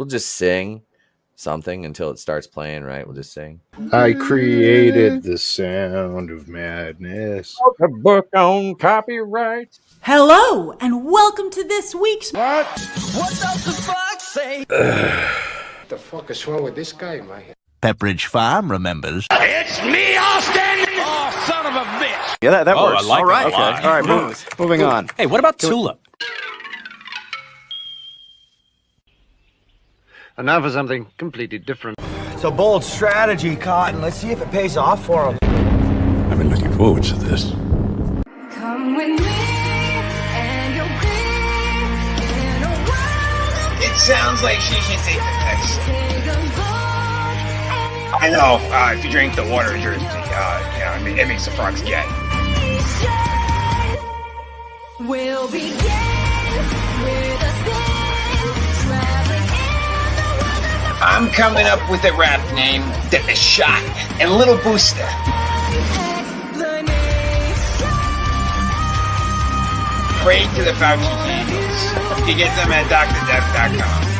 just sing something until it starts playing, right? We'll just sing. I created the sound of madness. A book on copyright. Hello, and welcome to this week's What does the fox say? What the fuck is wrong with this guy, man? Pepperidge Farm remembers. It's me, Austin! Oh, son of a bitch! Yeah, that works. I like all right, that a lot. all right, moving on. Hey, what about Tulip? And now for something completely different. It's a bold strategy, Cotton. Let's see if it pays off for him. I've been looking forward to this. Come with me, and you'll be in a world. It sounds like she should take the text. I know. If you drink the water, it makes the frogs gay. We'll begin with a spin, traveling in the world of I'm coming up with a rap name, The Shot, and Little Booster. Pray to the Fauci Jesus. You can get them at drdef.com.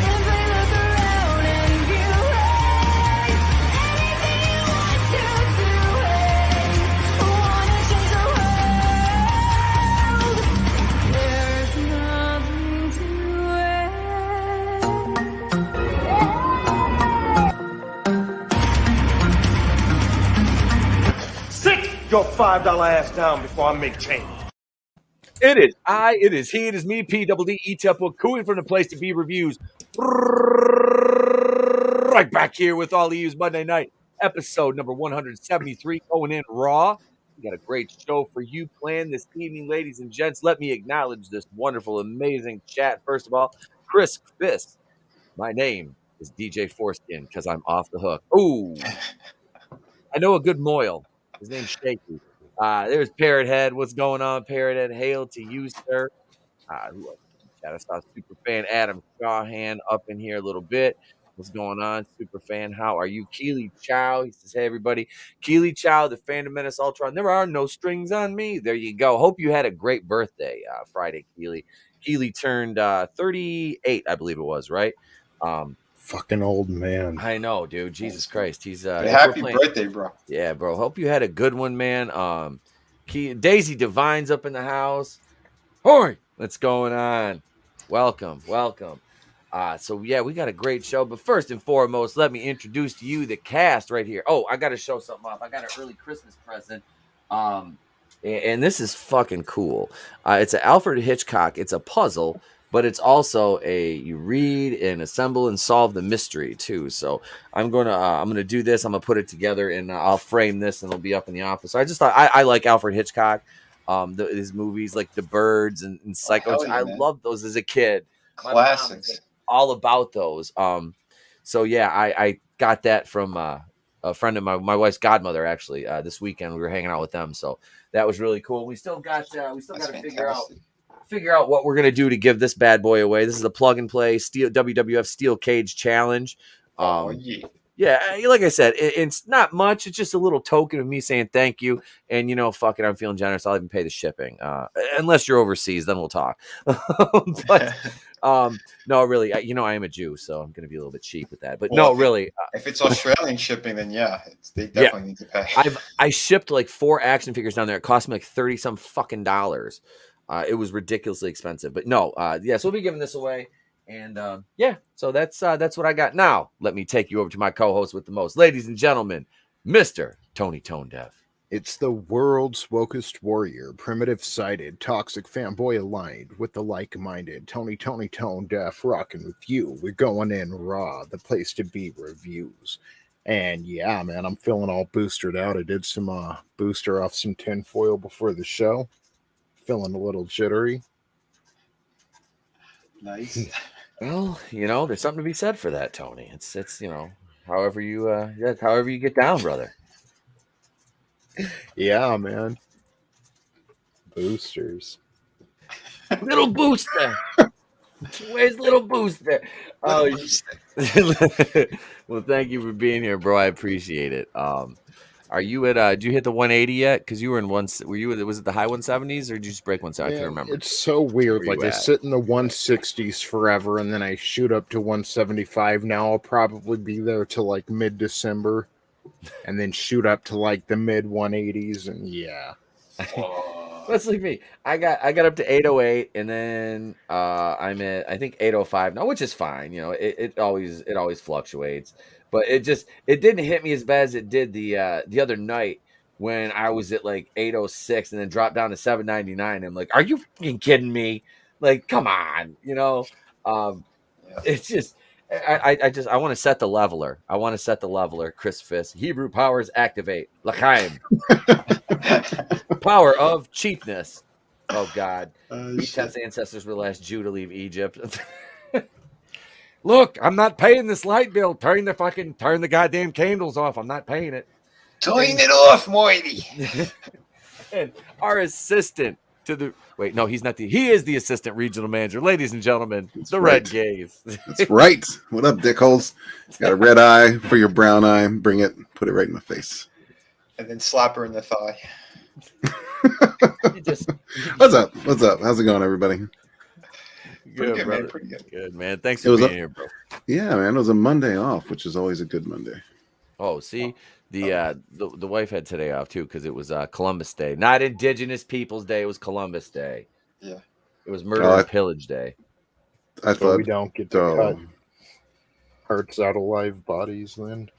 Sit your $5 ass down before I make change. It is I, it is he, it is me, P-double-D-E-Temple, cooing from the place to be reviews. Right back here with all of you Monday night, episode number 173, going in raw. We got a great show for you planned this evening, ladies and gents. Let me acknowledge this wonderful, amazing chat. First of all, Chris Fist. My name is DJ Foreskin because I'm off the hook. Ooh, I know a good moil. His name's Shaky. There's Parrot Head. What's going on, Parrot Head? Hail to you, sir. Who else? I saw super fan Adam Shawhan up in here a little bit. What's going on, super fan? How are you? Keely Chow. He says, hey, everybody. Keely Chow, the Phantom Menace Ultron. There are no strings on me. There you go. Hope you had a great birthday Friday, Keely. Keely turned 38, I believe it was, right? Fucking old man. I know, dude. Jesus Christ. He's happy birthday, bro. Yeah, bro. Hope you had a good one, man. Daisy Divine's up in the house. Hoi! What's going on? Welcome. So yeah, we got a great show. But first and foremost, let me introduce to you the cast right here. Oh, I got to show something off. I got an early Christmas present. And this is fucking cool. It's an Alfred Hitchcock. It's a puzzle. But it's also you read and assemble and solve the mystery too. So I'm gonna do this. I'm gonna put it together and I'll frame this and it'll be up in the office. So I just thought I like Alfred Hitchcock, his movies like The Birds and Psycho. I loved those as a kid. Classics. All about those. So yeah, I got that from a friend of my wife's godmother actually. This weekend we were hanging out with them, so that was really cool. We still got to figure out what we're going to do to give this bad boy away. This is a plug and play WWF Steel Cage Challenge. Yeah, like I said, it's not much. It's just a little token of me saying thank you. And, fuck it, I'm feeling generous. I'll even pay the shipping. Unless you're overseas, then we'll talk. But, no, really, I am a Jew, so I'm going to be a little bit cheap with that. But really. If it's Australian shipping, then they definitely need to pay. I shipped like 4 action figures down there. It cost me like $30-some fucking dollars. It was ridiculously expensive, but so we'll be giving this away. And so that's what I got. Now, let me take you over to my co-host with the most. Ladies and gentlemen, Mr. Tony ToneDef. It's the world's wokest warrior, primitive-sided, toxic fanboy aligned with the like-minded Tony ToneDef rocking with you. We're going in raw, the place to be reviews. And yeah, man, I'm feeling all boosted out. I did some booster off some tinfoil before the show. Feeling a little jittery. Nice. Well, there's something to be said for that, Tony. It's however you get down, brother. Yeah, man. Boosters. Little booster. Where's little booster? Oh, well, thank you for being here, bro. I appreciate it. All Are you at? Did you hit the 180 yet? Because you were in one. Were you? Was it the high 170s or did you just break 170? I can't Man, remember. it's so weird. Where Like you I at? sit in the 160s forever, and then I shoot up to 175. Now I'll probably be there till like mid-December, and then shoot up to like the mid 180s. And yeah, That's like me. I got up to 808, and then I'm at I think 805 now, which is fine. You know, it always fluctuates, but it didn't hit me as bad as it did the other night when I was at like 806 and then dropped down to 799. I'm like, are you fucking kidding me? Like, come on, you know. It's just I want to set the leveler. I want to set the leveler. Chris Fisk, Hebrew powers activate. L'chaim. Power of cheapness. Oh God. Eteth's ancestors were the last Jew to leave Egypt. Look, I'm not paying this light bill. Turn the goddamn candles off. I'm not paying it. Turn it off, Moity. And our assistant to the he is the assistant regional manager. Ladies and gentlemen, the Red Gaze. That's right. What up, dickholes? Got a red eye for your brown eye. Bring it, put it right in my face. And then slap her in the thigh. What's up? What's up? How's it going, everybody? Good, man. Pretty good. Good, man. Thanks for being here, bro. Yeah, man. It was a Monday off, which is always a good Monday. Oh, see, the wife had today off too because it was Columbus Day, not Indigenous Peoples Day. It was Columbus Day. Yeah, it was Murder and Pillage Day. I thought we don't get to cut hearts out of live bodies. Then,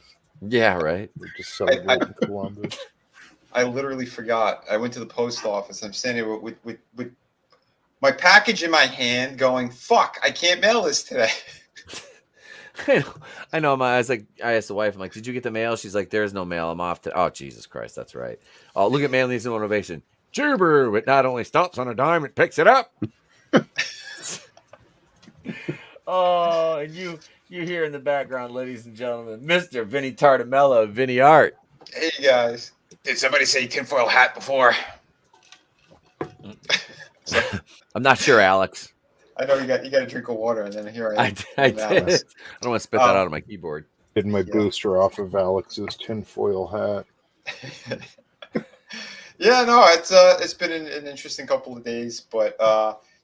yeah, right. We're just celebrating Columbus. I literally forgot. I went to the post office. I'm standing with my package in my hand, going, "Fuck! I can't mail this today." I know. I asked the wife, I'm like, did you get the mail? She's like, there's no mail. I'm off to. Oh, Jesus Christ, that's right. Oh, look at Manly Needs No Innovation. Gerber, it not only stops on a dime, it picks it up. Oh, and you hear in the background, ladies and gentlemen, Mr. Vinnie Tartamella of Vinnieart. Hey guys, did somebody say tinfoil hat before? I'm not sure, Alex. I know you got a drink of water, and then here I am. I did. I don't want to spit that out of my keyboard. Did my booster off of Alex's tinfoil hat. Yeah, no, it's been an interesting couple of days, but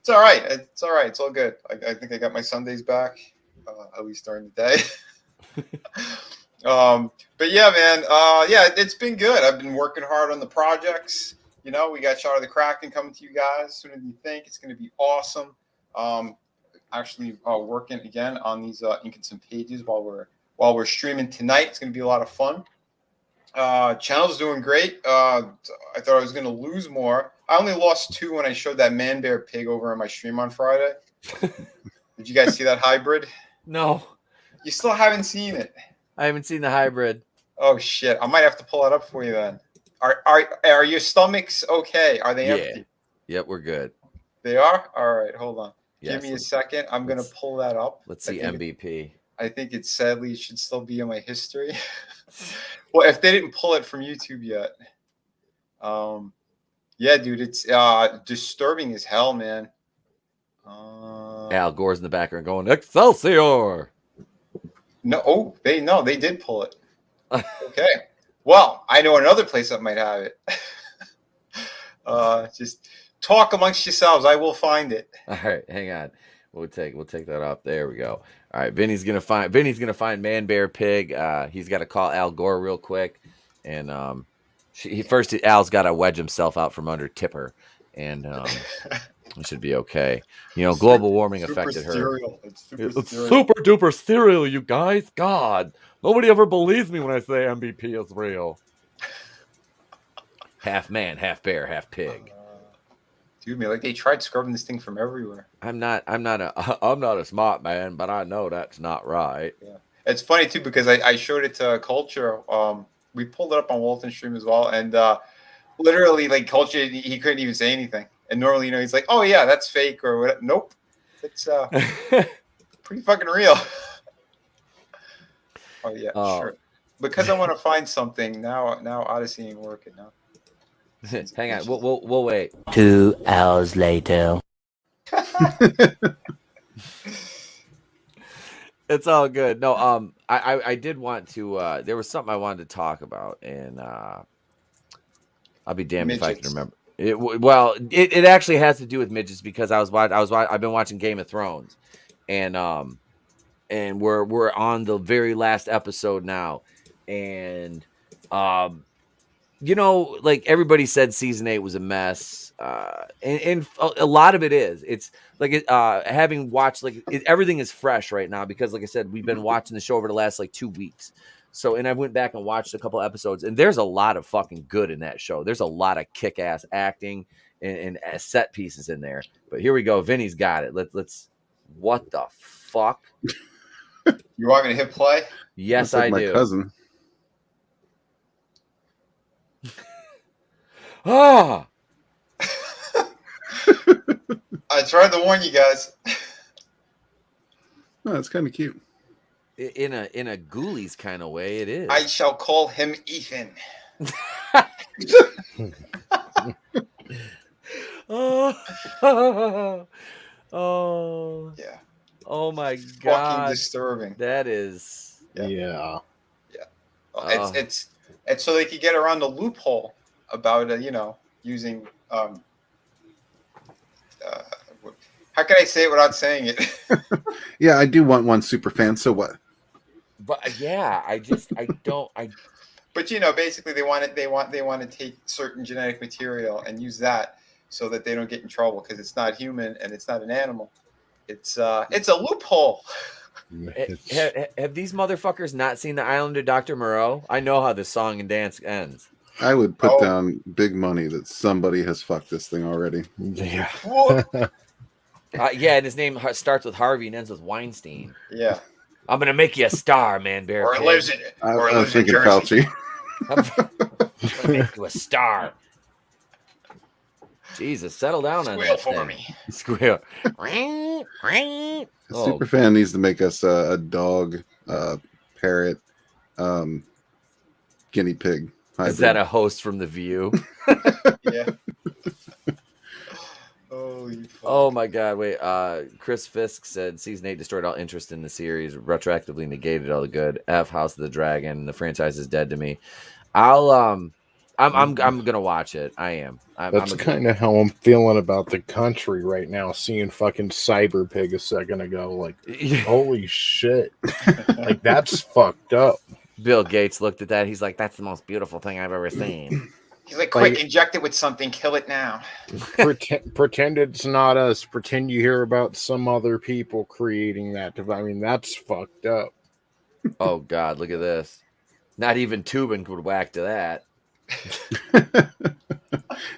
it's all right. It's all right. It's all good. I think I got my Sundays back, at least during the day. But yeah, man, it's been good. I've been working hard on the projects. You know, we got Shot of the Kraken coming to you guys sooner than you think. It's going to be awesome. Actually working again on these inking some pages while we're streaming tonight. It's going to be a lot of fun. Channel's doing great. I thought I was going to lose more. I only lost 2 when I showed that man bear pig over on my stream on Friday. Did you guys see that hybrid? No. You still haven't seen it? I haven't seen the hybrid. Oh shit! I might have to pull it up for you then. Are your stomachs okay? Are they empty? Yep, we're good. They are? All right, hold on. Yes, Give me a second. I'm going to pull that up. Let's see MVP. I think it sadly should still be in my history. Well, if they didn't pull it from YouTube yet. Yeah, dude, it's disturbing as hell, man. Al Gore's in the background going, Excelsior! No, they did pull it. Okay. Well, I know another place that might have it. Just talk amongst yourselves. I will find it. All right, hang on. We'll take that off. There we go. All right, Vinny's gonna find Man Bear Pig. He's got to call Al Gore real quick, and Al's got to wedge himself out from under Tipper, and it should be okay. You know, global warming affected her. It's super duper serial, you guys. God, nobody ever believes me when I say MVP is real. Half man, half bear, half pig. Dude, man, like they tried scrubbing this thing from everywhere. I'm not a smart man, but I know that's not right. Yeah, it's funny too because I showed it to Culture. We pulled it up on Walton Stream as well, and literally, like Culture, he couldn't even say anything. And normally, you know, he's like, "Oh yeah, that's fake," or whatever. Nope, it's pretty fucking real. Oh yeah, sure. Because I want to find something now. Odyssey ain't working now. Hang on, we'll wait. 2 hours later. It's all good. No, I did want to. There was something I wanted to talk about, and I'll be damned if I can Midgets. remember. It actually has to do with midgets because I've been watching Game of Thrones, and we're on the very last episode now, and like everybody said, season 8 was a mess, and a lot of it is. It's like having watched everything is fresh right now because, like I said, we've been watching the show over the last 2 weeks. So, and I went back and watched a couple episodes, and there's a lot of fucking good in that show. There's a lot of kick-ass acting and set pieces in there. But here we go. Vinny's got it. Let's. What the fuck? You want me to hit play? Yes, That's like I my do. cousin. Ah. I tried to warn you guys. No, it's kind of cute. In a Ghoulies kind of way, it is. I shall call him Ethan. Oh, Yeah. Oh my Fucking god, disturbing. that is. Yeah. It's so they could get around the loophole about using how can I say it without saying it? Yeah, I do want one super fan. So what? But yeah, I don't. But basically they want to take certain genetic material and use that so that they don't get in trouble because it's not human and it's not an animal. It's a loophole. Have these motherfuckers not seen The Island of Dr. Moreau? I know how the song and dance ends. I would put down big money that somebody has fucked this thing already. Yeah. Yeah, and his name starts with Harvey and ends with Weinstein. Yeah. I'm gonna make you a star, man, bear. Or lives in I was thinking Fauci. I'm gonna make you a star. Jesus, settle down on that for thing. me. Squeal. A super fan needs to make us a dog, parrot, guinea pig. Hybrid. Is that a host from The View? Yeah. Oh my god, wait. Chris Fisk said season 8 destroyed all interest in the series, retroactively negated all the good. F House of the Dragon. The franchise is dead to me. I'm gonna watch it. I am. That's kind of how I'm feeling about the country right now. Seeing fucking Cyber Pig a second ago, like, holy shit, like that's fucked up. Bill Gates looked at that. He's like, "That's the most beautiful thing I've ever seen." He's like, "Quick, inject it with something. Kill it now." Pretend it's not us. Pretend you hear about some other people creating that. I mean, that's fucked up. Oh god, look at this. Not even Tubin could whack to that.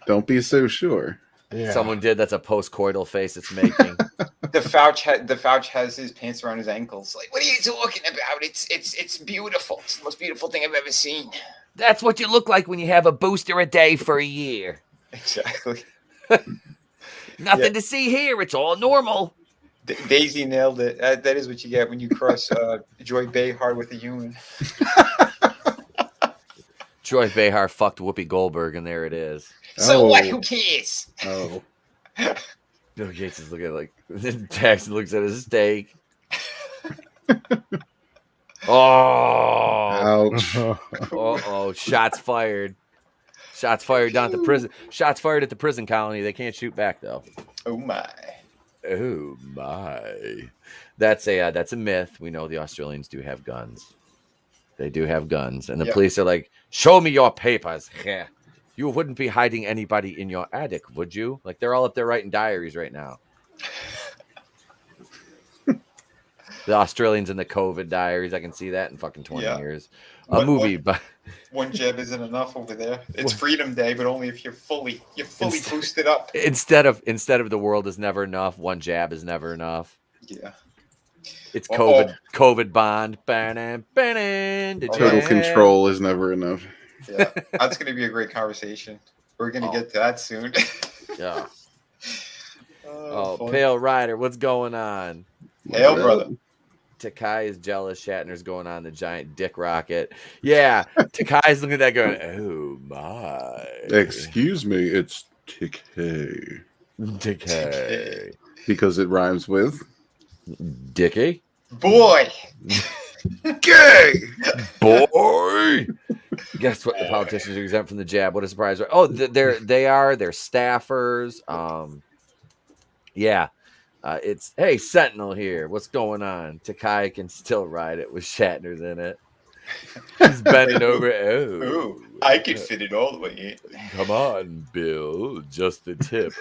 Don't be so sure. Yeah. Someone did. That's a post-coital face it's making. The Fouch has his pants around his ankles. Like, what are you talking about? It's beautiful. It's the most beautiful thing I've ever seen. That's what you look like when you have a booster a day for a year. Exactly. Nothing to see here. It's all normal. Daisy nailed it. That is what you get when you cross Joy Behar with a human. Joy Behar fucked Whoopi Goldberg, and there it is. So what? Who cares? Oh. Bill Gates is looking like Paxton looks at his steak. Oh, ouch! Oh, shots fired! Shots fired down at the prison. Shots fired at the prison colony. They can't shoot back though. Oh my! Oh my! That's a myth. We know the Australians do have guns. They do have guns, and the police are like, "Show me your papers." Yeah. You wouldn't be hiding anybody in your attic, would you? Like, they're all up there writing diaries right now. The Australians in the COVID diaries. I can see that in fucking 20 years. Movie, but one jab isn't enough over there. It's Freedom Day, but only if you're fully boosted up. Instead of the world is never enough, one jab is never enough. Yeah. It's COVID bond. Total control is never enough. Yeah, that's going to be a great conversation. We're going to get to that soon. Yeah. Pale Rider, what's going on? Hail, brother. Takai is jealous. Shatner's going on the giant dick rocket. Yeah, Takai's looking at that going, oh my. Excuse me, it's TK. TK. Because it rhymes with Dicky? Boy. Gay. Boy. Guess what? The politicians are exempt from the jab. What a surprise! Oh, they're staffers. Yeah. It's hey Sentinel here. What's going on? Takai can still ride it with Shatner's in it. He's bending over. Oh, I could fit it all the way in. Come on, Bill. Just the tip.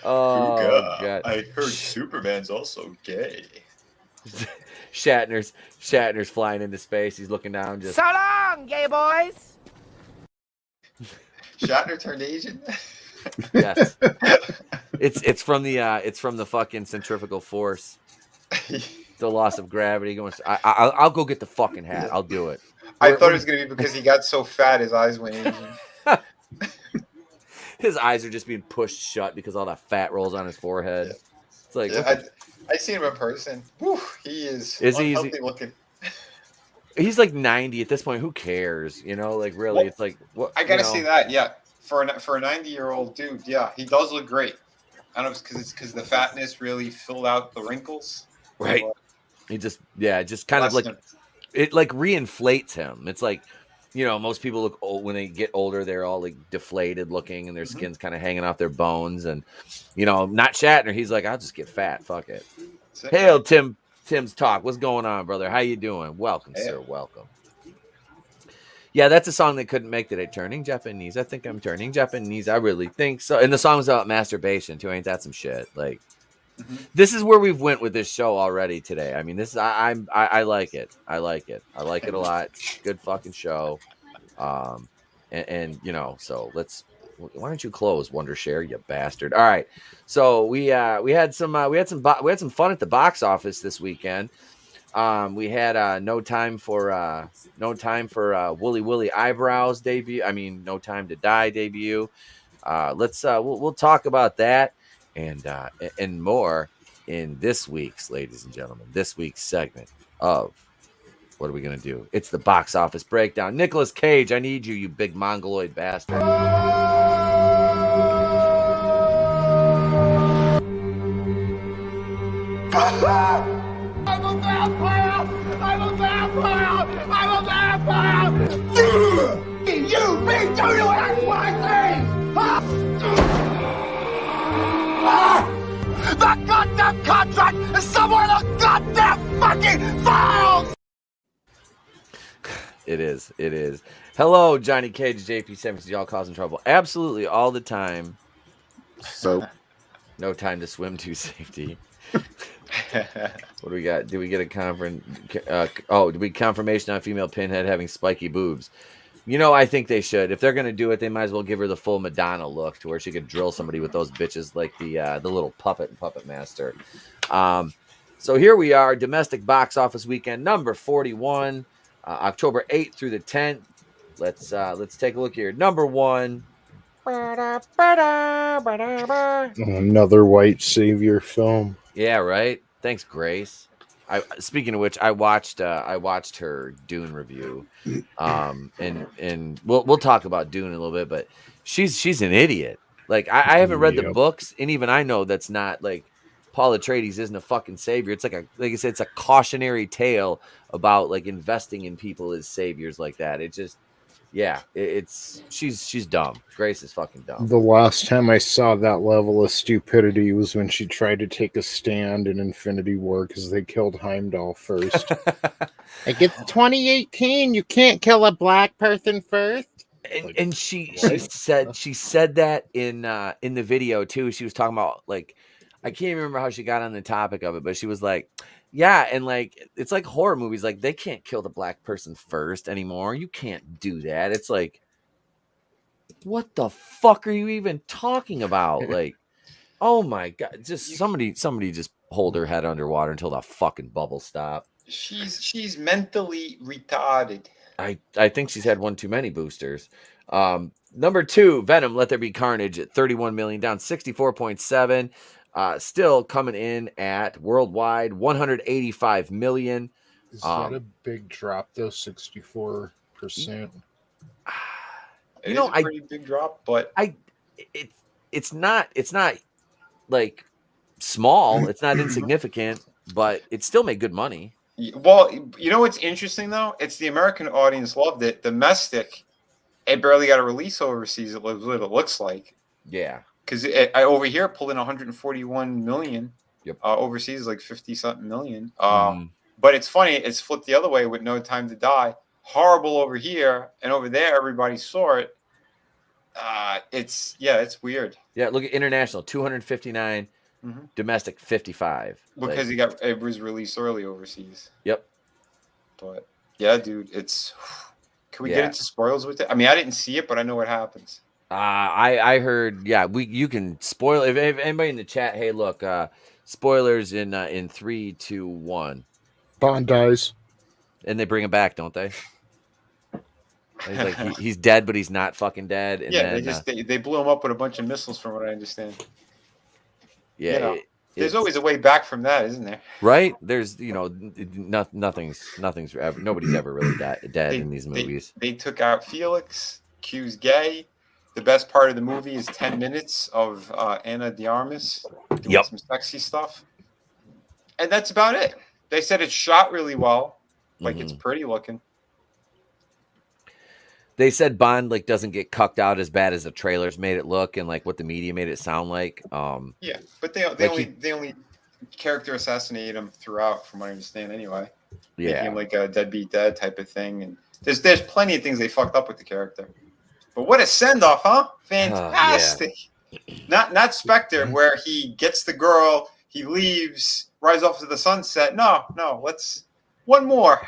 Oh God! I heard Superman's also gay. Shatner's flying into space. He's looking down. Just So long, gay boys. Shatner turned Asian. yes. It's from the fucking centrifugal force. The loss of gravity. Going. I'll go get the fucking hat. I'll do it. I thought it was gonna be because he got so fat his eyes went Asian. His eyes are just being pushed shut because all that fat rolls on his forehead. It's like I seen him in person. Whew, he is unhealthy looking. He's like 90 at this point. Who cares? You know, like really, it's like what I gotta see that. Yeah, for a 90-year-old dude, yeah, he does look great. I don't know if it's because the fatness really filled out the wrinkles. Right. He just kind of like it like reinflates him. It's like, you know, most people look old when they get older. They're all like deflated looking, and their skin's kind of hanging off their bones. And you know, not Shatner. He's like, I'll just get fat. Fuck it. Hail Tim's talk. What's going on, brother? How you doing? Welcome, sir. Welcome. Yeah, that's a song that couldn't make today. Turning Japanese. I think I'm turning Japanese. I really think so. And the song's about masturbation too. Ain't that some shit? Like, this is where we've went with this show already today. I mean, this is I like it. I like it. I like it a lot. It's a good fucking show. And you know, so why don't you close Wondershare, you bastard? All right. So we had some fun at the box office this weekend. We had No Time for Wooly Willy Eyebrows debut. I mean, No Time to Die debut. We'll talk about that and more in this week's, ladies and gentlemen, this week's segment of what are we gonna do? It's the box office breakdown. Nicolas Cage, I need you, you big mongoloid bastard. I'm a vampire! I'm a vampire! I'm a vampire! You me do you act my things! The goddamn contract is somewhere in the goddamn fucking files! It is. Hello, Johnny Cage, JP7, y'all causing trouble. Absolutely, all the time. So, no time to swim to safety. What do we got? Did we get a confirmation on female Pinhead having spiky boobs? You know, I think they should. If they're gonna do it, they might as well give her the full Madonna look to where she could drill somebody with those bitches like the little puppet and Puppet Master. So here we are, domestic box office weekend number 41, October 8th through the 10th. Let's take a look here. Number 1. Another white savior film. Yeah, right. Thanks, Grace. Speaking of which, I watched her Dune review, and we'll talk about Dune in a little bit. But she's an idiot. Like I haven't read the books, and even I know that's not like Paul Atreides isn't a fucking savior. It's like I said, it's a cautionary tale about like investing in people as saviors like that. It just. Yeah, she's dumb. Grace is fucking dumb. The last time I saw that level of stupidity was when she tried to take a stand in Infinity War because they killed Heimdall first. Like, it's 2018. You can't kill a black person first. And she said that in the video too. She was talking about, like, I can't even remember how she got on the topic of it, but she was like, yeah, and like it's like horror movies, like they can't kill the black person first anymore. You can't do that. It's like, what the fuck are you even talking about? Like, oh my god, just somebody just hold her head underwater until the fucking bubbles stop. She's mentally retarded. I think she's had one too many boosters. Number 2, Venom, Let There Be Carnage at 31 million, down 64.7. Still coming in at worldwide 185 million. Is that a big drop though? 64%. You know, a pretty big drop, but it's not like small. It's not insignificant, but it still made good money. Well, you know what's interesting though? It's the American audience loved it. Domestic, it barely got a release overseas. It was what it looks like. Yeah. Because I over here pulled in 141 million. Yep. Overseas like 50 something million. Mhm. But it's funny. It's flipped the other way with No Time to Die. Horrible over here, and over there everybody saw it. It's weird. Yeah, look at international 259, domestic 55. Because it was released early overseas. Yep. But yeah, dude, it's. Can we get into spoilers with it? I mean, I didn't see it, but I know what happens. I heard. Yeah, you can spoil if anybody in the chat. Hey, look, spoilers in 3, 2, 1. Bond dies, and they bring him back, don't they? He's like he's dead, but he's not fucking dead. And yeah, then, they blew him up with a bunch of missiles, from what I understand. Yeah, you know, there's always a way back from that, isn't there? Right? There's nobody's ever really dead in these movies. They took out Felix, Q's gay. The best part of the movie is 10 minutes of Anna de Armas doing some sexy stuff. And that's about it. They said it's shot really well. Like, it's pretty looking. They said Bond doesn't get cucked out as bad as the trailers made it look and what the media made it sound like. Yeah, but they only character assassinated him throughout, from what I understand, anyway. Yeah, making him like a deadbeat dad type of thing, and there's plenty of things they fucked up with the character. But what a send off, huh? Fantastic. Not Spectre, where he gets the girl, he leaves, rides off to the sunset. No, let's one more.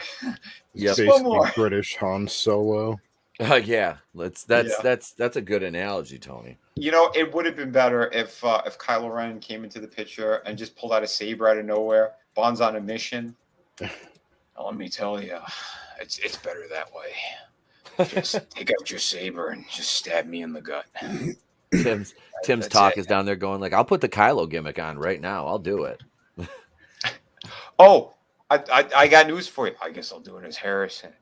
Just one more. British Han Solo. Yeah, that's a good analogy, Tony. You know, it would have been better if Kylo Ren came into the picture and just pulled out a saber out of nowhere. Bond's on a mission. Let me tell you, it's better that way. Just take out your saber and just stab me in the gut. Tim's talk is down there going I'll put the Kylo gimmick on right now. I'll do it. Oh, I got news for you. I guess I'll do it as Harrison.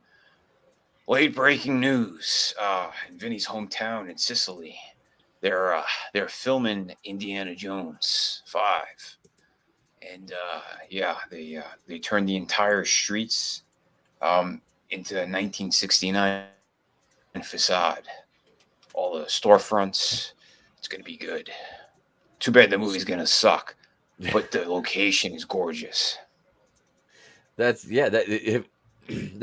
Late breaking news. In Vinny's hometown in Sicily, they're filming Indiana Jones 5, and they turned the entire streets into a 1969 facade. All the storefronts. It's gonna be good. Too bad the movie's gonna suck, but the location is gorgeous. They're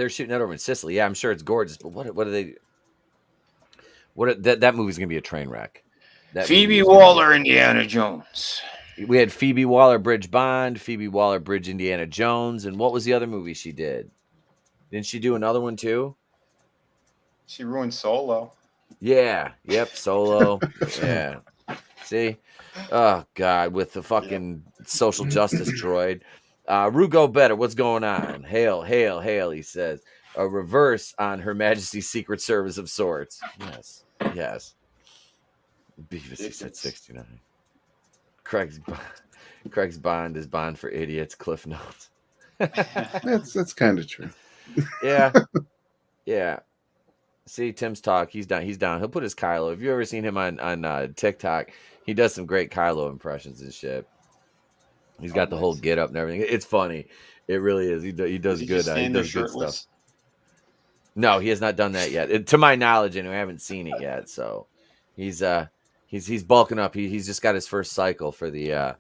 shooting that over in Sicily. Yeah, I'm sure it's gorgeous. But what are they? That movie's gonna be a train wreck. Phoebe Waller, Indiana Jones. We had Phoebe Waller-Bridge Bond, Phoebe Waller-Bridge Indiana Jones, and what was the other movie she did? Didn't she do another one too? She ruined Solo. Yeah. Yep. Solo. Yeah. See? Oh God, with the fucking social justice droid. Rugo Better, what's going on? Hail, hail, hail, he says. A reverse on Her Majesty's Secret Service of sorts. Yes. Beavis, he said 69. Craig's Bond is Bond for idiots. Cliff Notes. That's kind of true. Yeah. See, Tim's talk. He's down. He'll put his Kylo. Have you ever seen him on TikTok? He does some great Kylo impressions and shit. He's got the whole get up and everything. It's funny. It really is. He does good. He does good stuff. No, he has not done that yet. To my knowledge, anyway, I haven't seen it yet. So he's bulking up. He's just got his first cycle for the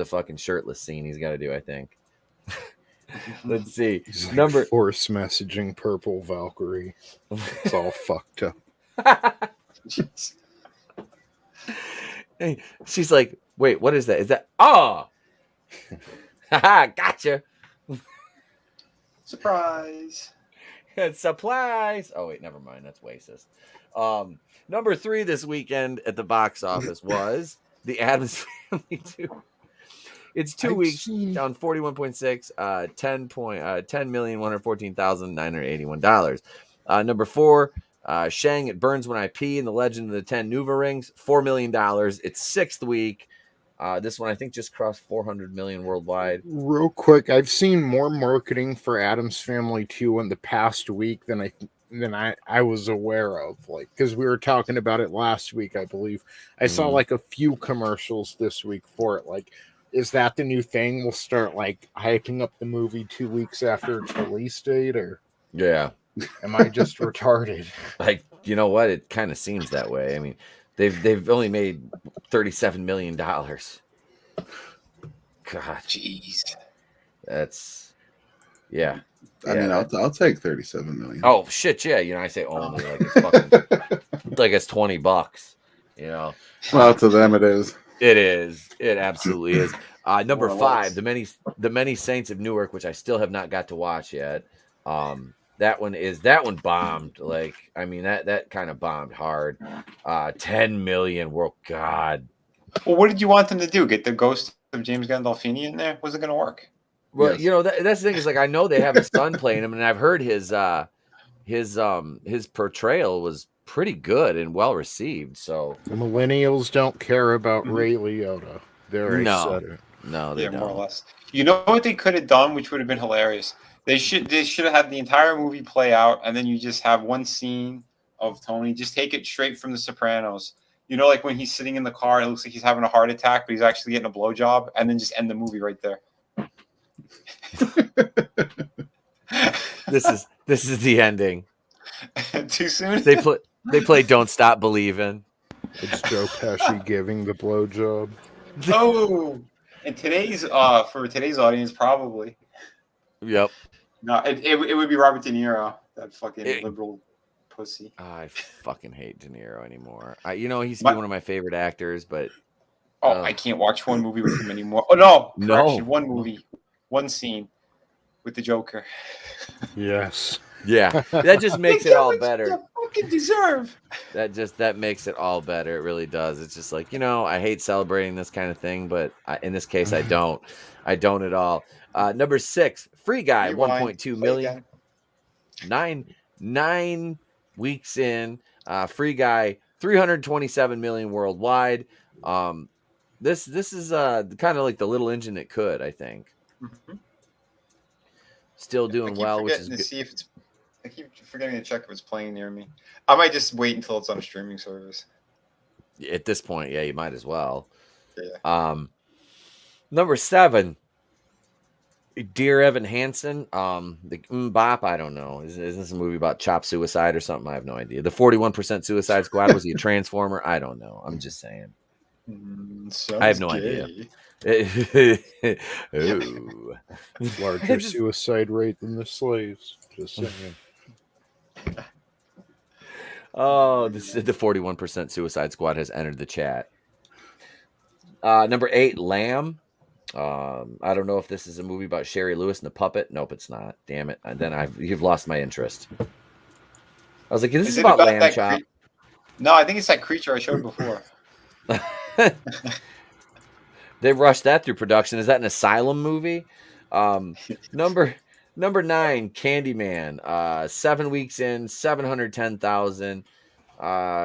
fucking shirtless scene he's got to do, I think. Let's see. Number force messaging purple Valkyrie. It's all fucked up. Hey, she's like, wait, what is that? Is that haha, gotcha. Surprise. Supplies. Oh wait, never mind. That's racist. Number 3 this weekend at the box office was The Addams Family 2. It's 2 weeks down 41.6, $10,114,981. Number 4, Shang, It Burns When I Pee and the Legend of the 10 Nuva Rings, $4 million. It's 6th week. This one I think just crossed 400 million worldwide. Real quick, I've seen more marketing for Addams Family 2 in the past week than I was aware of. Because we were talking about it last week, I believe. I saw a few commercials this week for it. Is that the new thing? We'll start like hyping up the movie 2 weeks after its release date, or Yeah. am I just retarded? Like, you know what? It kind of seems that way. I mean, they've only made $37 million. God, Jeez. that's yeah. I mean, I'll take 37 million. Oh shit, yeah. You know, I say only like it's fucking like it's $20. You know. Well, to them it is. It is. It absolutely is. Number More or 5, less. the many Saints of Newark, which I still have not got to watch yet. That one bombed. Like, I mean, that kind of bombed hard. 10 million world. God. Well, what did you want them to do? Get the ghost of James Gandolfini in there? Was it going to work? Well, Yes. you know, that's the thing is like I know they have his son playing him, and I've heard his portrayal was pretty good and well received. So The millennials don't care about Ray Liotta. There, I said it. No, they don't. More or less. You know what they could have done, which would have been hilarious? They should have had the entire movie play out, and then you just have one scene of Tony. Just take it straight from The Sopranos. You know, like when he's sitting in the car, it looks like he's having a heart attack, but he's actually getting a blowjob, and then just end the movie right there. This is the ending. Too soon? They play Don't Stop Believin'. It's Joe Pesci giving the blowjob. Oh, and for today's audience, probably. Yep. No, it would be Robert De Niro, that fucking liberal pussy. I fucking hate De Niro anymore. He used to be one of my favorite actors, but I can't watch one movie with him anymore. Oh no, correction, one movie, one scene with the Joker. Yes. Yeah, that just makes it all better. You fucking deserve. That makes it all better. It really does. It's just like, I hate celebrating this kind of thing, but in this case, I don't. I don't at all. Number 6, Free Guy, 1.2 million. 9 weeks in. Free Guy, 327 million worldwide. This is kind of like the little engine that could, I think. Mm-hmm. Still doing well, which is good. See if it's. I keep forgetting to check if it's playing near me. I might just wait until it's on a streaming service. At this point, yeah, you might as well. Yeah. Number 7, Dear Evan Hansen. The Bop, I don't know. Is this a movie about chop suicide or something? I have no idea. The 41% Suicide Squad, was he a transformer? I don't know. I'm just saying. I have no idea. Ooh. Larger suicide rate than the slaves. Just saying. Oh, the 41% Suicide Squad has entered the chat. Number 8, Lamb. I don't know if this is a movie about Sherry Lewis and the puppet. Nope, it's not. Damn it. And then you've lost my interest. I was like, this is about Lamb Chop. No, I think it's that creature I showed before. They rushed that through production. Is that an Asylum movie? Number 9, Candyman. 7 weeks in, 710,000.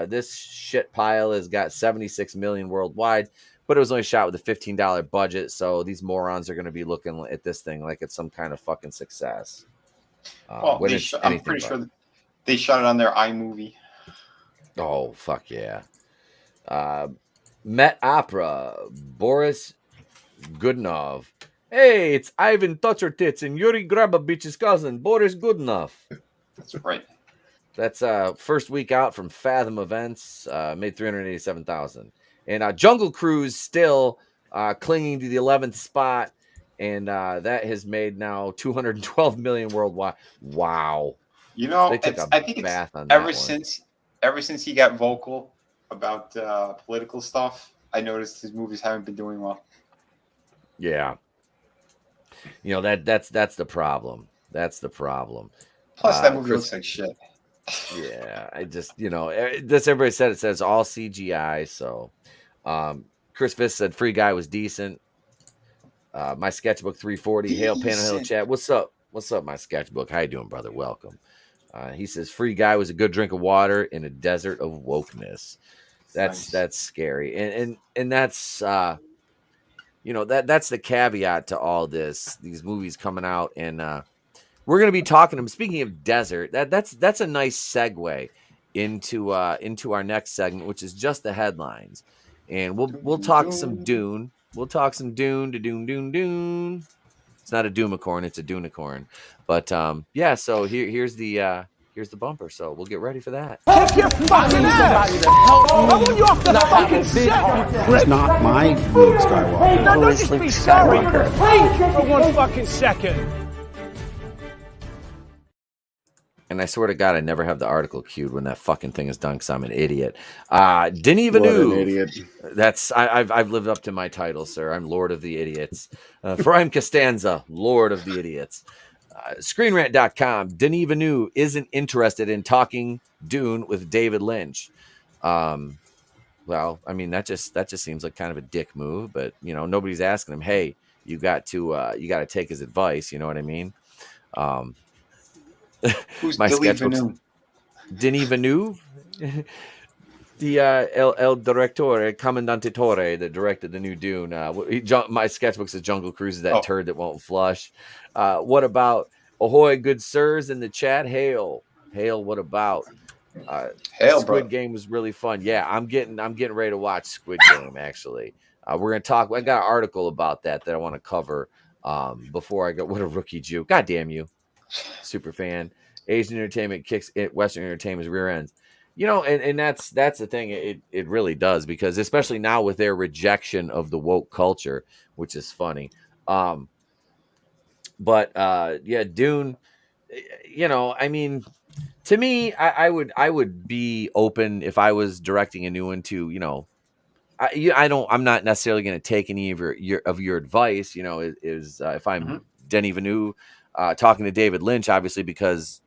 This shit pile has got 76 million worldwide, but it was only shot with a $15 budget. So these morons are going to be looking at this thing like it's some kind of fucking success. I'm pretty sure they shot it on their iMovie. Oh, fuck yeah. Met Opera, Boris Godunov. Hey, it's Ivan Toucher-Tits and Yuri Grabovich's cousin, Boris Godunov. That's right. That's first week out from Fathom Events, made 387,000. And Jungle Cruise still clinging to the 11th spot, and that has made now 212 million worldwide. Wow. You know, they took I think bath on ever since he got vocal about political stuff, I noticed his movies haven't been doing well. Yeah. That's the problem. That's the problem. Plus, that movie looks like shit. Yeah, I just, this everybody said it says all CGI. So, Chris Fisk said Free Guy was decent. My Sketchbook 340, Hail Panel Hill chat. What's up? What's up, my Sketchbook? How you doing, brother? Welcome. He says Free Guy was a good drink of water in a desert of wokeness. That's scary, and that's that's the caveat to all this. These movies coming out, and we're going to be talking to him. Speaking of desert, that's a nice segue into our next segment, which is just the headlines, and we'll talk some Dune. We'll talk some Dune to Dune. It's not a Doomicorn, it's a Dunicorn. But yeah, so here's the bumper. So we'll get ready for that. Kick your fucking ass! I want you off the fucking set! It's not my Luke Skywalker. No, don't just be sorry. Please, for 1 fucking second. And I swear to God, I never have the article queued when that fucking thing is done because I'm an idiot. Denis Villeneuve. What an idiot. I've lived up to my title, sir. I'm Lord of the Idiots. For I'm Costanza, Lord of the Idiots. ScreenRant.com. Denis Villeneuve isn't interested in talking Dune with David Lynch. Well, I mean that just seems like kind of a dick move, but nobody's asking him. Hey, you got to take his advice. You know what I mean? Who's my Denis sketchbooks. Villeneuve? Denis Villeneuve, the El Directore Comandante Torre that directed the new Dune. My sketchbook says Jungle Cruise is that turd that won't flush. What about ahoy, good sirs in the chat? Hail! What about? Hail, Squid bro. Game was really fun. Yeah, I'm getting ready to watch Squid Game. Actually, we're gonna talk. I got an article about that I want to cover before I go. What a rookie Jew! God damn you! Super fan. Asian entertainment kicks it. Western entertainment's rear ends. And that's the thing. It really does, because especially now with their rejection of the woke culture, which is funny. But yeah, Dune. I mean, to me, I would be open if I was directing a new one to I'm not necessarily going to take any of your advice. If I'm Denis Villeneuve talking to David Lynch, obviously, because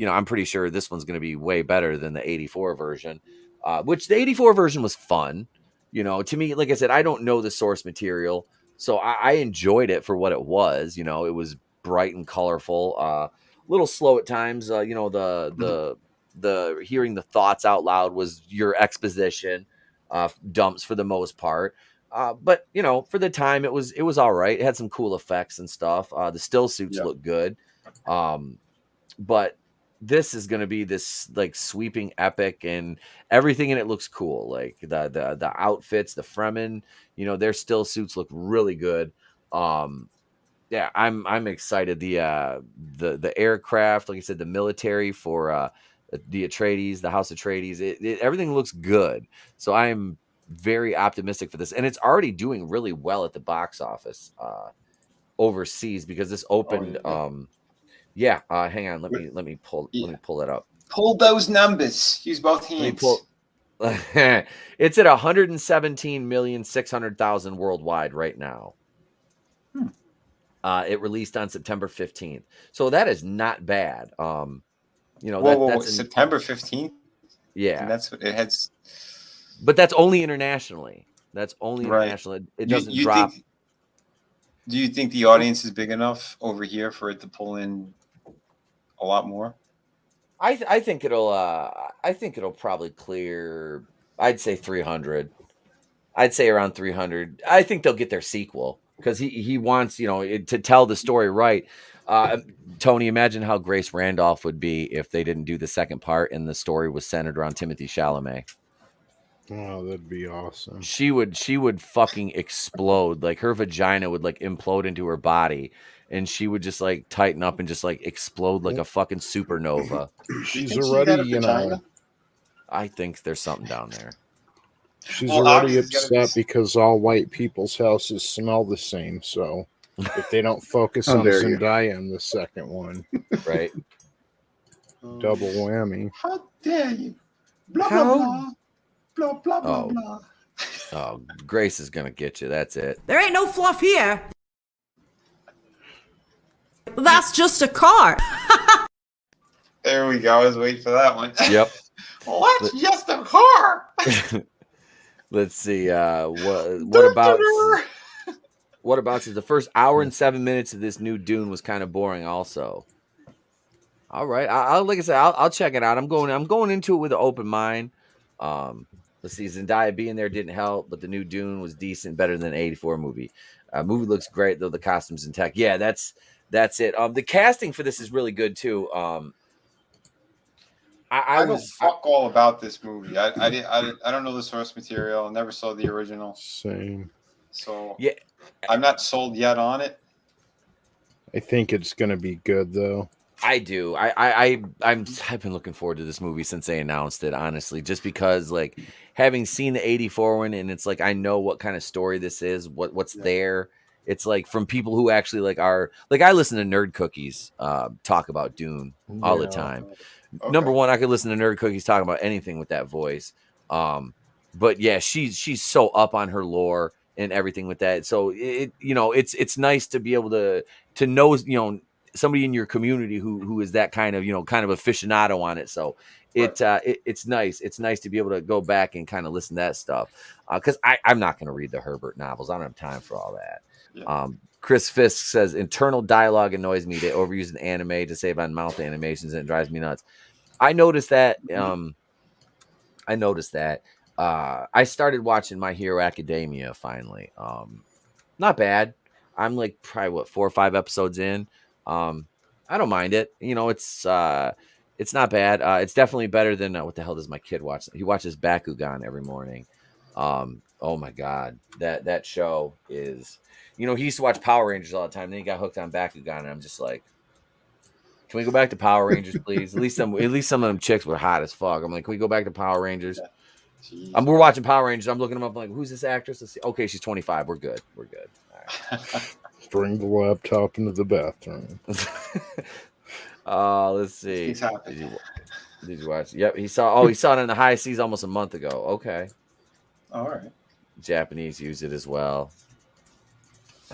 I'm pretty sure this one's going to be way better than the 84 version, which the 84 version was fun. To me, like I said, I don't know the source material, so I enjoyed it for what it was. It was bright and colorful, a little slow at times. The hearing the thoughts out loud was your exposition dumps for the most part. But for the time, it was all right. It had some cool effects and stuff. The still suits look good. But this is going to be this like sweeping epic, and everything in it looks cool. Like the outfits, the Fremen, their still suits look really good. Yeah, I'm excited. The aircraft, like I said, the military for the Atreides, the House Atreides, everything looks good. So I'm very optimistic for this, and it's already doing really well at the box office overseas, because this opened. Hang on, let me pull it up. Pull those numbers. Use both hands. It's at 117,600,000 worldwide right now. It released on September 15th, so that is not bad. That's September 15th. Yeah, and that's what it has. But that's only internationally. That's only international. It doesn't drop. Do you think the audience is big enough over here for it to pull in a lot more? I think it'll probably clear. I'd say 300. I'd say around 300. I think they'll get their sequel, because he wants to tell the story right. Tony, imagine how Grace Randolph would be if they didn't do the second part and the story was centered around Timothée Chalamet. Oh, that'd be awesome. She would fucking explode. Like her vagina would like implode into her body, and she would just like tighten up and just like explode like a fucking supernova. She's already, I think there's something down there. She's already upset because all white people's houses smell the same. So if they don't focus on Zendaya in the second one, right? Double whammy. How dare you? Blah blah blah. Blah, blah, blah, blah. Oh, Grace is going to get you. That's it. There ain't no fluff here. That's just a car. There we go. I was waiting for that one. Yep. Well, that's just a car. Let's see. What about the first hour and 7 minutes of this new Dune was kind of boring also. All right. Like I said, I'll check it out. I'm going into it with an open mind. Let's see, Zendaya being there didn't help, but the new Dune was decent, better than the 84 movie. Movie looks great, though the costumes and tech. Yeah, that's it. The casting for this is really good too. I know all about this movie. I don't know the source material. I never saw the original. Same. So Yeah. I'm not sold yet on it. I think it's gonna be good though. I do. I've been looking forward to this movie since they announced it, honestly, just because like having seen the 84 one and it's like I know what kind of story this is, what's there. It's like from people who actually like are like I listen to Nerd Cookies talk about Dune all the time. Number one, I could listen to Nerd Cookies talk about anything with that voice. But yeah, she's so up on her lore and everything with that. So it's nice to be able to know somebody in your community who is that kind of kind of aficionado on it. So it's nice. It's nice to be able to go back and kind of listen to that stuff because I'm not going to read the Herbert novels. I don't have time for all that. Yeah. Chris Fisk says internal dialogue annoys me. They overuse an anime to save on mouth animations and it drives me nuts. I noticed that. I started watching My Hero Academia finally. Not bad. I'm like probably 4 or 5 episodes in. I don't mind it. It's not bad. It's definitely better than what the hell does my kid watch? He watches Bakugan every morning. Oh my god, that show is. He used to watch Power Rangers all the time. Then he got hooked on Bakugan, and I'm just like, can we go back to Power Rangers, please? At least some of them chicks were hot as fuck. I'm like, can we go back to Power Rangers? We're watching Power Rangers. I'm looking them up. I'm like, who's this actress? Let's see. Okay, she's 25. We're good. All right. Bring the laptop into the bathroom. Let's see. He's happy. Did you watch? Yep, he saw it in the high seas almost a month ago. Okay. All right. Japanese use it as well.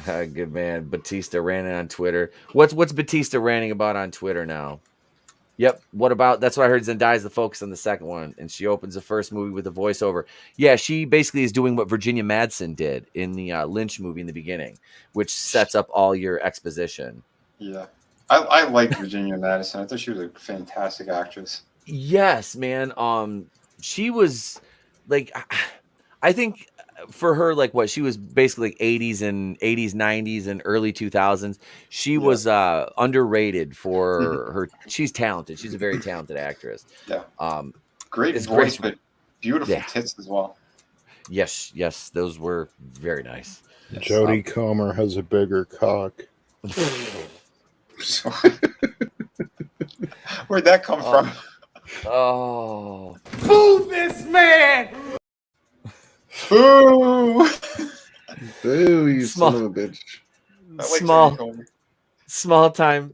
Good man. Batista ranting on Twitter. What's Batista ranting about on Twitter now? Yep. What about? That's what I heard. Zendaya's the focus on the second one, and she opens the first movie with a voiceover. Yeah, she basically is doing what Virginia Madsen did in the Lynch movie in the beginning, which sets up all your exposition. Yeah, I liked Virginia Madsen. I thought she was a fantastic actress. Yes, man. She was like, I think for her, like what she was basically like 80s, 90s, and early 2000s. She was underrated for her. She's talented. She's a very talented actress. Yeah. Great voice, but beautiful tits as well. Yes, those were very nice. Yes. Jodie Comer has a bigger cock. Where'd that come from? Oh. Boo this man! Boo! Boo, you son of a bitch. Small time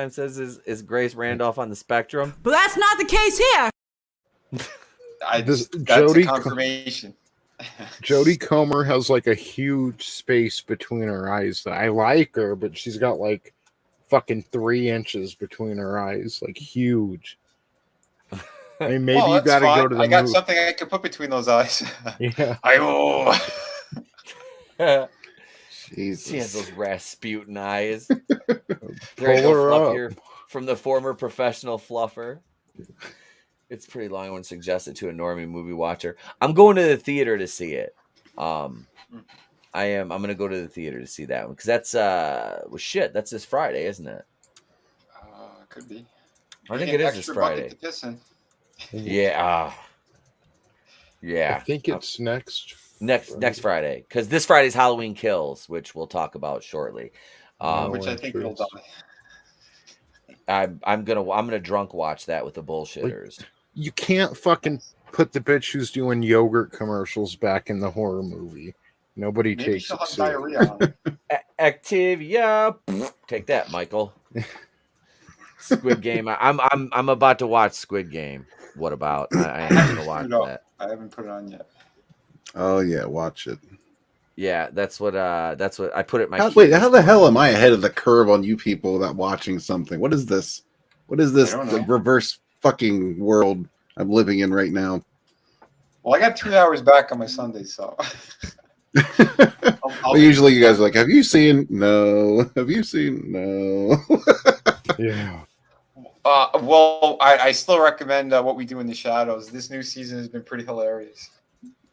says is Grace Randolph on the spectrum? But that's not the case here. That's a confirmation. Jodie Comer has like a huge space between her eyes. I like her, but she's got like fucking 3 inches between her eyes, like huge. I mean, maybe you got to go to the. I got something I could put between those eyes. Yeah. Jesus. She has those Rasputin eyes. Pull her up. Here from the former professional fluffer. It's pretty long. I wouldn't suggest it to a normie movie watcher. I'm going to the theater to see it. I'm going to go to the theater to see that one because that's that's this Friday, isn't it? Could be. I think it is this Friday. Yeah. I think it's next Friday because this Friday's Halloween Kills, which we'll talk about shortly. Which I think will die. I'm gonna drunk watch that with the bullshitters. Like, you can't fucking put the bitch who's doing yogurt commercials back in the horror movie. Nobody takes it seriously. Activia, take that, Michael. Squid Game. I'm about to watch Squid Game. What about? I am gonna watch that. I haven't put it on yet. Oh yeah, watch it. Yeah, that's what I put it. How the hell am I ahead of the curve on you people that watching something? What is this? What is this reverse fucking world I'm living in right now? Well, I got 3 hours back on my Sundays, so. Usually you guys are like, have you seen? No. Have you seen? No. Yeah. Well, I still recommend What We Do in the Shadows. This new season has been pretty hilarious.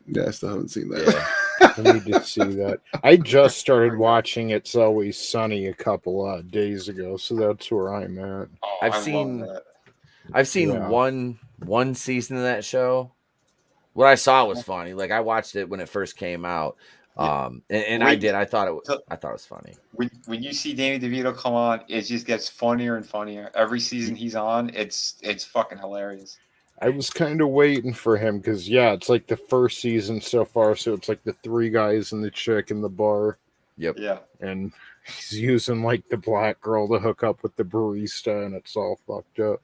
Yeah, I still haven't seen that. I need to see that. I just started watching It's Always Sunny a couple days ago, so that's where I'm at. Oh, I've seen one season of that show. What I saw was funny. Like I watched it when it first came out. I did. I thought it was funny. When you see Danny DeVito come on, it just gets funnier and funnier. Every season he's on, it's fucking hilarious. I was kind of waiting for him because, it's like the first season so far. So it's like the three guys and the chick in the bar. Yep. Yeah. And he's using like the black girl to hook up with the barista, and it's all fucked up.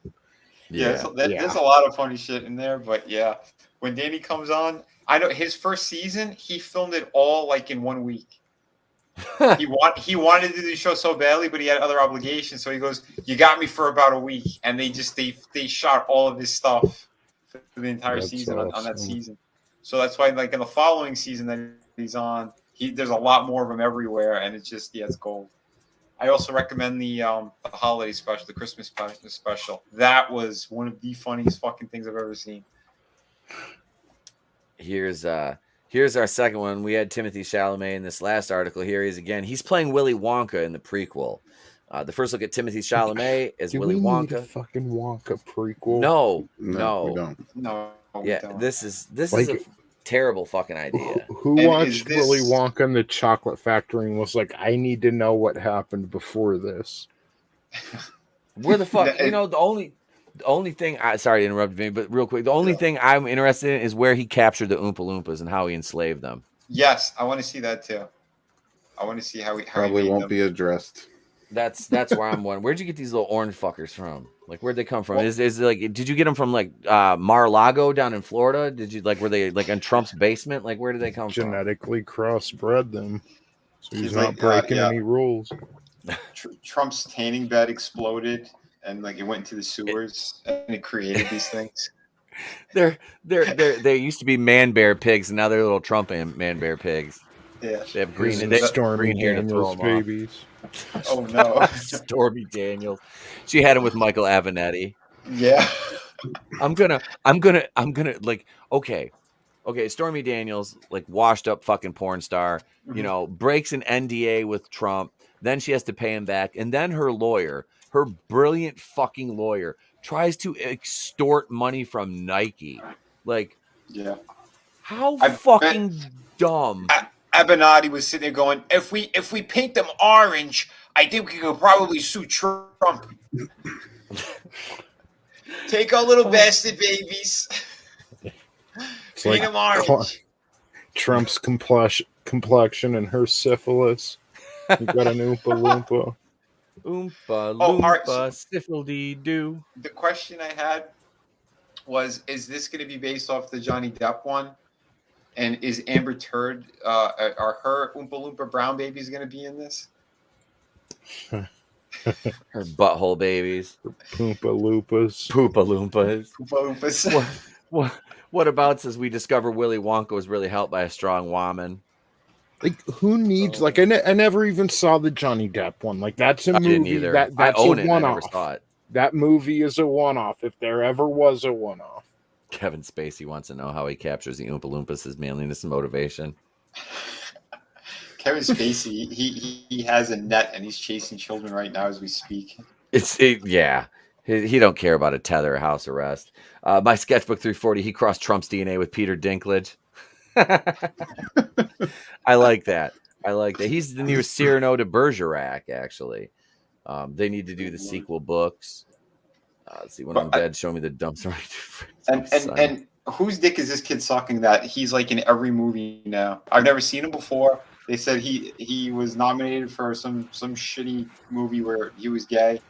Yeah. There's a lot of funny shit in there, but yeah, when Danny comes on, I know his first season, he filmed it all like in 1 week. he wanted to do the show so badly, but he had other obligations. So he goes, "You got me for about a week," and they shot all of his stuff for the entire season on that season. So that's why, like in the following season that he's on, there's a lot more of him everywhere, and it's just it's gold. I also recommend the holiday special, the Christmas special. That was one of the funniest fucking things I've ever seen. Here's our second one. We had Timothy Chalamet in this last article. Here he is again. He's playing Willy Wonka in the prequel. The first look at Timothy Chalamet is Willy Wonka. Need a fucking Wonka prequel? No, we don't. No. This is a terrible fucking idea. Who watched Willy Wonka and the Chocolate Factory and was like, I need to know what happened before this? Where the fuck? The only thing sorry to interrupt me, but real quick, the only thing I'm interested in is where he captured the Oompa Loompas and how he enslaved them. Yes, I want to see that too. I want to see how he probably won't be addressed. That's where I'm wondering. Where'd you get these little orange fuckers from? Like, where'd they come from? Is it like, did you get them from like Mar-a-Lago down in Florida? Did you were they like in Trump's basement? Like, where did they come from? Genetically crossbred them, so he's not breaking any rules. Trump's tanning bed exploded, and like it went into the sewers, and it created these things. They used to be man bear pigs, and now they're little Trump man bear pigs. Yeah, they have green hair to throw them babies. Off. Oh no, Stormy Daniels. She had him with Michael Avenatti. Yeah, I'm gonna like okay. Stormy Daniels, like washed up fucking porn star, breaks an NDA with Trump. Then she has to pay him back, and then her lawyer, her brilliant fucking lawyer, tries to extort money from Nike. Like, yeah, how fucking dumb. Avenatti was sitting there going, if we paint them orange, I think we could probably sue Trump. Take our little bastard babies. It's paint them orange. Trump's complexion and her syphilis. You got an Oompa Loompa. Oompa Loompa, syphildy-doo. The question I had was, is this going to be based off the Johnny Depp one? And is Amber Turd, are her Oompa Loompa brown babies going to be in this? Her butthole babies. Oompa Loompas. Poopa Loompas. Poopa Loompas. What about as we discover Willy Wonka was really helped by a strong woman? Like, who needs, I never even saw the Johnny Depp one. Like, that's a movie. Didn't either. That's I own a it. one-off. I never saw it. That movie is a one-off, if there ever was a one-off. Kevin Spacey wants to know how he captures the Oompa Loompas, his manliness and motivation. Kevin Spacey, he has a net and he's chasing children right now as we speak. He don't care about a tether or house arrest. My sketchbook 340, he crossed Trump's DNA with Peter Dinklage. I like that. He's the new Cyrano de Bergerac, actually. They need to do the sequel books. Let's see, when I'm dead, show me the dumpster. And whose dick is this kid sucking that he's like in every movie now? I've never seen him before. They said he was nominated for some shitty movie where he was gay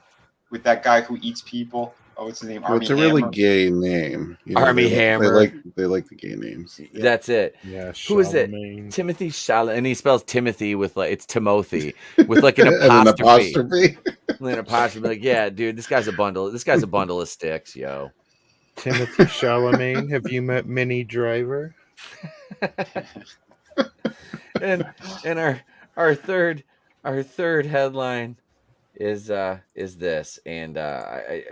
with that guy who eats people. Oh, what's his name? Well, it's a really gay name. Army Hammer. They like the gay names. Yeah. That's it. Yeah. Who is it? Timothy Chalamet, and he spells Timothy with it's Timothy with like an apostrophe. An apostrophe. Like, yeah, dude, this guy's a bundle. This guy's a bundle of sticks, yo. Timothy Chalamet. Have you met Minnie Driver? and our third headline is this, and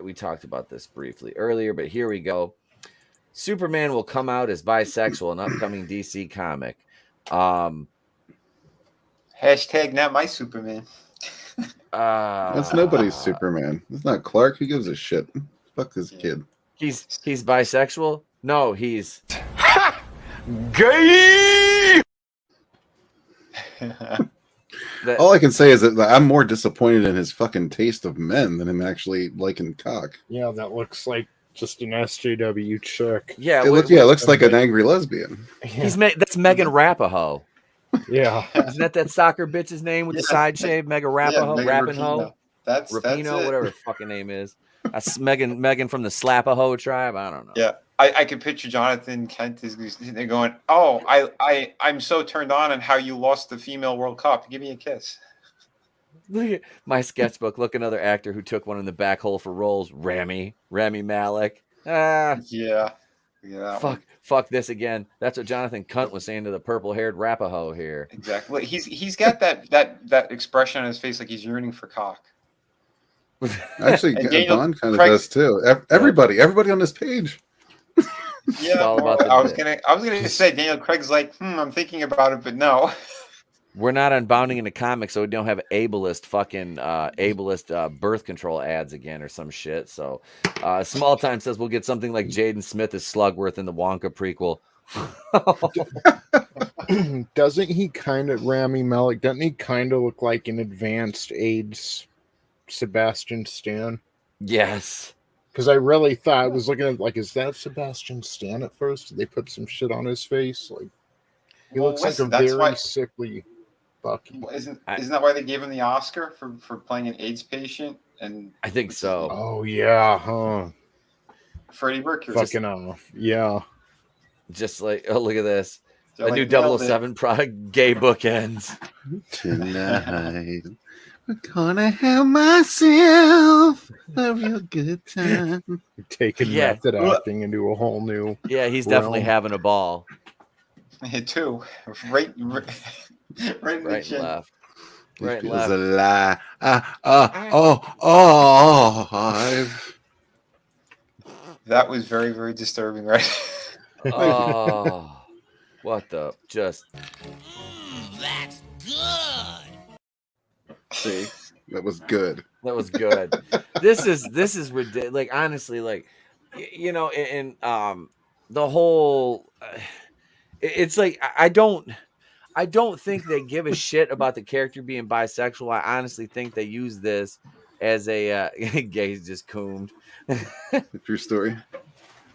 we talked about this briefly earlier, but here we go. Superman will come out as bisexual in upcoming DC comic. Hashtag not my Superman. That's nobody's Superman. It's not Clark. Who gives a shit? Fuck this kid. He's bisexual? No, he's gay. That, All I can say is that I'm more disappointed in his fucking taste of men than him actually liking cock. Yeah, that looks like just an SJW chick. yeah, It looks like an angry lesbian. He's that's Megan Rapahoe. Yeah. Isn't that soccer bitch's name with the side shave? Megan Rapahoe, Megan Rappin' Rapinoe. Ho, That's Rapino, it. whatever her fucking name is. That's Megan from the Slapahoe tribe. I don't know. Yeah, I could picture Jonathan Kent is sitting there going, "Oh, I'm so turned on how you lost the female World Cup. Give me a kiss." Look at my sketchbook. Look, another actor who took one in the back hole for roles. Rami Malek. Ah, Yeah. fuck this again. That's what Jonathan Cunt was saying to the purple-haired Rapahoe here. Exactly. He's got that expression on his face like he's yearning for cock. Actually, Daniel Bond kind of Craig- does too. Everybody on this page. Yeah, all about the I was bit. gonna say Daniel Craig's like, I'm thinking about it, but no. We're not unbounding into comics, so we don't have ableist birth control ads again or some shit. So, Small Time says we'll get something like Jaden Smith as Slugworth in the Wonka prequel. Doesn't he kind of, Rami Malek, doesn't he kind of look like an advanced AIDS Sebastian Stan? Yes. Because I really thought, I was looking at, like, is that Sebastian Stan at first? Did they put some shit on his face? Like, he looks like a very sickly Bucky. Isn't that why they gave him the Oscar for playing an AIDS patient? And I think so. Oh, yeah, huh? Freddie Mercury. Fucking off. Yeah. Just like, oh, look at this. They're A like, new 007 product, gay bookends. Tonight, we're gonna have myself a real good time. Taking method acting into a whole new Yeah, he's definitely having a ball. Me too. Right in the Right chin. and left. Right and Feels left. a lie. That was very, very disturbing, right? Oh, what the just. That's good. See, that was good. That was good. This is ridiculous. Like, honestly, like, you know, and the whole. It's like I don't think they give a shit about the character being bisexual. I honestly think they use this as a gay's just coomed. True story.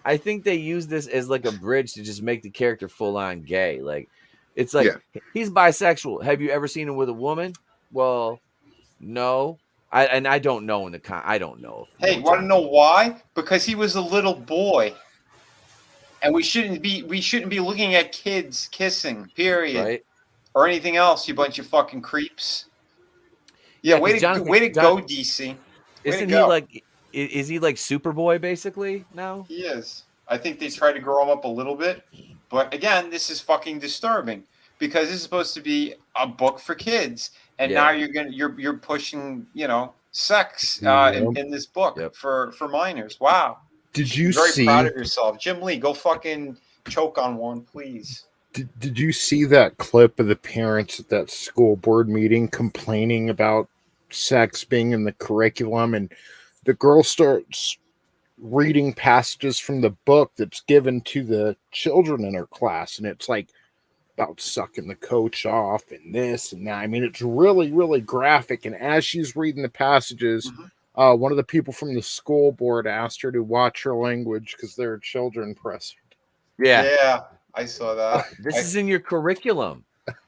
I think they use this as like a bridge to just make the character full on gay. Like, it's like he's bisexual. Have you ever seen him with a woman? Well, no. I don't know I don't know. Hey, want to know why? Because he was a little boy. And we shouldn't be looking at kids kissing, period. Right. Or anything else, you bunch of fucking creeps. Yeah, way to go, DC. Isn't he like is he like Superboy basically now? He is. I think they tried to grow him up a little bit. But again, this is fucking disturbing. Because this is supposed to be a book for kids. And now you're pushing, sex in this book for minors. Wow. Did you Very see? proud of yourself. Jim Lee, go fucking choke on one, please. Did you see that clip of the parents at that school board meeting complaining about sex being in the curriculum, and the girl starts reading passages from the book that's given to the children in her class, and it's like about sucking the coach off and this and that. I mean, it's really, really graphic. And as she's reading the passages, one of the people from the school board asked her to watch her language because there are children present. Yeah, I saw that. This is in your curriculum.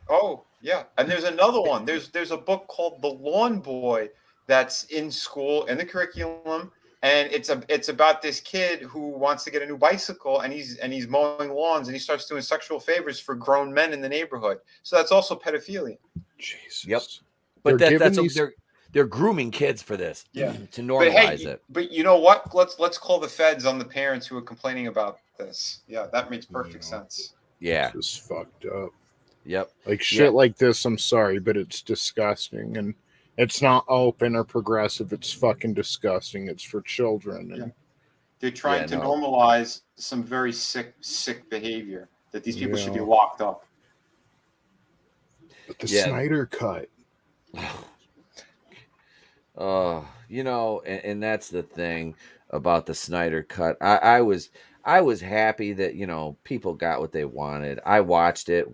Oh, yeah. And there's another one. There's a book called The Lawn Boy that's in school in the curriculum, and it's about this kid who wants to get a new bicycle, and he's mowing lawns, and he starts doing sexual favors for grown men in the neighborhood. So that's also pedophilia. Jesus. Yep. But they're grooming kids for this. Yeah. To normalize it. But you know what? Let's call the feds on the parents who are complaining about this. Yeah, that makes perfect sense. Yeah. This is fucked up. Yep. Like shit like this, I'm sorry, but it's disgusting. And it's not open or progressive. It's fucking disgusting. It's for children. And they're trying to normalize some very sick behavior that these people should be locked up. But the Snyder cut. And that's the thing about the Snyder cut. I was happy that, people got what they wanted. I watched it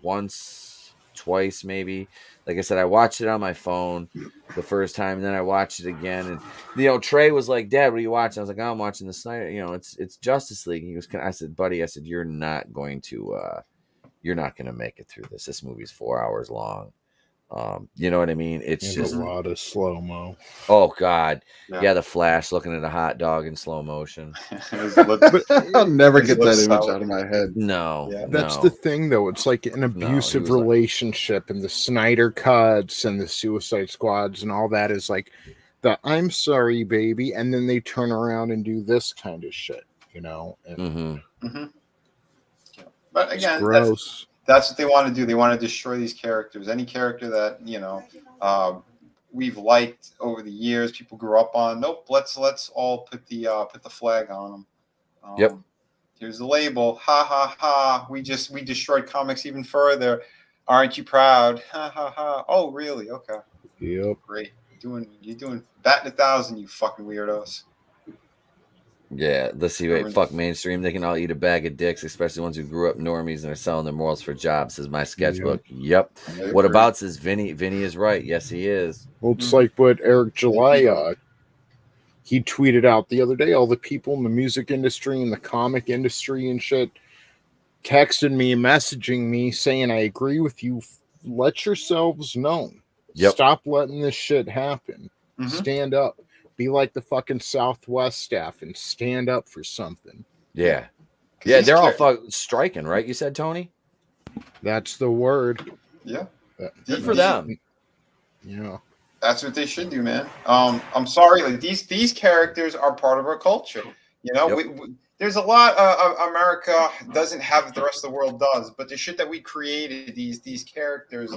once. twice, maybe. Like I said, I watched it on my phone the first time, and then I watched it again. And Trey was like, "Dad, what are you watching?" I was like, "Oh, I'm watching the Snyder. It's Justice League." He was. I said, "Buddy," I said, "You're not going to make it through this. This movie's 4 hours long." You know what I mean? It's and just a lot of slow mo. Oh God, yeah. The Flash looking at a hot dog in slow motion. I'll never get that image out of my head. No, that's the thing, though. It's like an abusive relationship, and the Snyder cuts and the Suicide Squads and all that is like the "I'm sorry, baby," and then they turn around and do this kind of shit, And But again, gross. That's what they want to do. They want to destroy these characters. Any character that we've liked over the years, people grew up on. Nope. Let's all put the flag on them. Yep. Here's the label. Ha ha ha. We destroyed comics even further. Aren't you proud? Ha ha ha. Oh really? Okay. Yep. Great. You're doing batting 1,000. You fucking weirdos. Yeah, let's see. Wait, fuck mainstream. They can all eat a bag of dicks, especially ones who grew up normies and are selling their morals for jobs. Says my sketchbook. Yep. What about says Vinny? Vinny is right. Yes, he is. Well, it's like what Eric July he tweeted out the other day. All the people in the music industry and the comic industry and shit texted me, messaging me, saying, "I agree with you. Let yourselves known. Yep. Stop letting this shit happen. Stand up. Be like the fucking Southwest staff and stand up for something." Yeah. Yeah, they're all striking, right? You said, Tony? That's the word. Yeah. Good for them. Yeah. That's what they should do, man. I'm sorry, like these characters are part of our culture. There's a lot America doesn't have that the rest of the world does, but the shit that we created, these characters,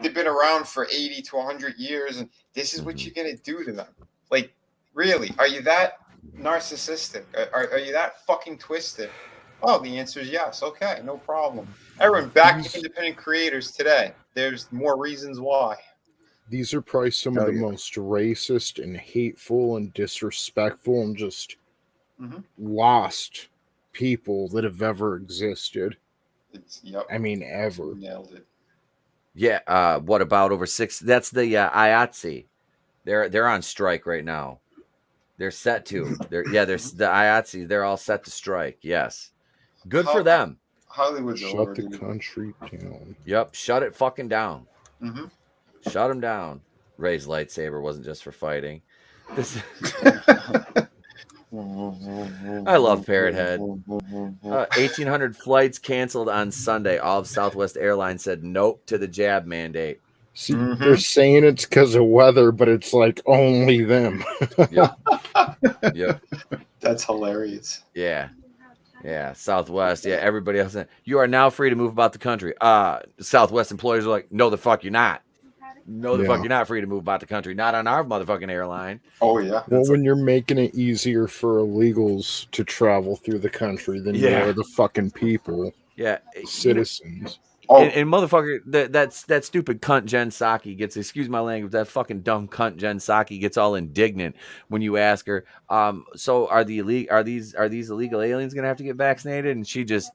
they've been around for 80 to 100 years, and this is what you're gonna do to them. Like, really, are you that narcissistic? Are you that fucking twisted? Oh, the answer is yes. Okay, no problem. Everyone, back to independent creators today. There's more reasons why. These are probably some of the most racist and hateful and disrespectful and just lost people that have ever existed. I mean, ever. Nailed it. Yeah. What about over 6? That's the IATSE. They're on strike right now. They're set to. They're the IATSE. They're all set to strike. Yes. Good for them. Hollywood's shut the country down. Yep. Shut it fucking down. Shut them down. Ray's lightsaber wasn't just for fighting. I love Parrot Head. 1,800 flights canceled on Sunday. All of Southwest Airlines said nope to the jab mandate. See, they're saying it's because of weather, but it's like only them. Yep. That's hilarious. Yeah. Yeah. Southwest. Yeah. Everybody else. You are now free to move about the country. Southwest employers are like, no, the fuck you're not. No, the fuck you're not free to move about the country. Not on our motherfucking airline. Oh, yeah. Well, when you're making it easier for illegals to travel through the country than you are the fucking people. Yeah. Citizens. And motherfucker, that stupid cunt Jen Psaki gets, excuse my language, that fucking dumb cunt Jen Psaki gets all indignant when you ask her, so are these illegal aliens gonna have to get vaccinated? And she just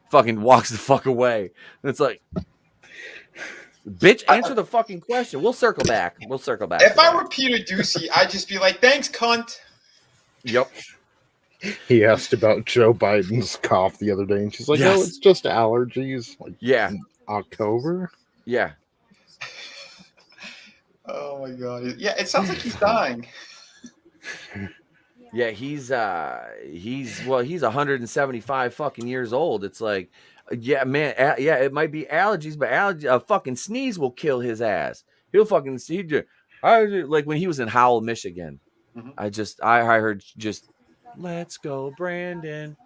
fucking walks the fuck away. And it's like, bitch, answer the fucking question. We'll circle back. If I were Peter Ducey, I'd just be like, thanks, cunt. Yep. He asked about Joe Biden's cough the other day, and she's like, "Oh, it's just allergies." Like, yeah, October. Yeah. Oh my god. Yeah, it sounds like he's dying. Yeah, he's 175 fucking years old. It's like, yeah, man, it might be allergies, but a fucking sneeze will kill his ass. He'll fucking see. Like when he was in Howell, Michigan. I heard just. Let's go, Brandon.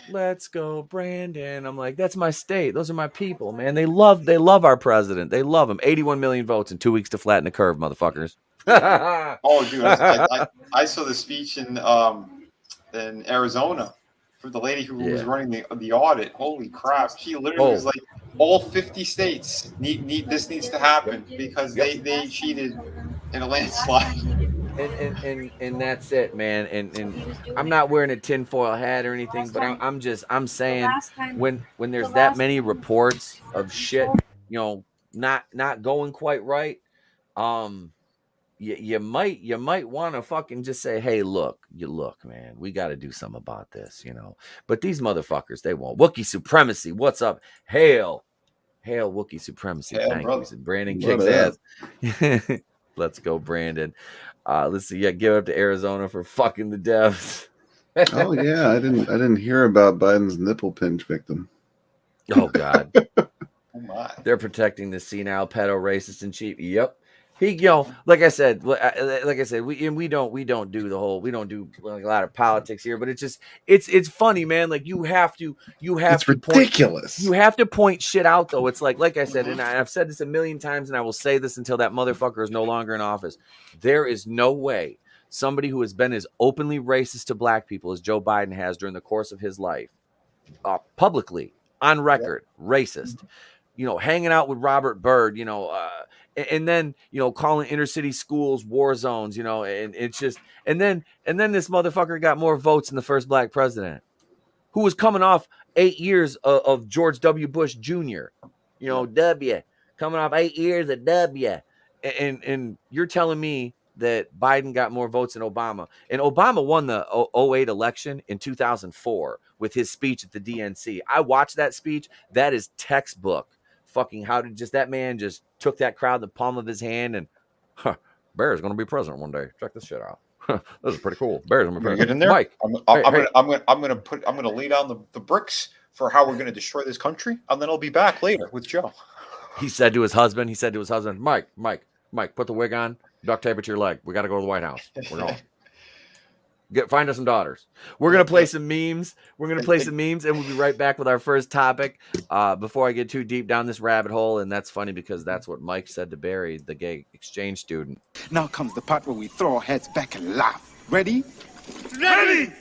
Let's go, Brandon. I'm like, that's my state. Those are my people, man. They love our president. They love him. 81 million votes in 2 weeks to flatten the curve, motherfuckers. Oh, dude, I saw the speech in Arizona for the lady who was running the audit. Holy crap! She literally was like, all 50 states this needs to happen because they cheated in a landslide. And that's it, man. And I'm not wearing a tinfoil hat or anything, but I'm saying when there's that many reports of shit not going quite right, you might want to fucking just say, hey, look, man, we got to do something about this, But these motherfuckers, they won't. Wookiee supremacy, what's up? Hail Wookiee supremacy. Hail, Thank brother. you. Said Brandon What kicks up? ass. Let's go, Brandon. Let's see. Yeah, give it up to Arizona for fucking the devs. Oh yeah, I didn't hear about Biden's nipple pinch victim. Oh God. Oh my. They're protecting the senile, pedo, racist, and cheap. Yep. He, like I said, we don't do the whole, we don't do like a lot of politics here, but it's funny, man. Like you have to It's ridiculous. You have to point shit out, though. It's like I said, and I've said this a million times, and I will say this until that motherfucker is no longer in office. There is no way somebody who has been as openly racist to black people as Joe Biden has during the course of his life, publicly on record, racist. Hanging out with Robert Byrd, and then, calling inner city schools war zones, and it's just, and then this motherfucker got more votes than the first black president, who was coming off 8 years of George W. Bush Jr., W, coming off 8 years of W. And you're telling me that Biden got more votes than Obama. And Obama won the 08 election in 2004 with his speech at the DNC. I watched that speech. That is textbook. Fucking how did that man just took that crowd in the palm of his hand and Bear's going to be president one day. Check this shit out. This is pretty cool. Bear's going to be president. Get in there, Mike. I'm gonna lay down the bricks for how we're gonna destroy this country, and then I'll be back later with Joe. He said to his husband, Mike, put the wig on, duct tape it to your leg. We got to go to the White House. We're going. Find us some daughters. We're going to play some memes. And we'll be right back with our first topic. Before I get too deep down this rabbit hole, and that's funny because that's what Mike said to Barry, the gay exchange student. Now comes the part where we throw our heads back and laugh. Ready? Ready!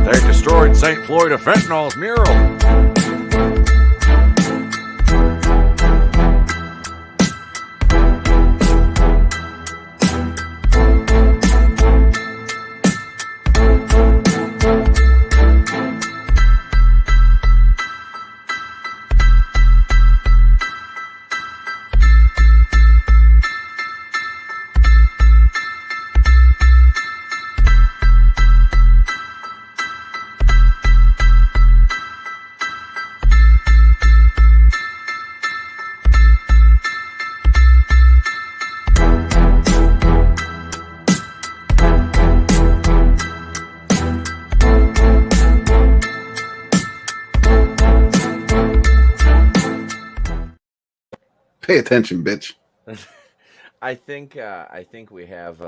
They destroyed St. Floyd of Fentanyl's mural. Pay attention, bitch. I think we have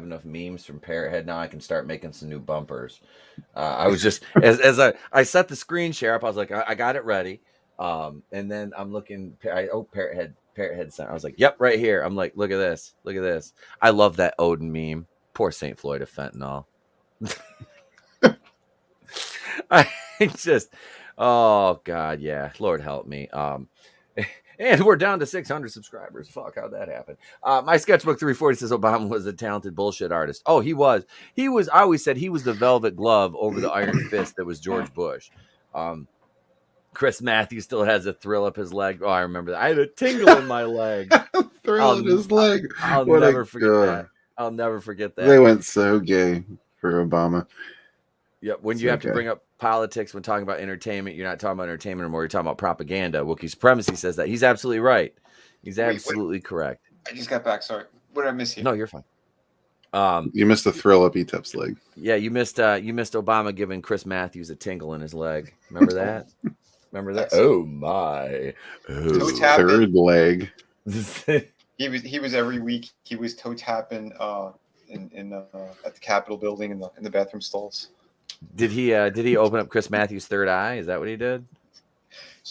enough memes from Parrothead now. I can start making some new bumpers. I was just as I set the screen share up, I was like, I got it ready. And then I'm looking. Parrothead sent. I was like, yep, right here. I'm like, look at this. I love that Odin meme. Poor St. Floyd of fentanyl. I just, oh God, yeah. Lord help me. And we're down to 600 subscribers. Fuck, how'd that happen? My sketchbook 340 says Obama was a talented bullshit artist. Oh, he was. I always said he was the velvet glove over the iron fist that was George Bush. Chris Matthews still has a thrill up his leg. Oh, I remember that. I had a tingle in my leg. Thrill in his leg. I'll never forget that. I'll never forget that. They went so gay for Obama. Yeah, when you have to bring up politics when talking about entertainment, you're not talking about entertainment anymore. You're talking about propaganda. Wookiee supremacy says that. He's absolutely right. He's absolutely correct. I just got back. Sorry. What did I miss here? No, you're fine. You missed the thrill up Etep's leg. Yeah, you missed Obama giving Chris Matthews a tingle in his leg. Remember that? Remember that? Oh my! Toe His tapping. third leg. He was every week. He was toe tapping in at the Capitol building in the bathroom stalls. Did he open up Chris Matthews' third eye? Is that what he did?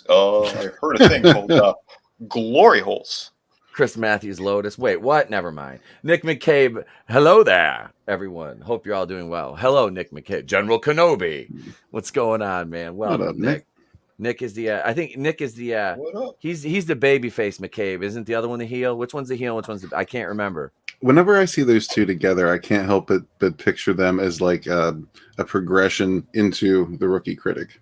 I heard a thing called glory holes. Chris Matthews Lotus. Wait, what? Never mind. Nick McCabe. Hello there, everyone. Hope you're all doing well. Hello, Nick McCabe. General Kenobi. What's going on, man? Welcome, What up, Nick? Nick is the. I think Nick is the. What up? He's the babyface McCabe. Isn't the other one the heel? Which one's the heel? Which one's the? I can't remember. Whenever I see those two together, I can't help but picture them as like a progression into the rookie critic.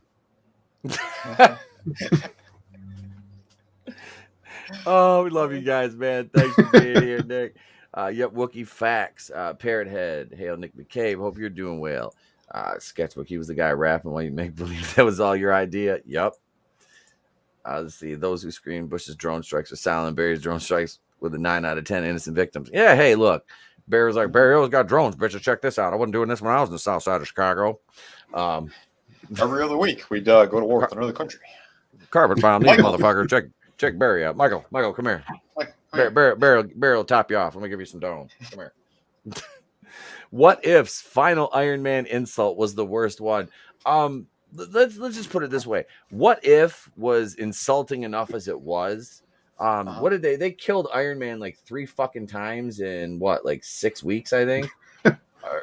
Oh, we love you guys, man. Thanks for being here, Nick. Yep, Wookie Facts, Parrot Head. Hail, Nick McCabe. Hope you're doing well. Sketchbook, he was the guy rapping while you make believe that was all your idea. Yep. Let's see. Those who scream Bush's drone strikes are silent. Barry's drone strikes with a 9 out of 10 innocent victims. Yeah, hey, look. Barry's like, Barry always got drones, bitches. Check this out. I wasn't doing this when I was in the south side of Chicago. Every other week, we'd go to war with another country. Carpet bomb these motherfuckers. Check Barry out. Michael, come here. Barry will top you off. Let me give you some dome. Come here. What if's final Iron Man insult was the worst one? Let's just put it this way. What if was insulting enough as it was? What did they killed Iron Man like 3 fucking times in what, like 6 weeks, I think,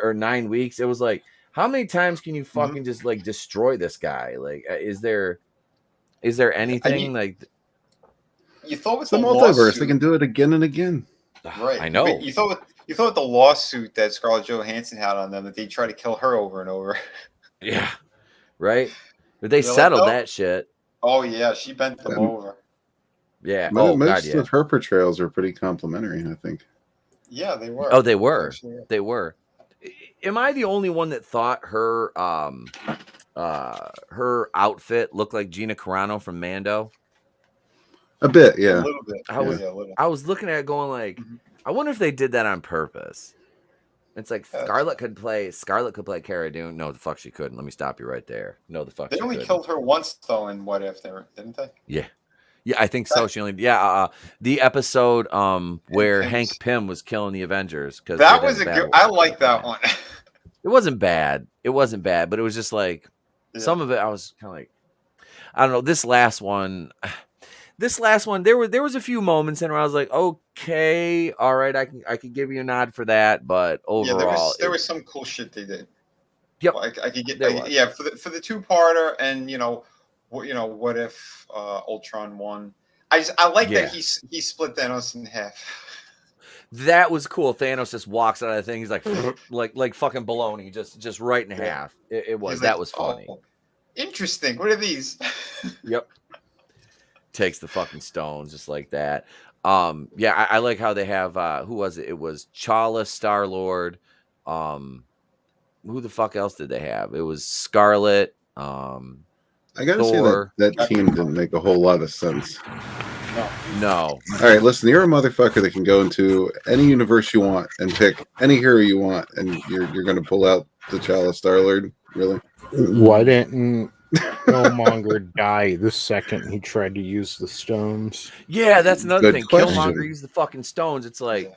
or 9 weeks. It was like, how many times can you fucking just like destroy this guy? Like, is there anything like? You thought with It's the multiverse, lawsuit, they can do it again and again. Right. I know. But you thought with the lawsuit that Scarlett Johansson had on them that they try to kill her over and over. Yeah. Right. But they settled that shit. Oh yeah, she bent them over. Yeah. Most of her portrayals are pretty complimentary, I think. Yeah, they were. Oh, they were. Actually, yeah. They were. Am I the only one that thought her her outfit looked like Gina Carano from Mando? A bit, yeah. A little bit. I was looking at it going like, I wonder if they did that on purpose. It's like Scarlett could play Cara Dune. No, the fuck she couldn't. Let me stop you right there. No, the fuck they she only couldn't. killed her once though in What If, didn't they? Yeah, I think so. She only the episode where Hank Pym was killing the Avengers, because that was a good. I like that one. It wasn't bad, but it was just like some of it. I was kind of like, I don't know. This last one, there was a few moments in where I was like, okay, all right, I could give you a nod for that, but overall, there was some cool shit they did. Yep, I could get for the 2-parter, and what if Ultron won? I like that he split Thanos in half. That was cool. Thanos just walks out of the thing. He's like like fucking baloney, just right in half. It was that was funny. Oh, interesting. What are these? Yep. Takes the fucking stones just like that. I like how they have who was it? It was T'Challa, Star-Lord. Who the fuck else did they have? It was Scarlet. I gotta say that team didn't make a whole lot of sense. No. All right, listen, you're a motherfucker that can go into any universe you want and pick any hero you want, and you're gonna pull out T'Challa, Star-Lord. Really? Why didn't Killmonger die the second he tried to use the stones? Yeah, that's another thing. Question. Killmonger used the fucking stones. It's like,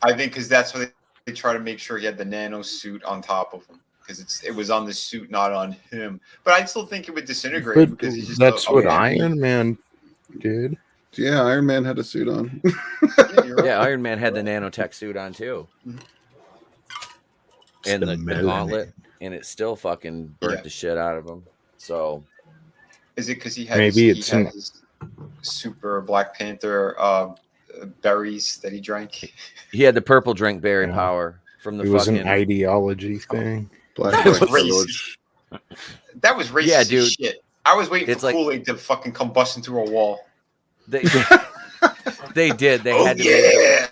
I think because that's what they try to make sure he had the nano suit on top of him, because it was on the suit, not on him. But I still think it would disintegrate because he's just that's what Iron Man did. Yeah, Iron Man had a suit on. Yeah, Iron Man had the nanotech suit on too, and the gauntlet, and it still fucking burnt the shit out of him. So, is it because he had his super Black Panther berries that he drank? He had the purple drink berry power from the. It was an ideology thing. That was racist. That was racist. Yeah, dude. As shit. I was waiting for Kool-Aid to fucking combust into a wall. They did. They had to.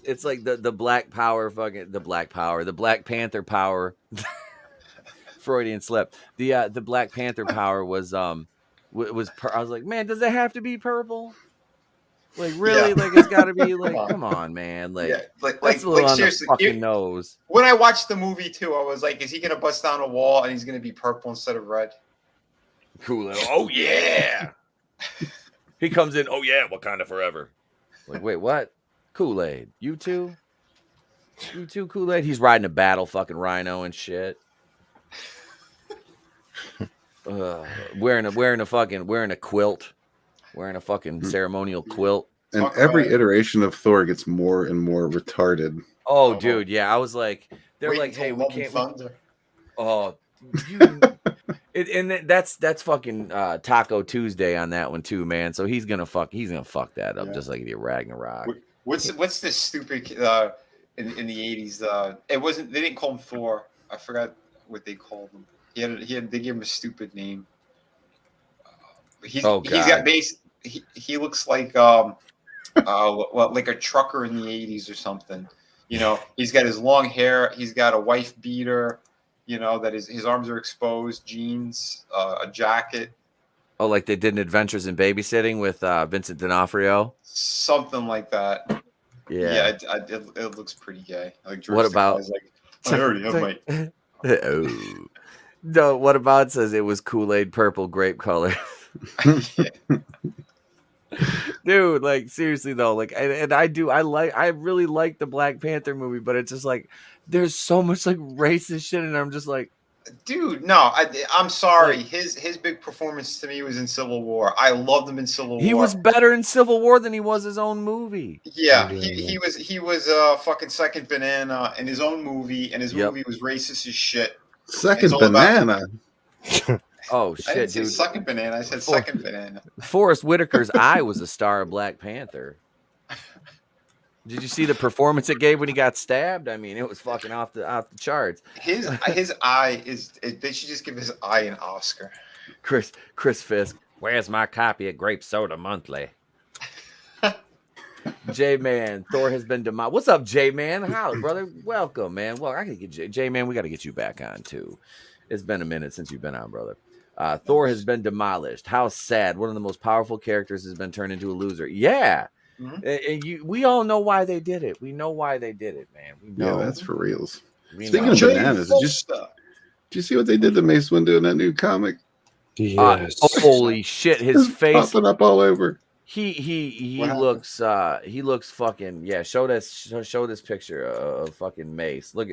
It's like the Black Power, the Black Panther power. Freudian slip. The Black Panther power was I was like, man, does it have to be purple? Like really? Like it's got to be like, come on, man. Like, that's a little on seriously, the fucking nose. When I watched the movie too, I was like, is he gonna bust down a wall and he's gonna be purple instead of red? Kool-Aid. Oh yeah. He comes in. Oh yeah. Wakanda forever. Like, wait, what? Kool-Aid. You too? You too, Kool-Aid? He's riding a battle fucking rhino and shit. Wearing a quilt. Wearing a fucking ceremonial quilt. And every iteration of Thor gets more and more retarded. Oh, dude, yeah. I was like, they're like, hey, we can't. Oh, and that's fucking Taco Tuesday on that one too, man. So he's gonna fuck that up just like the Ragnarok. What's this stupid in the 80s? It wasn't. They didn't call him Thor. I forgot what they called him. They gave him a stupid name. He's got base. He looks like like a trucker in the 80s or something. You know, he's got his long hair. He's got a wife beater. You know, that his arms are exposed, jeans, a jacket. Oh, like they did in Adventures in Babysitting with Vincent D'Onofrio? Something like that. Yeah. It looks pretty gay. Like what about? Like, I already have my. Oh. No, what about says it was Kool-Aid purple grape color? Dude, like seriously though, like I really like the Black Panther movie, but it's just like there's so much like racist shit, and I'm just like, dude, no, I'm sorry. Like, his big performance to me was in Civil War. I loved him in Civil War. He was better in Civil War than he was his own movie. Yeah, he was fucking second banana in his own movie, and his movie was racist as shit. Second banana. Oh shit, I didn't say dude! Second banana. I said second banana. Forrest Whitaker's eye was a star of Black Panther. Did you see the performance it gave when he got stabbed? I mean, it was fucking off the charts. His eye is. They should just give his eye an Oscar. Chris Fisk. Where's my copy of Grape Soda Monthly? J-Man, Thor has been demolished. What's up, J-Man? How, brother? Welcome, man. Well, I gotta get J-Man. We got to get you back on too. It's been a minute since you've been on, brother. Thor has been demolished. How sad. One of the most powerful characters has been turned into a loser. Yeah. Mm-hmm. We all know why they did it. We know why they did it, man. We know. Yeah, that's for reals. Speaking of bananas, did you see what they did to Mace Windu in that new comic? Yes. Holy shit. His face popping up all over. He looks fucking show this picture of fucking Mace. Look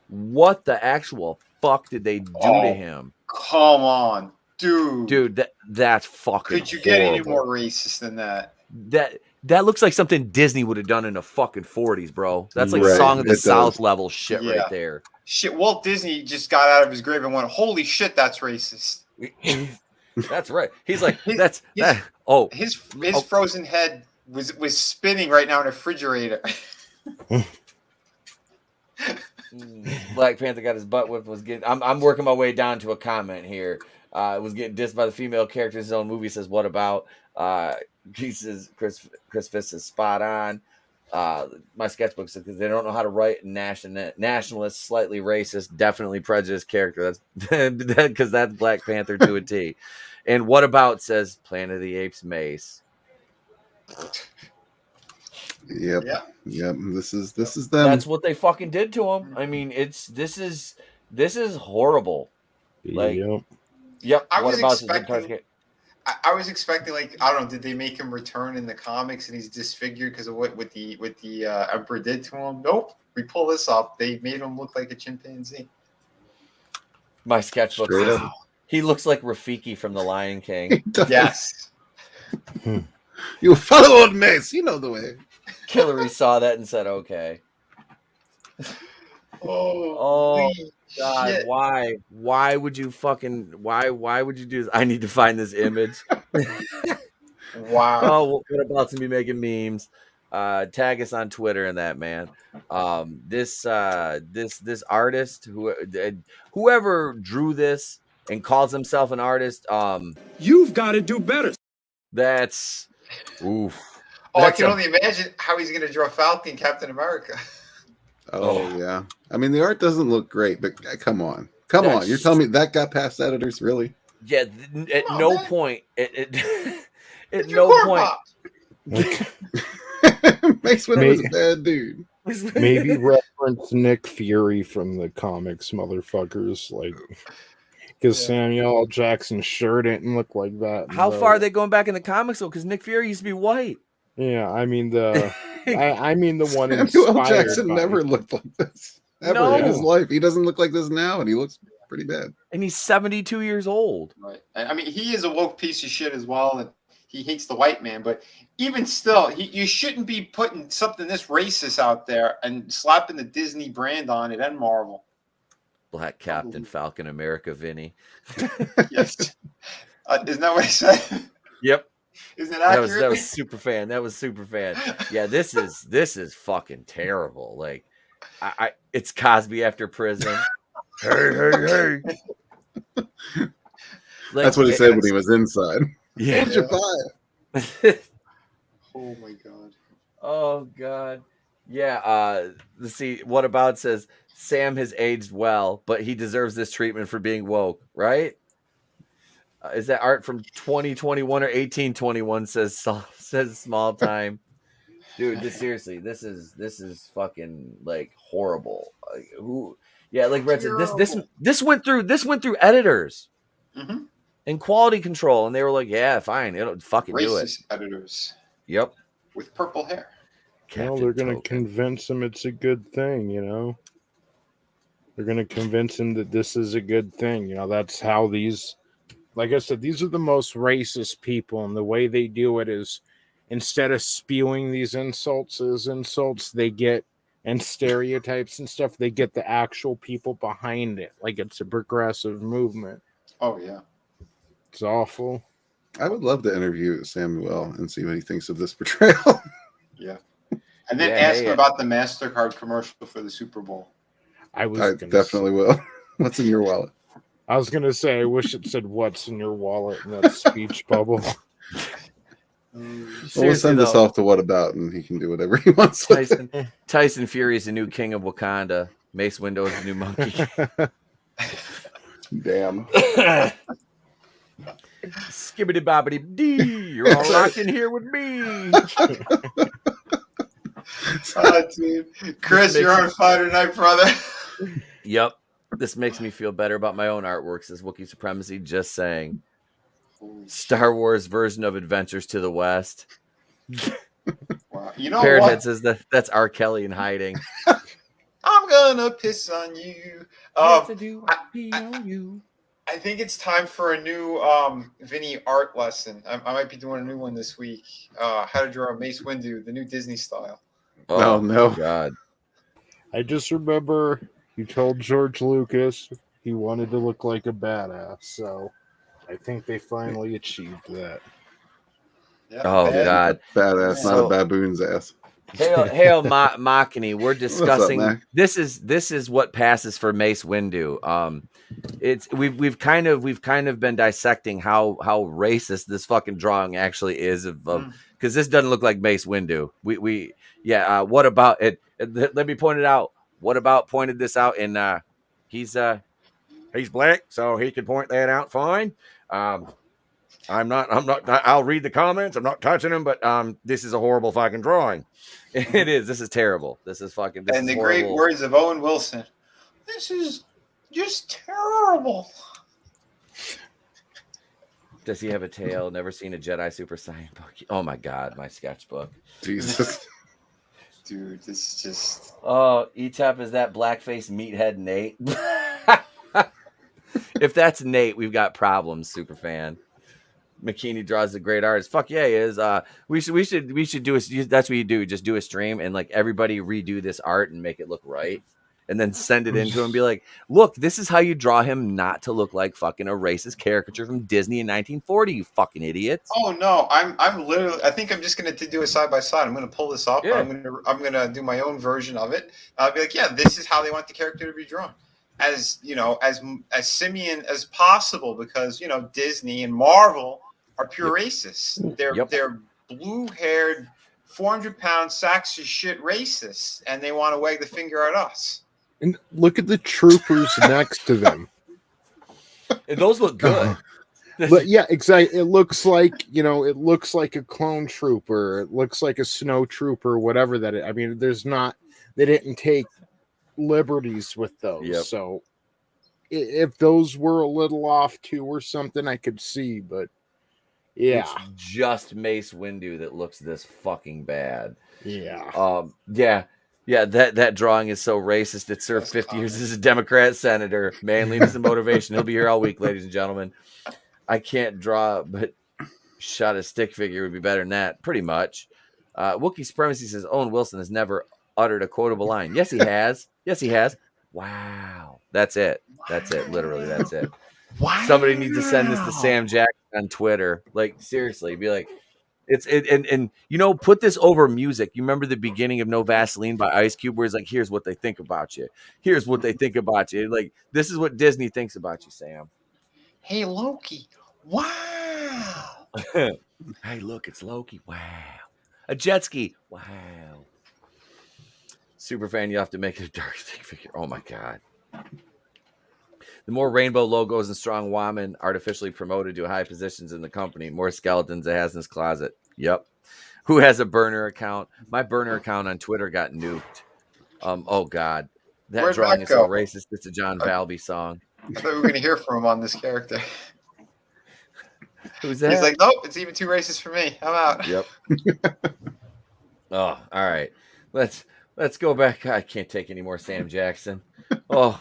what the actual fuck did they do to him? Come on, dude. That's fucking. Could you get any more racist than that? That looks like something Disney would have done in the fucking 40s, bro. That's like Song of the South level shit right there. Shit, Walt Disney just got out of his grave and went, "Holy shit, that's racist." That's right. He's like, his frozen head was spinning right now in a refrigerator. Black Panther got his butt whipped. Was getting. I'm working my way down to a comment here. Was getting dissed by the female character in his own movie. Says, what about? He says Chris Fisk is spot on. My sketchbook says because they don't know how to write nationalist, slightly racist, definitely prejudiced character. That's because that's Black Panther to a T. And what about says Planet of the Apes Mace. Yep. This is them. That's what they fucking did to him. I mean, this is horrible. Like, yep. I was expecting, like, I don't know, did they make him return in the comics and he's disfigured because of what the Emperor did to him? Nope. We pull this up. They made him look like a chimpanzee. My sketchbook says he looks like Rafiki from The Lion King. Yes. You follow old Mace. You know the way. Hillary saw that and said, "Okay." Oh God! Shit. Why would you fucking? Why would you do this? I need to find this image. Wow. Oh, what about to be making memes? Tag us on Twitter and that, man. This artist whoever drew this and calls himself an artist, you've got to do better. That's oof. I can only imagine how he's going to draw Falcon Captain America. Oh, yeah. I mean, the art doesn't look great, but come on. You're telling me that got past editors, really? Yeah, at no point. At no point. Like, Mace Windu was a bad dude. maybe reference Nick Fury from the comics, motherfuckers. Like, because Samuel L. Jackson sure didn't look like that. How far are they going back in the comics though? Because Nick Fury used to be white. Yeah, I mean I mean the one Samuel L. inspired Jackson by never looked like this ever in his life. He doesn't look like this now, and he looks pretty bad. And he's 72 years old. Right. I mean, he is a woke piece of shit as well, and he hates the white man. But even still, you shouldn't be putting something this racist out there and slapping the Disney brand on it and Marvel. Black Captain Falcon America, Vinny. Yes. Isn't that what he said? Yep. Isn't it accurate? That was super fan. That was super fan. Yeah, this is fucking terrible. Like, it's Cosby after prison. hey. Like, that's what he said when he was inside. Yeah. What'd you buy? Oh my god. Oh god. Yeah. Let's see. What about says Sam has aged well, but he deserves this treatment for being woke, right? Is that art from 2021 or 1821? Says small time, dude. This is fucking like horrible. Like, who? Yeah, like Red said, this went through editors and quality control, and they were like, yeah, fine, it'll fucking do it. Racist editors. Yep. With purple hair. Well, they're going to convince him it's a good thing, you know. They're going to convince him that this is a good thing. You know, that's how these, like I said, these are the most racist people. And the way they do it is instead of spewing these insults as insults, they get, and stereotypes and stuff, they get the actual people behind it. Like it's a progressive movement. Oh, yeah. It's awful. I would love to interview Samuel and see what he thinks of this portrayal. Yeah. And then ask him about the MasterCard commercial for the Super Bowl. I definitely will. What's in your wallet? I was going to say, I wish it said what's in your wallet in that speech bubble. We'll send this off to What About, and he can do whatever he wants. Tyson Fury is the new king of Wakanda. Mace Windu is the new monkey. Damn. Skibbity bobbity dee. You're all rocking here with me. Dude. Chris, you're on fire tonight, brother. Yep. This makes me feel better about my own artwork, says Wookiee Supremacy. Just saying. Star Wars version of Adventures to the West. Wow. You know Parrothead what? says that's R. Kelly in hiding. I'm gonna piss on you. I think it's time for a new Vinnieart lesson. I might be doing a new one this week. How to draw Mace Windu, the new Disney style. Oh no, God! I just remember you told George Lucas he wanted to look like a badass, so I think they finally achieved that. Yeah, oh God, badass, not a baboon's ass. Hail Machini. We're discussing this is what passes for Mace Windu. It's we've kind of been dissecting how racist this fucking drawing actually is of because this doesn't look like Mace Windu. What about it? Let me point it out. What about pointed this out? And he's black, so he can point that out fine. I'm not. I'll read the comments. I'm not touching them, but this is a horrible fucking drawing. It is. This is terrible. This is fucking. This and is the horrible. great words of Owen Wilson. This is just terrible. Does he have a tail? Never seen a Jedi Super Saiyan book. Oh my God, my sketchbook. Jesus. Dude, this is just. Oh, ETAP is that blackface meathead Nate. If that's Nate, we've got problems, super fan. McKinney draws the great artist. Fuck yeah, he is. We should do a. That's what you do. Just do a stream and like everybody redo this art and make it look right, and then send it into him and be like, look, this is how you draw him not to look like fucking a racist caricature from Disney in 1940. You fucking idiots. Oh no, I'm literally. I think I'm just gonna do a side by side. I'm gonna pull this up. Yeah. I'm gonna do my own version of it. I'll be like, yeah, this is how they want the character to be drawn. As you know, as simian as possible, because you know Disney and Marvel are pure racists. They're blue-haired, 400-pound sacks of shit racists, and they want to wag the finger at us. And look at the troopers next to them. And those look good. But yeah, exactly. It looks like, it looks like a clone trooper. It looks like a snow trooper, whatever that is. I mean, they didn't take liberties with those. Yep. So if those were a little off too or something, I could see, but yeah. It's just Mace Windu that looks this fucking bad. Yeah. Yeah, that drawing is so racist. It served 50 years as a Democrat senator. Manliness and motivation. He'll be here all week, ladies and gentlemen. I can't draw, but shot a stick figure would be better than that, pretty much. Wookiee Supremacy says Owen Wilson has never uttered a quotable line. Yes, he has. Yes, he has. Wow. That's it. That's it. Literally, that's it. Wow. Somebody needs to send this to Sam Jackson on Twitter. Like, seriously, be like, and put this over music. You remember the beginning of No Vaseline by Ice Cube, where it's like, here's what they think about you. Here's what they think about you. Like, this is what Disney thinks about you, Sam. Hey, Loki. Wow. Hey, look, it's Loki. Wow. A jet ski. Wow. Super fan, you have to make it a dark stick figure. Oh, my God. The more rainbow logos and strong women artificially promoted to high positions in the company, more skeletons it has in his closet. Yep. Who has a burner account? My burner account on Twitter got nuked. Oh, God. That drawing is so racist. It's a John Valby song. I thought we were going to hear from him on this character. Who's that? He's like, nope, it's even too racist for me. I'm out. Yep. Oh, all right. Let's go back. I can't take any more Sam Jackson. Oh,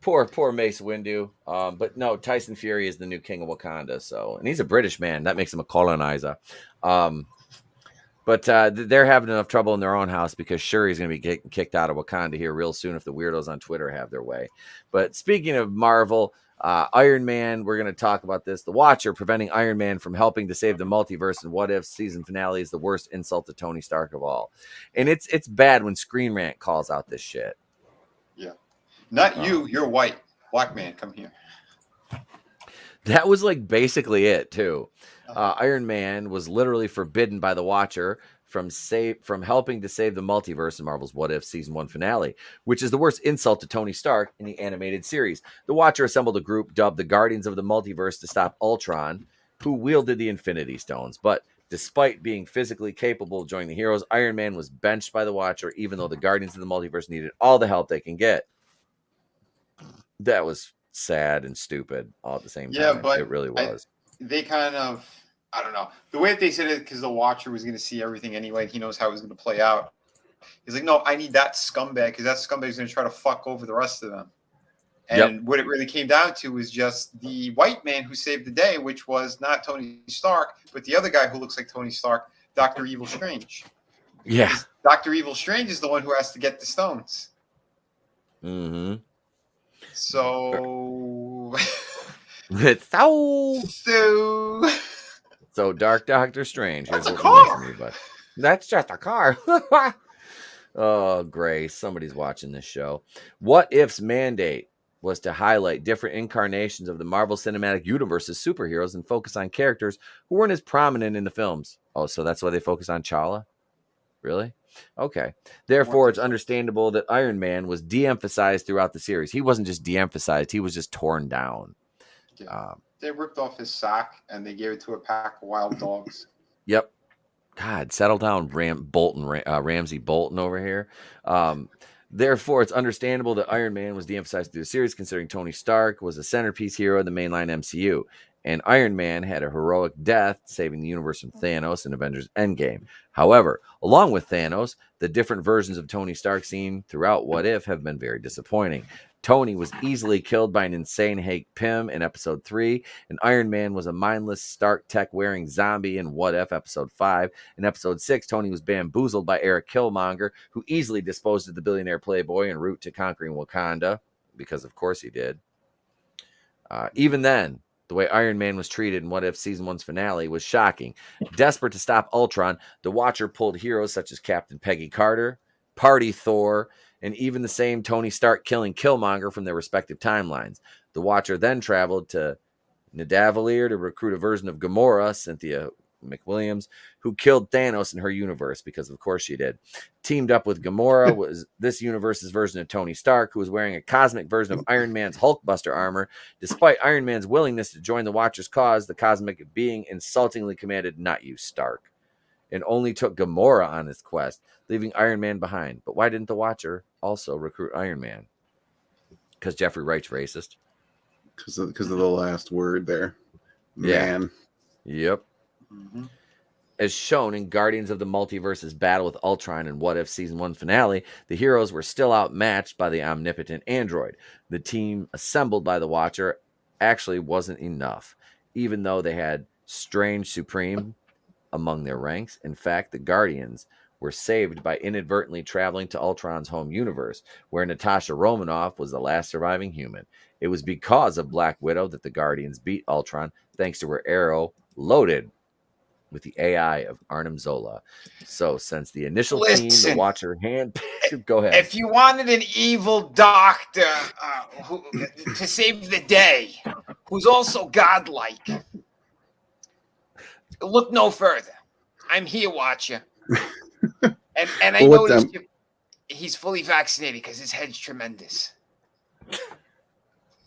poor Mace Windu. But no, Tyson Fury is the new king of Wakanda. So, and he's a British man. That makes him a colonizer. But they're having enough trouble in their own house because Shuri's going to be getting kicked out of Wakanda here real soon if the weirdos on Twitter have their way. But speaking of Marvel, Iron Man, we're going to talk about this. The Watcher preventing Iron Man from helping to save the multiverse, and What If season finale is the worst insult to Tony Stark of all. And it's bad when Screen Rant calls out this shit. Yeah. Not you. You're white. Black man, come here. That was like basically it, too. Iron Man was literally forbidden by the Watcher from helping to save the multiverse in Marvel's What If season 1 finale, which is the worst insult to Tony Stark in the animated series. The Watcher assembled a group dubbed the Guardians of the Multiverse to stop Ultron, who wielded the Infinity Stones. But despite being physically capable of joining the heroes, Iron Man was benched by the Watcher, even though the Guardians of the Multiverse needed all the help they can get. That was sad and stupid all at the same time. Yeah, but it really was. They kind of, I don't know. The way that they said it, because the Watcher was going to see everything anyway. He knows how it was going to play out. He's like, no, I need that scumbag because that scumbag is going to try to fuck over the rest of them. And what it really came down to was just the white man who saved the day, which was not Tony Stark, but the other guy who looks like Tony Stark, Dr. Evil Strange. Yeah. Because Dr. Evil Strange is the one who has to get the stones. Mm-hmm. So... It's so Dark Doctor Strange. That's a car. But that's just a car. Oh, Grace, somebody's watching this show. What If's mandate was to highlight different incarnations of the Marvel Cinematic Universe's superheroes and focus on characters who weren't as prominent in the films. Oh, so that's why they focus on T'Challa? Really? Okay. Therefore, it's understandable that Iron Man was de-emphasized throughout the series. He wasn't just de-emphasized, he was just torn down. Yeah. They ripped off his sock and they gave it to a pack of wild dogs. Yep. God, settle down, Ramsey Bolton over here. Therefore, it's understandable that Iron Man was de-emphasized through the series, considering Tony Stark was a centerpiece hero in the mainline MCU. And Iron Man had a heroic death, saving the universe from Thanos in Avengers Endgame. However, along with Thanos, the different versions of Tony Stark seen throughout What If have been very disappointing. Tony was easily killed by an insane Hank Pym in Episode 3, and Iron Man was a mindless Stark tech-wearing zombie in What If Episode 5. In Episode 6, Tony was bamboozled by Eric Killmonger, who easily disposed of the billionaire playboy en route to conquering Wakanda, because of course he did. Even then, the way Iron Man was treated in What If Season 1's finale was shocking. Desperate to stop Ultron, the Watcher pulled heroes such as Captain Peggy Carter, Party Thor, and even the same Tony Stark killing Killmonger from their respective timelines. The Watcher then traveled to Nidavellir to recruit a version of Gamora, Cynthia McWilliams, who killed Thanos in her universe, because of course she did. Teamed up with Gamora, was this universe's version of Tony Stark, who was wearing a cosmic version of Iron Man's Hulkbuster armor. Despite Iron Man's willingness to join the Watcher's cause, the cosmic being insultingly commanded, "Not you, Stark," and only took Gamora on his quest, leaving Iron Man behind. But why didn't the Watcher also recruit Iron Man? Because Jeffrey Wright's racist. Because of the last word there. Man. Yeah. Yep. Mm-hmm. As shown in Guardians of the Multiverse's battle with Ultron and What If Season 1 finale, the heroes were still outmatched by the omnipotent android. The team assembled by the Watcher actually wasn't enough, even though they had Strange Supreme among their ranks. In fact, the Guardians were saved by inadvertently traveling to Ultron's home universe, where Natasha Romanoff was the last surviving human. It was because of Black Widow that the Guardians beat Ultron, thanks to her arrow loaded with the AI of Arnim Zola. So, since the initial team, the Watcher go ahead. If you wanted an evil doctor to save the day, who's also godlike, look no further. I'm here, Watcher. And I noticed he's fully vaccinated because his head's tremendous.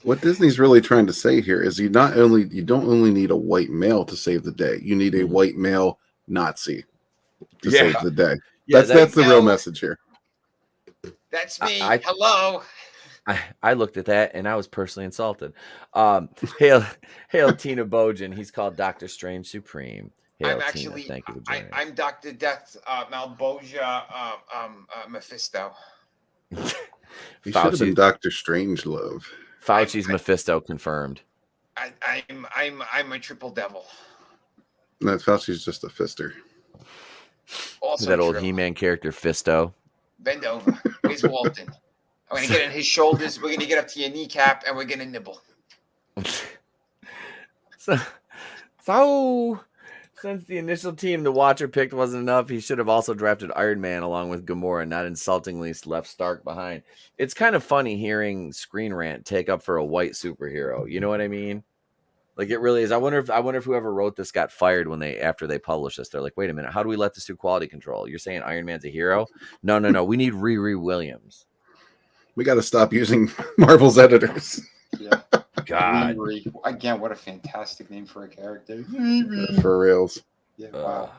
What Disney's really trying to say here is you don't only need a white male to save the day. You need a white male Nazi to save the day. Yeah, that's the real message here. That's me. Hello. I looked at that and I was personally insulted. Hail Tina Bojan. He's called Dr. Strange Supreme. Hail, Tina. Thank you for joining. I'm Dr. Death Malboja Mephisto. You should have been Dr. Strangelove. Fauci's Mephisto confirmed. I'm a triple devil. No, Fauci's just a fister. Also that old He-Man character, Fisto. Bend over. Where's Walton? I'm gonna get on his shoulders. We're gonna get up to your kneecap, and we're gonna nibble. So since the initial team the Watcher picked wasn't enough, he should have also drafted Iron Man along with Gamora, not insultingly left Stark behind. It's kind of funny hearing Screen Rant take up for a white superhero. You know what I mean? Like, it really is. I wonder if whoever wrote this got fired after they published this. They're like, wait a minute, how do we let this through quality control? You're saying Iron Man's a hero? No. We need Riri Williams. We got to stop using Marvel's editors. Yeah. God. Riri. Again, what a fantastic name for a character. For reals. Yeah. Wow.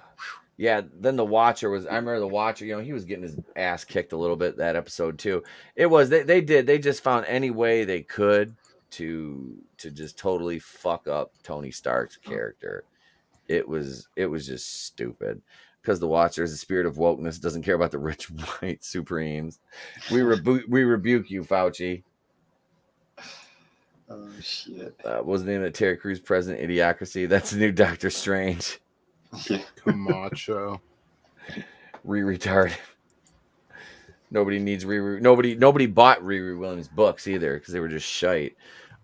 Yeah, then the Watcher I remember the Watcher, he was getting his ass kicked a little bit that episode too. It was, they just found any way they could to just totally fuck up Tony Stark's character. It was just stupid, because the Watcher is the spirit of wokeness, doesn't care about the rich white supremes. We rebuke you, Fauci. Oh shit. What was the name of Terry Crews President Idiocracy? That's the new Doctor Strange. Yeah. Camacho. Retarded. Nobody needs nobody bought Riri Williams books either, because they were just shite.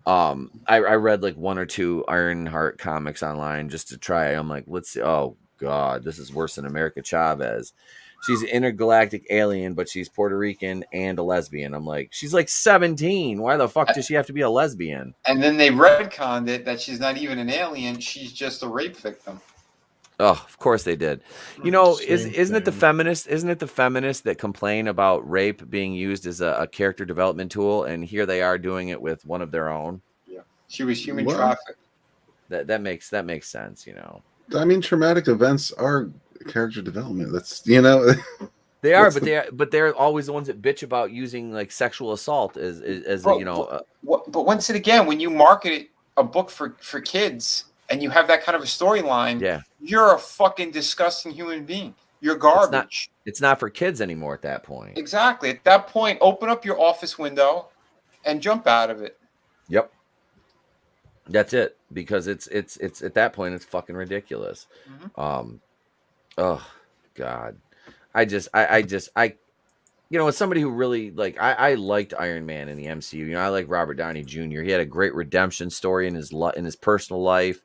I read like one or two Ironheart comics online just to try. I'm like, let's see. Oh God, this is worse than America Chavez. She's an intergalactic alien, but she's Puerto Rican and a lesbian. I'm like, she's like 17. Why the fuck does she have to be a lesbian? And then they retconned it that she's not even an alien. She's just a rape victim. Oh, of course they did. Isn't it the feminists? Isn't it the feminists that complain about rape being used as a character development tool, and here they are doing it with one of their own? Yeah, she was human trafficked. That makes sense. I mean, traumatic events are character development. That's they are, but they're always the ones that bitch about using like sexual assault as But once again, when you market a book for kids, and you have that kind of a storyline, you're a fucking disgusting human being. You're garbage. It's not for kids anymore at that point. Exactly. At that point, open up your office window and jump out of it. Yep. That's it. Because it's at that point, it's fucking ridiculous. Mm-hmm. Oh God. As somebody who really I liked Iron Man in the MCU. I like Robert Downey Jr. He had a great redemption story in his personal life.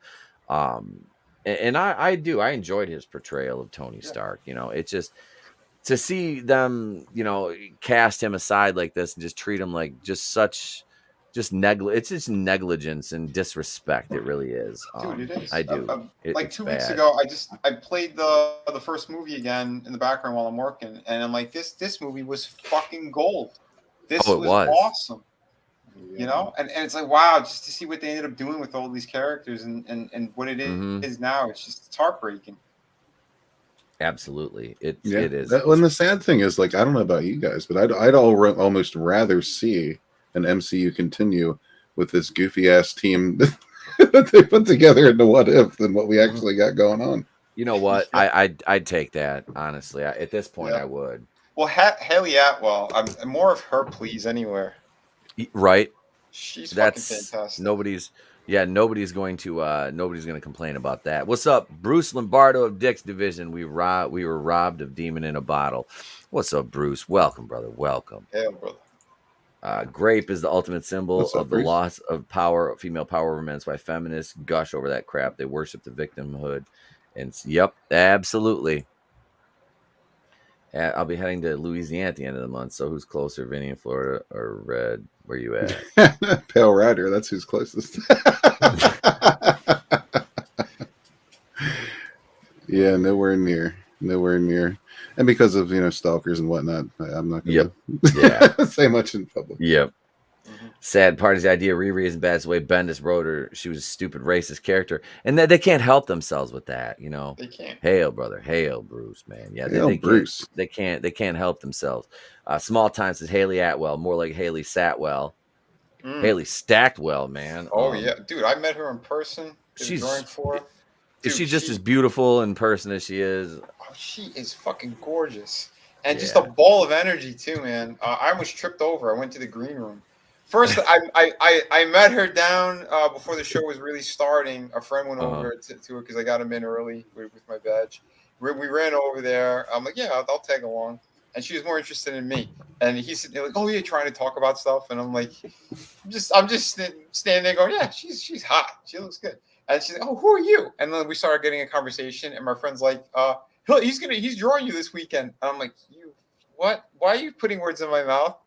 And I enjoyed his portrayal of Tony Stark. It's just to see them, cast him aside like this and just treat him like just just it's just negligence and disrespect. It really is. Dude, it is. I do. Like 2 weeks ago, I played the first movie again in the background while I'm working, and I'm like, this movie was fucking gold. This was awesome. You know, and it's like, wow, just to see what they ended up doing with all these characters and what it is now, it's heartbreaking. Absolutely, it is. When the sad thing is, like, I don't know about you guys, but I'd almost rather see an MCU continue with this goofy ass team that they put together into What If than what we actually got going on. You know what? I'd take that, honestly. At this point, I would. Well, Haley Atwell, I'm more of her please anywhere. Right. She's fucking fantastic. Nobody's going to complain about that. What's up, Bruce Lombardo of Dick's Division? We were robbed of Demon in a Bottle. What's up, Bruce? Welcome, brother. Welcome. Yeah, brother. Grape is the ultimate symbol of the Bruce? loss of power, female power over men. That's why feminists gush over that crap. They worship the victimhood. And yep, absolutely. I'll be heading to Louisiana at the end of the month. So who's closer, Vinny in Florida or Red? Where you at? Pale Rider. That's who's closest. Yeah, nowhere near. And because of stalkers and whatnot, I'm not going to say much in public. Yep. Sad part is the idea Riri isn't bad. It's the way Bendis wrote her. She was a stupid racist character, and they can't help themselves with that. They can't. Hail, brother. Hail, Bruce, man. Yeah, Hail, Bruce. They can't help themselves. Small time says Haley Atwell, more like Haley Satwell. Haley Stackwell, man. Oh yeah, dude, I met her in person. She's drawing for her. Is she just as beautiful in person as she is? Oh, she is fucking gorgeous, and just a ball of energy too, man. I almost tripped over. I went to the green room. First, I met her down before the show was really starting. A friend went over to her because I got him in early with my badge. We ran over there. I'm like, yeah, I'll tag along. And she was more interested in me. And he's sitting there like, oh, yeah, trying to talk about stuff. And I'm like, I'm just standing there going, yeah, she's hot. She looks good. And she's like, oh, who are you? And then we started getting a conversation. And my friend's like, he's drawing you this weekend. And I'm like, you what? Why are you putting words in my mouth?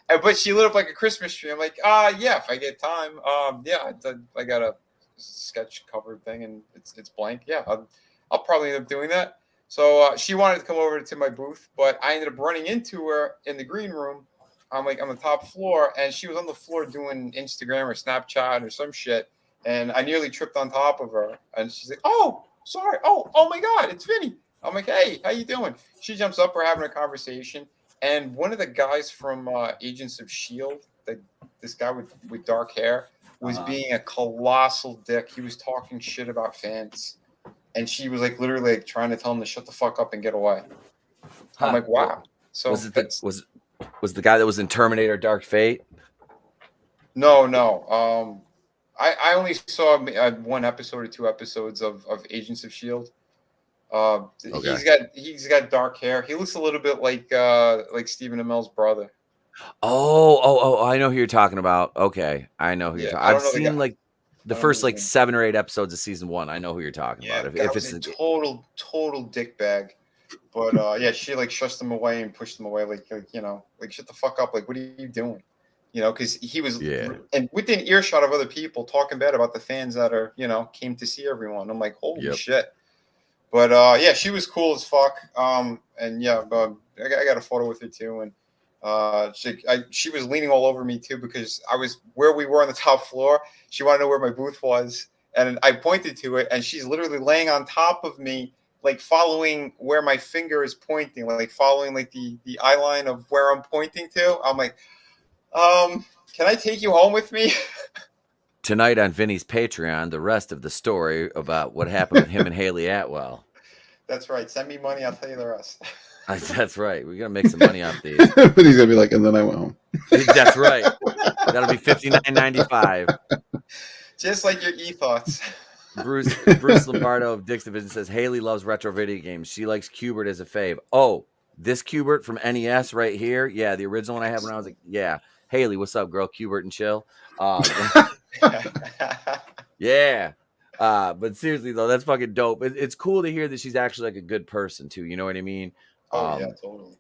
But she lit up like a Christmas tree. I'm like, yeah, if I get time, I got a sketch cover thing and it's blank. Yeah, I'll probably end up doing that. So she wanted to come over to my booth, but I ended up running into her in the green room. I'm like on the top floor, and she was on the floor doing Instagram or Snapchat or some shit, and I nearly tripped on top of her. And she's like, "Oh, sorry. Oh my God, it's Vinny." I'm like, "Hey, how you doing?" She jumps up. We're having a conversation, and one of the guys from Agents of S.H.I.E.L.D., this guy with dark hair, was being a colossal dick. He was talking shit about fans. And she was like literally like, trying to tell him to shut the fuck up and get away. I'm like, wow. So was the guy that was in Terminator Dark Fate? No. I only saw 1 episode or 2 episodes of Agents of S.H.I.E.L.D. He's got dark hair. He looks a little bit like Stephen Amell's brother. Oh, I know who you're talking about. Okay. I know who you're talking about. I've seen like the first 7 or 8 episodes of season 1. I know who you're talking about. If it's a total dick bag. But she like shushed him away and pushed him away, like shut the fuck up. Like, what are you doing? Because he was and within earshot of other people talking bad about the fans that are came to see everyone. I'm like, holy shit. But she was cool as fuck. I got a photo with her too, and she was leaning all over me too because I was where we were on the top floor. She wanted to know where my booth was, and I pointed to it, and she's literally laying on top of me, like following where my finger is pointing, like following like the eye line of where I'm pointing to. I'm like, can I take you home with me? Tonight on Vinny's Patreon, the rest of the story about what happened with him and Haley Atwell. That's right. Send me money. I'll tell you the rest. That's right. We're gonna make some money off these. But he's gonna be like, and then I went home. That's right. That'll be $59.95. Just like your e-thoughts. Bruce Lombardo of Dick's Division says Haley loves retro video games. She likes Qbert as a fave. Oh, this Qbert from NES right here. Yeah, the original one I had when I was like, yeah. Haley, what's up, girl? Qbert and chill. Yeah. But seriously though, that's fucking dope. It's cool to hear that she's actually like a good person too. You know what I mean? Yeah, totally.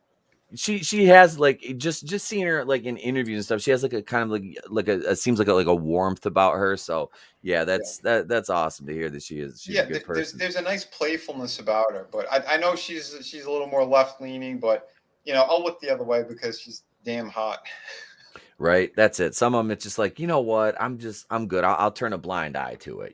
she has like just seeing her like in interviews and stuff. She has like a kind of like a seems like a warmth about her. So yeah, that's awesome to hear that she's a good person. There's a nice playfulness about her, but I know she's a little more left leaning, but I'll look the other way because she's damn hot. Right, that's it. Some of them, it's just like, you know what? I'm good. I'll turn a blind eye to it.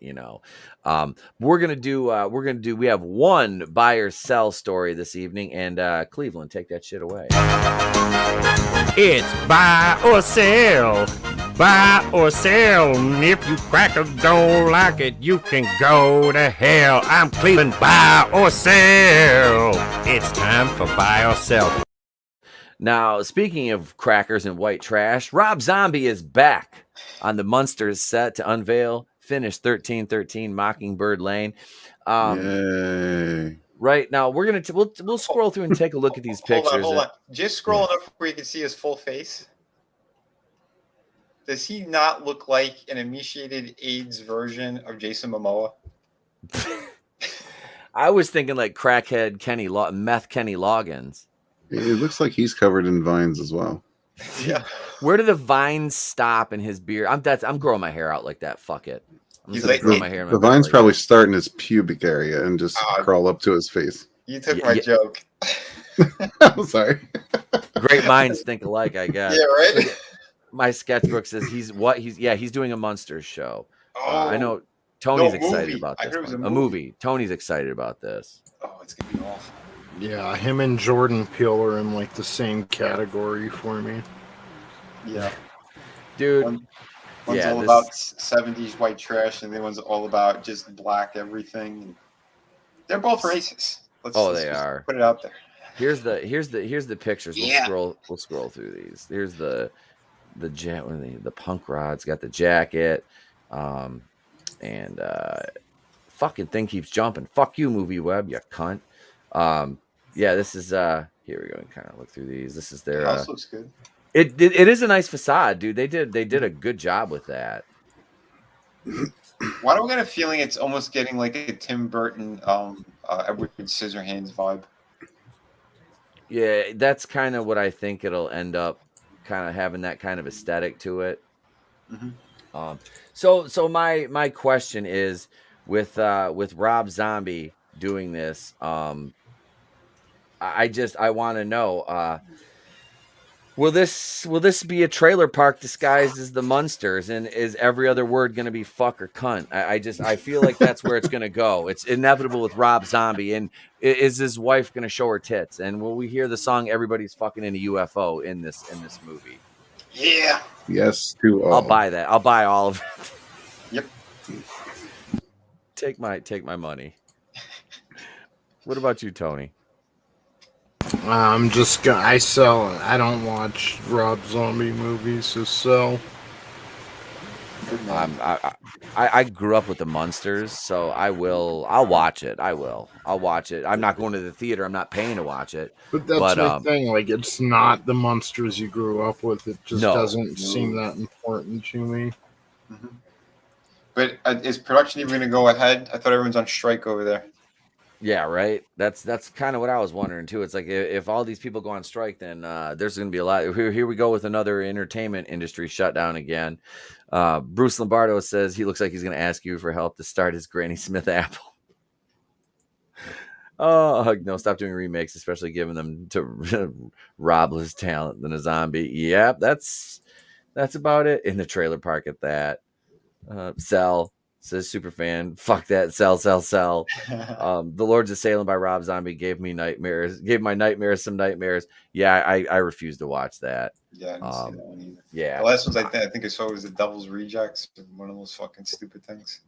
We're gonna do. We have one buy or sell story this evening, and Cleveland, take that shit away. It's buy or sell. Buy or sell. And if you crackers don't like it, you can go to hell. I'm Cleveland. Buy or sell. It's time for buy or sell. Now, speaking of crackers and white trash, Rob Zombie is back on the Munsters set to unveil Finish 1313 Mockingbird Lane. Yay. Right now, we'll scroll through and take a look at these pictures. Hold on. Just scroll enough where you can see his full face. Does he not look like an emaciated AIDS version of Jason Momoa? I was thinking like crackhead meth Kenny Loggins. It looks like he's covered in vines as well. Yeah. Where do the vines stop in his beard? I'm growing my hair out like that. Fuck it. I'm just gonna grow my hair. In my the vines like probably that. start in his pubic area and just crawl up to his face. You took my joke. I'm sorry. Great minds think alike, I guess. Yeah, right. My sketchbook says he's doing a Munsters show. Oh, I know Tony's excited movie. about I this. heard it was A a movie. Tony's excited about this. Oh, it's gonna be awful. Yeah, him and Jordan Peele are in like the same category for me. Yeah, dude. One's all about 70s white trash, and the other one's all about just black everything. They're both racist. Let's they are. Put it out there. Here's the pictures. Yeah. We'll scroll through these. Here's the punk rod's got the jacket, and fucking thing keeps jumping. Fuck you, Movie Web, you cunt. This is here we go and kind of look through these. This is their The house looks good. It is a nice facade, dude. They did a good job with that. Why do I get a feeling it's almost getting like a Tim Burton, Edward Scissorhands vibe? Yeah, that's kind of what I think it'll end up kind of having, that kind of aesthetic to it. Mm-hmm. So my question is with Rob Zombie doing this, I want to know, will this be a trailer park disguised as the Munsters, and is every other word going to be fuck or cunt? I feel like that's where it's going to go. It's inevitable with Rob Zombie. And is his wife going to show her tits? And will we hear the song "Everybody's Fucking in a UFO" in this movie? Yeah. Yes, to all. I'll buy that. I'll buy all of it. Yep. Take my money. What about you, Tony? I sell. I don't watch Rob Zombie movies, so sell. I grew up with the Munsters, so I'll watch it. I'll watch it. I'm not going to the theater. I'm not paying to watch it. But that's my thing. Like, it's not the Munsters you grew up with. It just doesn't seem that important to me. Mm-hmm. But is production even going to go ahead? I thought everyone's on strike over there. Yeah, right. That's kind of what I was wondering too. It's like if all these people go on strike, then there's going to be a lot. Here we go with another entertainment industry shutdown again. Bruce Lombardo says he looks like he's going to ask you for help to start his Granny Smith apple. Oh no! Stop doing remakes, especially giving them to Rob less talent than a zombie. Yep, that's about it. In the trailer park at that. Sell. Says Superfan, fuck that, sell. The Lords of Salem by Rob Zombie gave my nightmares some nightmares. Yeah, I refuse to watch that. Yeah, I didn't see that one either. Yeah. The last ones I think I saw was The Devil's Rejects, one of those fucking stupid things.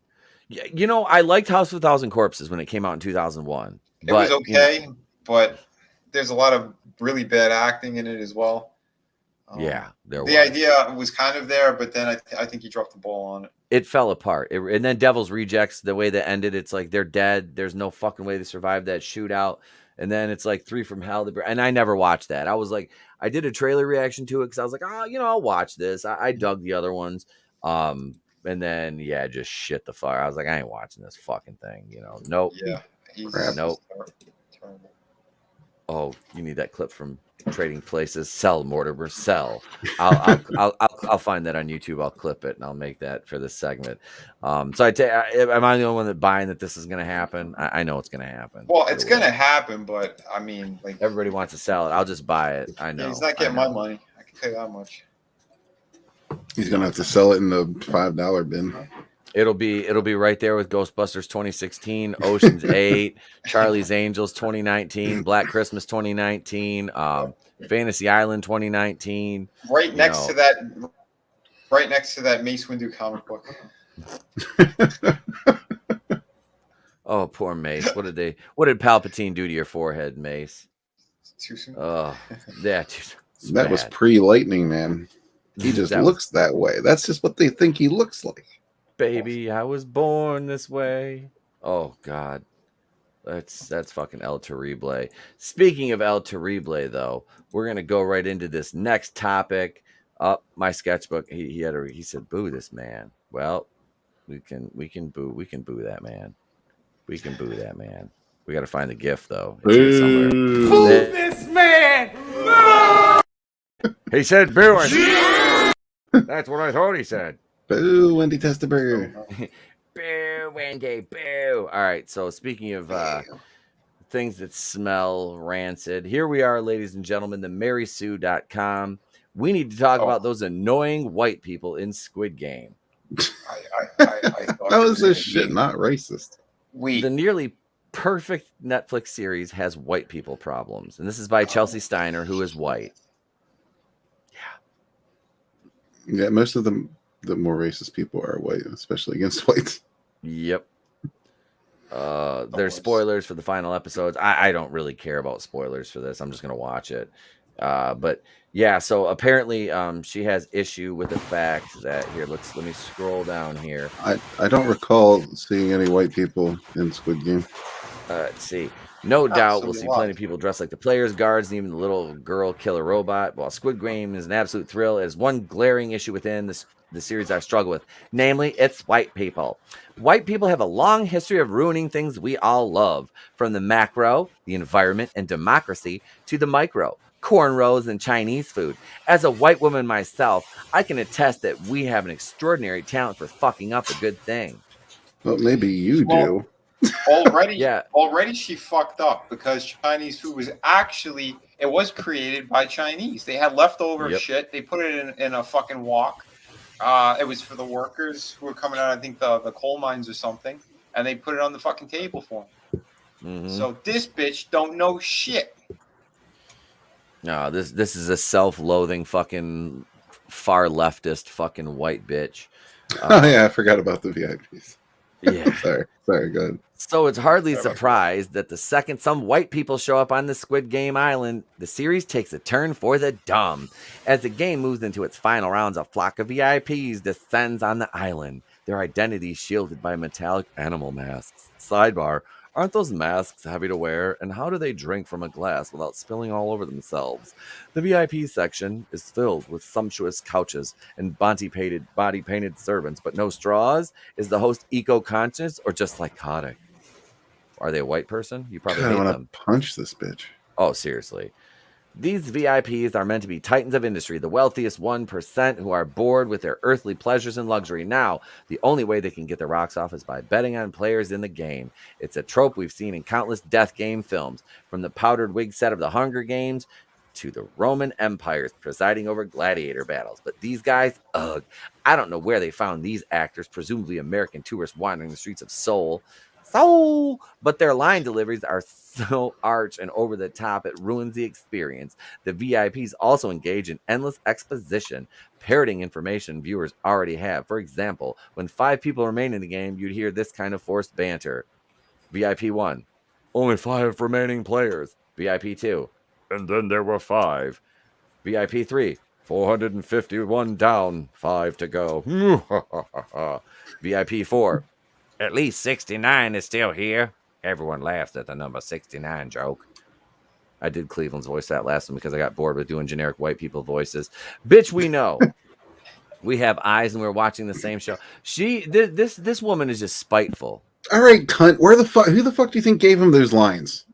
Yeah, I liked House of a Thousand Corpses when it came out in 2001. It was okay, but there's a lot of really bad acting in it as well. The idea was kind of there, but then I think he dropped the ball on it. It fell apart. And then Devil's Rejects, the way that ended, it's like they're dead. There's no fucking way they survived that shootout. And then it's like Three from Hell. And I never watched that. I was like, I did a trailer reaction to it because I was like, I'll watch this. I dug the other ones. And then, just shit the fire. I was like, I ain't watching this fucking thing. Nope. Yeah. Nope. Terrible. Oh, you need that clip from Trading Places. Sell, Mortimer, sell. I'll find that on YouTube. I'll clip it and I'll make that for this segment. So am I the only one that buying that this is going to happen? I know it's going to happen. Well, it's going to happen, but I mean, like everybody wants to sell it. I'll just buy it. I know. Yeah, he's not getting my money. I can tell you that much. He's going to have to sell it in the $5 bin. It'll be right there with Ghostbusters 2016, Ocean's 8, Charlie's Angels 2019, Black Christmas 2019, Fantasy Island 2019. Right next to that Mace Windu comic book. Oh, poor Mace. What did Palpatine do to your forehead, Mace? Too soon. Oh, yeah. That was pre-lightning, man. He just looks that way. That's just what they think he looks like. Baby, I was born this way. Oh God, that's fucking El Terrible. Speaking of El Terrible, though, we're gonna go right into this next topic. My sketchbook. He said, "Boo this man." Well, we can boo that man. We can boo that man. We got to find the GIF though. It's here somewhere. Boo this man. He said, "Boo it." That's what I thought he said. Boo, Wendy Testaburger. Boo, Wendy, boo. All right, so speaking of things that smell rancid, here we are, ladies and gentlemen, the marysue.com. We need to talk about those annoying white people in Squid Game. That was this shit, not racist. The nearly perfect Netflix series has white people problems, and this is by Chelsea Steiner, who is white. Yeah, most of the more racist people are white, especially against whites. Yep. There's spoilers for the final episodes. I don't really care about spoilers for this. I'm just gonna watch it. But yeah, so apparently she has issue with the fact that let me scroll down here. I don't recall seeing any white people in Squid Game. Let's see. No doubt we'll see plenty of people dressed like the players, guards, and even the little girl killer robot. While Squid Game is an absolute thrill, it is one glaring issue within the series I struggle with. Namely, it's white people. White people have a long history of ruining things we all love. From the macro, the environment, and democracy, to the micro, cornrows and Chinese food. As a white woman myself, I can attest that we have an extraordinary talent for fucking up a good thing. Well, maybe you do. Already she fucked up because Chinese food was created by Chinese. They had leftover shit. They put it in a fucking wok. It was for the workers who were coming out, I think the coal mines or something, and they put it on the fucking table for them. Mm-hmm. So this bitch don't know shit. No, this is a self-loathing fucking far leftist fucking white bitch. Oh yeah, I forgot about the VIPs. Yeah. Sorry, go ahead. So it's hardly surprised that the second some white people show up on the Squid Game Island, the series takes a turn for the dumb. As the game moves into its final rounds, a flock of VIPs descends on the island, their identities shielded by metallic animal masks. Sidebar, aren't those masks heavy to wear? And how do they drink from a glass without spilling all over themselves? The VIP section is filled with sumptuous couches and body-painted servants, but no straws? Is the host eco-conscious or just psychotic? Are they a white person? You probably hate them. Punch this bitch. Oh, seriously. These VIPs are meant to be titans of industry, the wealthiest 1% who are bored with their earthly pleasures and luxury. Now, the only way they can get their rocks off is by betting on players in the game. It's a trope we've seen in countless death game films, from the powdered wig set of the Hunger Games to the Roman empires presiding over gladiator battles. But these guys, ugh, I don't know where they found these actors, presumably American tourists wandering the streets of Seoul. But their line deliveries are so arch and over the top, it ruins the experience. The VIPs also engage in endless exposition, parroting information viewers already have. For example, when 5 people remain in the game, you'd hear this kind of forced banter. VIP 1, only 5 remaining players. VIP 2, and then there were 5. VIP 3, 451 down, 5 to go. VIP 4, at least 69 is still here. Everyone laughs at the number 69 joke. I did Cleveland's voice that last one because I got bored with doing generic white people voices. Bitch, we know. We have eyes and we're watching the same show. This woman is just spiteful. All right, cunt. Who the fuck do you think gave him those lines?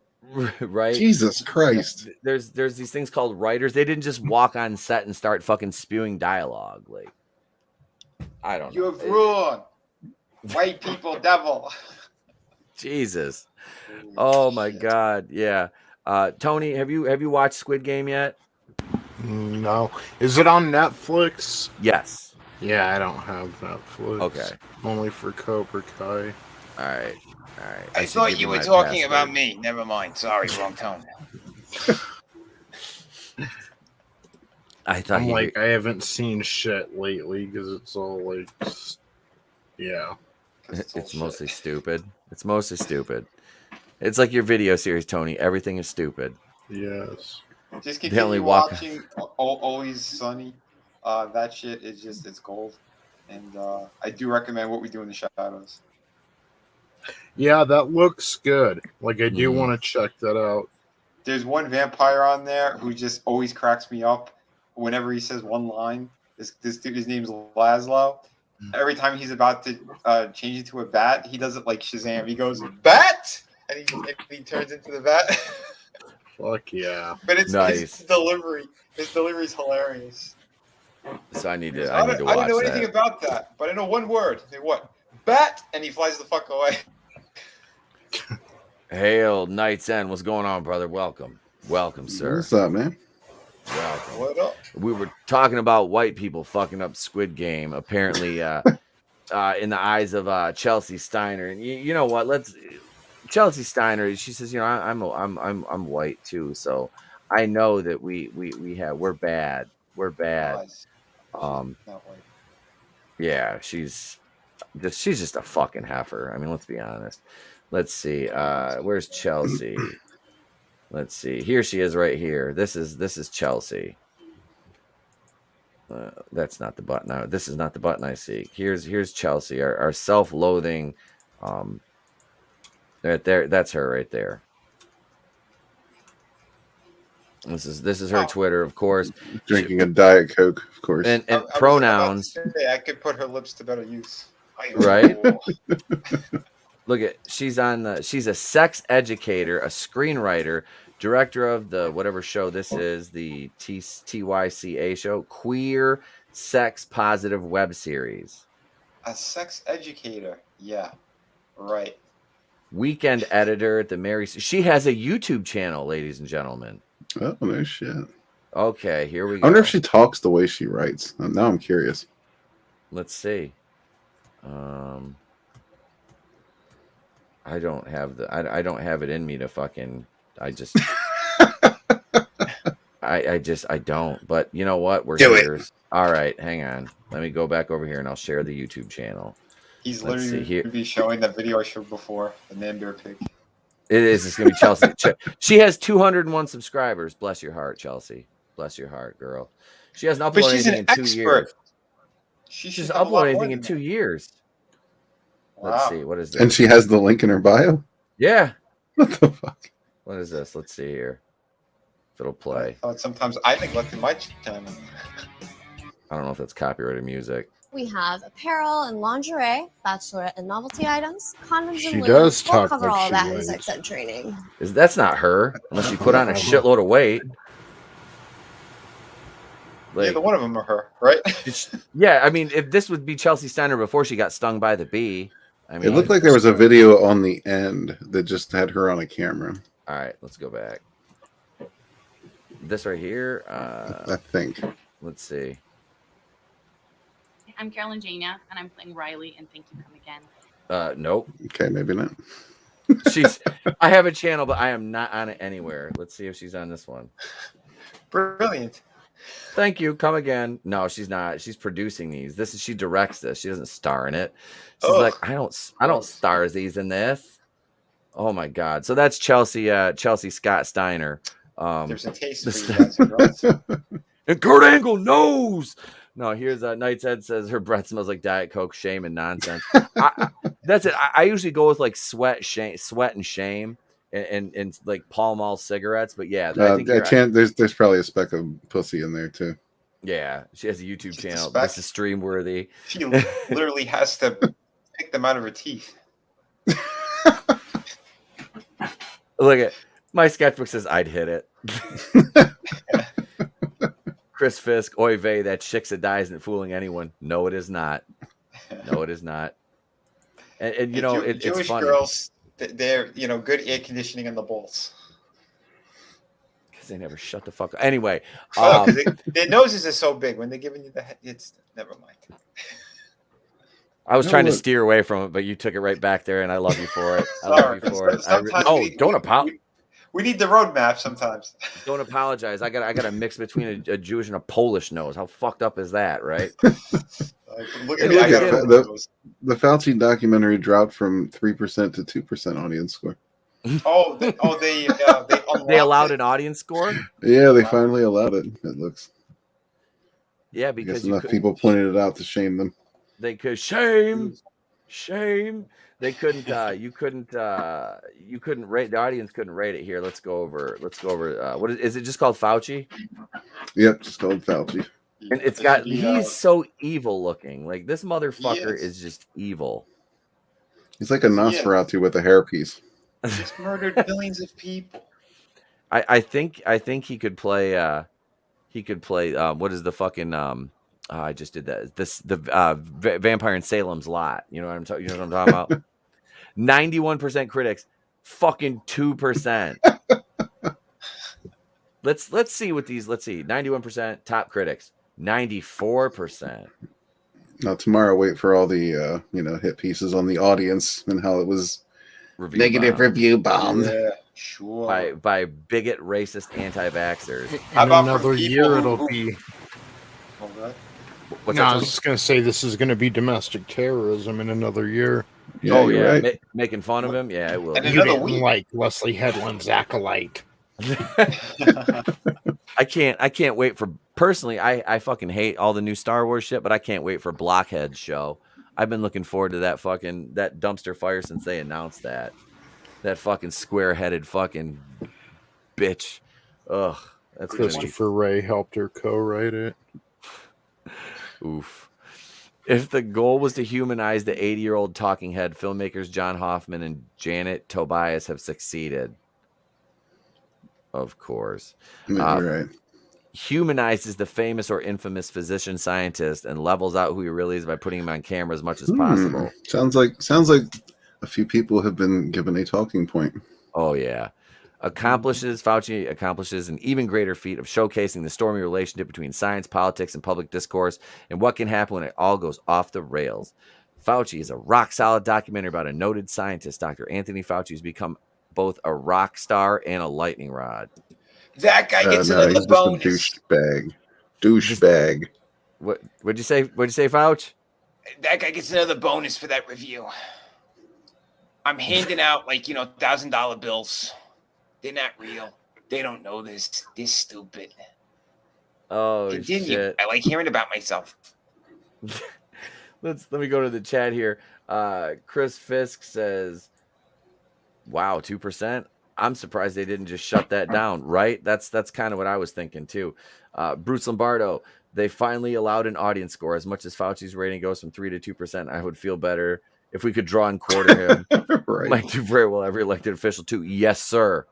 right? Jesus Christ. There's these things called writers. They didn't just walk on set and start fucking spewing dialogue. Like, I don't know. You've ruined white people, devil. Jesus. Oh my God. Yeah. Tony, have you watched Squid Game yet? No. Is it on Netflix? Yes. Yeah, I don't have Netflix. Okay. Only for Cobra Kai. All right. I thought you were talking about me. Never mind. Sorry, wrong tone. I thought I'm like, I haven't seen shit lately because it's all like, yeah. It's mostly stupid. It's mostly stupid. It's like your video series, Tony. Everything is stupid. Yes. Just continue watching Always Sunny. That shit is just, it's gold. And I do recommend What We Do in the Shadows. Yeah, that looks good. Like, I do want to check that out. There's one vampire on there who just always cracks me up. Whenever he says one line, this dude, his name's Laszlo. Every time he's about to change into a bat, he does it like Shazam. He goes, bat! And he turns into the bat. Fuck yeah. But it's nice. His delivery. His delivery is hilarious. So I need to watch I don't know anything about that, but I know one word. Say what? Bat! And he flies the fuck away. Hail, Night's End. What's going on, brother? Welcome. Welcome, sir. What's up, man? Welcome. What up? We were talking about white people fucking up Squid Game, apparently in the eyes of Chelsea Steiner. And you know what? Chelsea Steiner, she says, you know, I'm white too, so I know that we're bad. We're bad. Yeah, she's just a fucking heifer. I mean, let's be honest. Let's see. Where's Chelsea? Let's see. Here she is right here. This is Chelsea. That's not the button. No, this is not the button I see. Here's Chelsea, our self-loathing. Right there. That's her right there. This is her Twitter, of course. Drinking a Diet Coke, of course. And pronouns. I could put her lips to better use. Right? Look at she's a sex educator, a screenwriter, director of the whatever show this is, the TYCA show, Queer Sex Positive web series. A sex educator. Yeah. Right. Weekend editor at the Mary. She has a YouTube channel, ladies and gentlemen. Oh, no shit. Okay, here we go. I wonder if she talks the way she writes. Now I'm curious. Let's see. I don't have I don't have it in me to fucking. I just. I don't. But you know what? We're here. All right, hang on. Let me go back over here and I'll share the YouTube channel. He's literally going to be showing that video I showed before, the Nan Bear pig. It is. It's going to be Chelsea. She has 201 subscribers. Bless your heart, Chelsea. Bless your heart, girl. She hasn't uploaded anything in 2 years. She's uploaded anything in 2 years. Wow. Let's see. What is this? And she has the link in her bio? Yeah. What the fuck? What is this? Let's see here. If it'll play. I thought sometimes I neglected my channel. I don't know if that's copyrighted music. We have apparel and lingerie, bachelorette and novelty items, condoms and does we'll talk cover like all she that in likes. sex ed training. That's not her, unless she put on a shitload of weight. Like, neither one of them are her, right? Yeah, I mean, if this would be Chelsea Steiner before she got stung by the bee. I mean, it looked like there was a video on the end that just had her on a camera. All right, let's go back. This right here. I think. Let's see. I'm Carolyn Jania, and I'm playing Riley, and thank you, come again. Nope. Okay, maybe not. I have a channel, but I am not on it anywhere. Let's see if she's on this one. Brilliant. Thank you. Come again. No, she's not. She's producing these. She directs this. She doesn't star in it. She's like, I don't star these in this. Oh my God. So that's Chelsea Scott Steiner. There's a taste for you guys. And Kurt Angle knows. No, here's Knight's Head says her breath smells like Diet Coke, shame and nonsense. That's it. I usually go with like sweat and shame, and like Pall Mall cigarettes. But yeah, I think there's probably a speck of pussy in there too. Yeah, she has a YouTube channel. This is stream worthy. She literally has to pick them out of her teeth. Look at My sketchbook says I'd hit it. Chris Fisk, oy vey, that Chicks-a-die isn't fooling anyone. No, it is not. No, it is not. And you know, it's Jewish funny. girls, they're good air conditioning in the balls. Because they never shut the fuck up. Anyway, their noses are so big when they're giving you the head. It's never mind. I was trying to steer away from it, but you took it right back there, and I love you for it. I love you for it. Don't apologize. We need the roadmap sometimes. Don't apologize. I got a mix between a Jewish and a Polish nose. How fucked up is that, right? Look at me. The Fauci documentary dropped from 3% to 2% audience score. They allowed an audience score? Yeah, they finally allowed it. It looks. Yeah, because enough people pointed it out to shame them. They could shame. They couldn't. You couldn't rate. The audience couldn't rate it here. Let's go over. What is it? Just called Fauci? Yep, just called Fauci. And it's got. He's so evil looking. Like this motherfucker is just evil. He's like a Nosferatu with a hairpiece. He's murdered millions of people. I think he could play. What is the fucking I just did that. The Vampire in Salem's Lot. You know what I'm talking about? 91% critics, fucking 2%. Let's see what these. Let's see. 91% top critics, 94%. Now tomorrow, wait for all the hit pieces on the audience and how it was negative review bombed. Yeah, sure. By bigot, racist, anti-vaxxers. In another year, it'll be. What's I was just going to say this is going to be domestic terrorism in another year. Yeah, right. Making fun of him. Yeah, it will. And you didn't like Leslie Headland's acolyte. I can't wait for. Personally, I fucking hate all the new Star Wars shit, but I can't wait for Blockhead's show. I've been looking forward to that dumpster fire since they announced that fucking square-headed fucking bitch. Ugh, that's Christopher Ray helped her co-write it. Oof. If the goal was to humanize the 80-year-old talking head, filmmakers John Hoffman and Janet Tobias have succeeded. Of course. You're right. Humanizes the famous or infamous physician scientist and levels out who he really is by putting him on camera as much as possible. Sounds like a few people have been given a talking point. Oh yeah. Fauci accomplishes an even greater feat of showcasing the stormy relationship between science, politics, and public discourse, and what can happen when it all goes off the rails. Fauci is a rock-solid documentary about a noted scientist, Dr. Anthony Fauci, who's become both a rock star and a lightning rod. That guy gets another bonus. He's just a douchebag. What'd you say? What'd you say, Fauci? That guy gets another bonus for that review. I'm handing out $1,000 bills. They're not real. They don't know this. They're stupid. Oh, continue. Shit. I like hearing about myself. Let me go to the chat here. Chris Fisk says, "Wow, 2%. I'm surprised they didn't just shut that down." Right? That's kind of what I was thinking too. Bruce Lombardo, they finally allowed an audience score. As much as Fauci's rating goes from 3 to 2%, I would feel better if we could draw and quarter him. Right. Might do very well every elected official too. Yes, sir.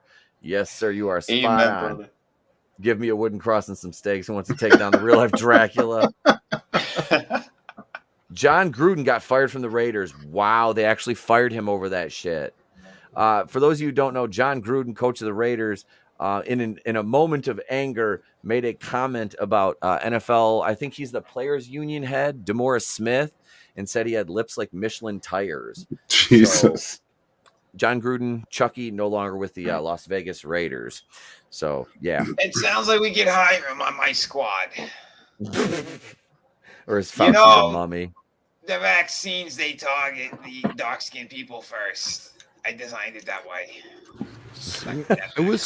Yes, sir. You are spot on. Brother. Give me a wooden cross and some stakes who wants to take down the real life Dracula. John Gruden got fired from the Raiders. Wow, they actually fired him over that shit. For those of you who don't know, John Gruden, coach of the Raiders, in a moment of anger, made a comment about NFL. I think he's the players' union head, DeMaurice Smith, and said he had lips like Michelin tires. Jesus. So, John Gruden, Chucky, no longer with the Las Vegas Raiders. So, yeah. It sounds like we could hire him on my squad. Or his Fauci the mummy. The vaccines, they target the dark-skinned people first. I designed it that way. It was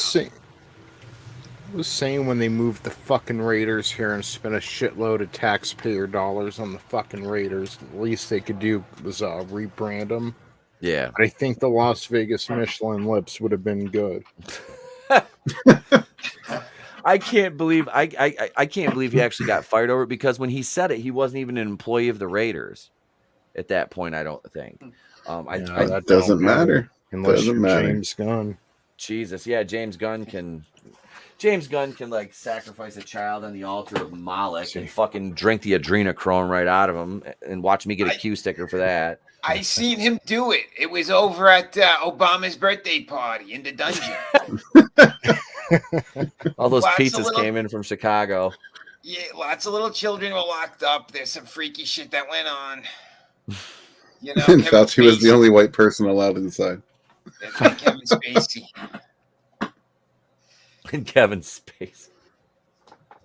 saying when they moved the fucking Raiders here and spent a shitload of taxpayer dollars on the fucking Raiders, the least they could do was rebrand them. Yeah. But I think the Las Vegas Michelin lips would have been good. I can't believe I can't believe he actually got fired over it, because when he said it, he wasn't even an employee of the Raiders at that point, I don't think. That doesn't matter. Unless doesn't you're matter. James Gunn. Jesus, yeah, James Gunn can like sacrifice a child on the altar of Moloch and fucking drink the adrenochrome right out of him, and watch me get a Q sticker for that. I seen him do it. It was over at Obama's birthday party in the dungeon. All those Lots of pizzas little- came in from Chicago. Yeah, lots of little children were locked up. There's some freaky shit that went on. You know, And Kevin Fauci was the Spacey. only white person allowed inside. That's like Kevin Spacey. And Kevin Spacey.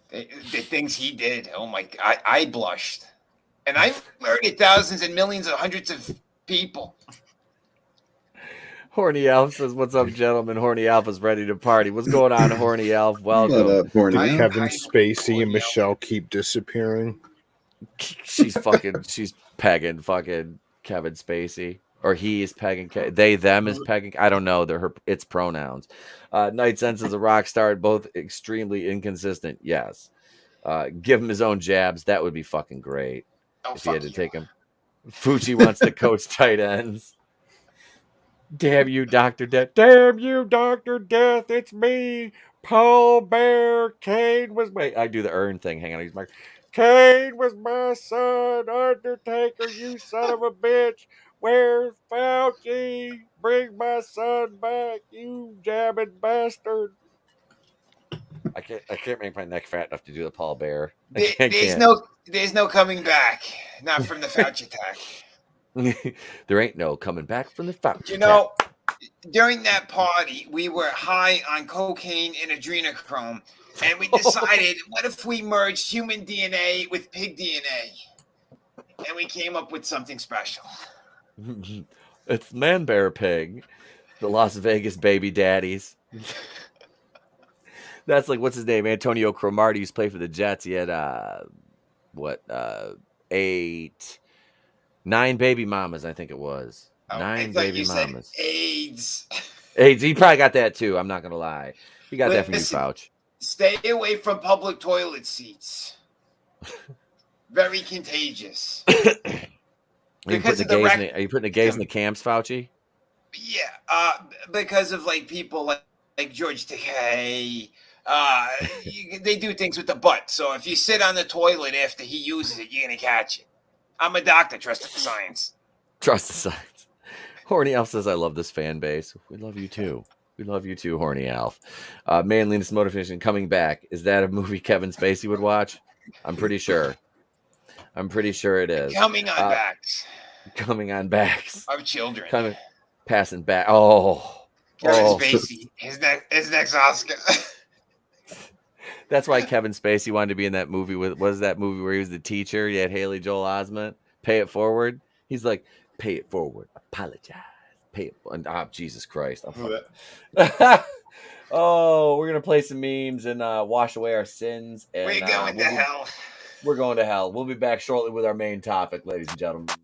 The things he did. Oh my God, I blushed. And I murdered thousands and millions of hundreds of people. Horny Elf says, "What's up, gentlemen? Horny Elf is ready to party. What's going on, Horny Elf? Welcome." What up, Horny Did Elf? Kevin Spacey and Michelle keep disappearing? She's pegging fucking Kevin Spacey, or he is pegging. They them is pegging. I don't know. It's pronouns. Night Sense is a rock star, both extremely inconsistent. Yes, give him his own jabs. That would be fucking great if he had to take him. Fucci wants to coach tight ends. Damn you, Dr. Death. Damn you, Dr. Death. It's me, Paul Bear. Kane was my... I do the earn thing. Hang on. He's my... Kane was my son. Undertaker, you son of a bitch. Where's Fauci? Bring my son back, you jabbing bastard. I can't make my neck fat enough to do the Paul Bear. There's no coming back. Not from the Fauci attack. There ain't no coming back from the Fauci. You know, during that party, we were high on cocaine and adrenochrome, and we decided, what if we merged human DNA with pig DNA? And we came up with something special. It's Man Bear Pig, the Las Vegas baby daddies. That's like, what's his name? Antonio Cromartie used to play for the Jets. He had 9 baby mamas, I think it was. 9 baby mamas. AIDS. AIDS. He probably got that too. I'm not gonna lie. He got that from you, Listen, Fauci. Stay away from public toilet seats. Very contagious. Are you putting the gays in the camps, Fauci? Yeah, because of like people like George Takei. They do things with the butt. So if you sit on the toilet after he uses it, you're gonna catch it. I'm a doctor. Trust the science. Trust the science. Horny Elf says, "I love this fan base. We love you too. We love you too, Horny Elf." Manliness Motivation coming back. Is that a movie Kevin Spacey would watch? I'm pretty sure. It is. Coming on backs. Coming on backs. Of children. Passing back. Oh. Kevin Spacey. His next Oscar. That's why Kevin Spacey wanted to be in that movie. What was that movie where he was the teacher? He had Haley Joel Osment. Pay It Forward. He's like, pay it forward. Apologize. Pay it. Jesus Christ. Oh, we're gonna play some memes and wash away our sins. And, We're going to hell. We're going to hell. We'll be back shortly with our main topic, ladies and gentlemen.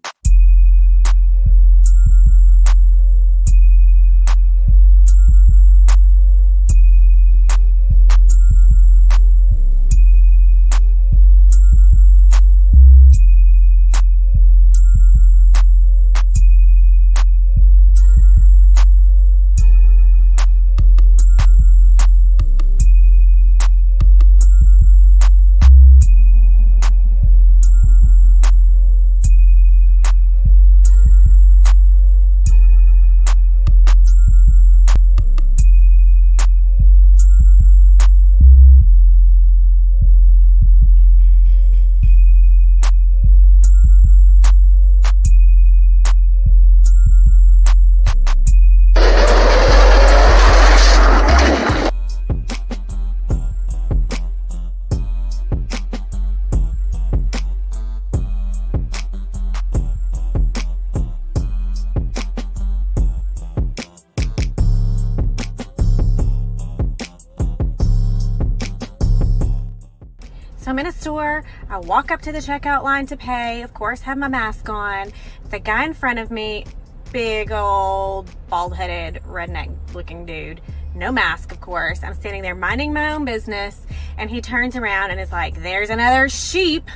So I'm in a store, I walk up to the checkout line to pay, of course, have my mask on. The guy in front of me, big old bald-headed redneck looking dude, no mask, of course. I'm standing there minding my own business, and he turns around and is like, "There's another sheep."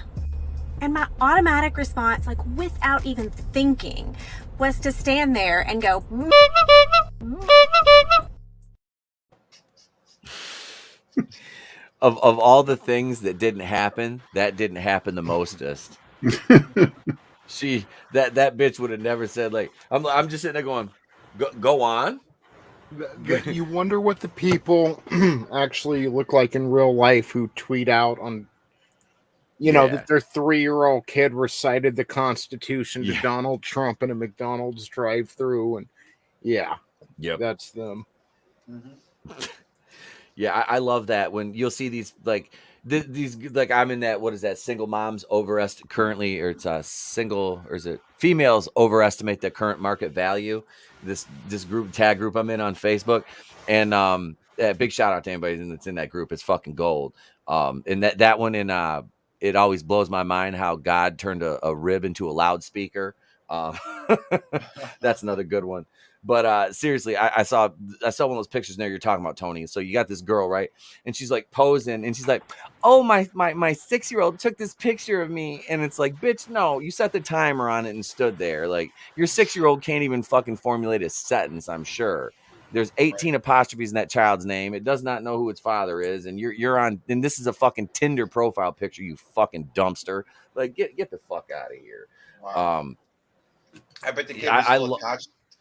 And my automatic response, like without even thinking, was to stand there and go Of all the things that didn't happen, that didn't happen the mostest. That bitch would have never said like I'm just sitting there going, go on. You wonder what the people actually look like in real life who tweet out on, that their 3-year-old kid recited the Constitution to Donald Trump in a McDonald's drive-through, and that's them. Yeah, I love that when you'll see these these like I'm in that, what is that, single moms currently, or it's single, or is it females overestimate the current market value, this tag group I'm in on Facebook. And big shout out to anybody that's in that group. It's fucking gold. And that one, in it always blows my mind how God turned a rib into a loudspeaker. That's another good one. But seriously, I saw one of those pictures there you're talking about, Tony. So you got this girl, right? And she's like posing, and she's like, "Oh, my 6-year-old took this picture of me." And it's like, bitch, no, you set the timer on it and stood there. Like, your 6-year-old can't even fucking formulate a sentence, I'm sure. There's 18 apostrophes in that child's name. It does not know who its father is. And you're on, and this is a fucking Tinder profile picture, you fucking dumpster. Like, get the fuck out of here. Wow. I bet the kid was still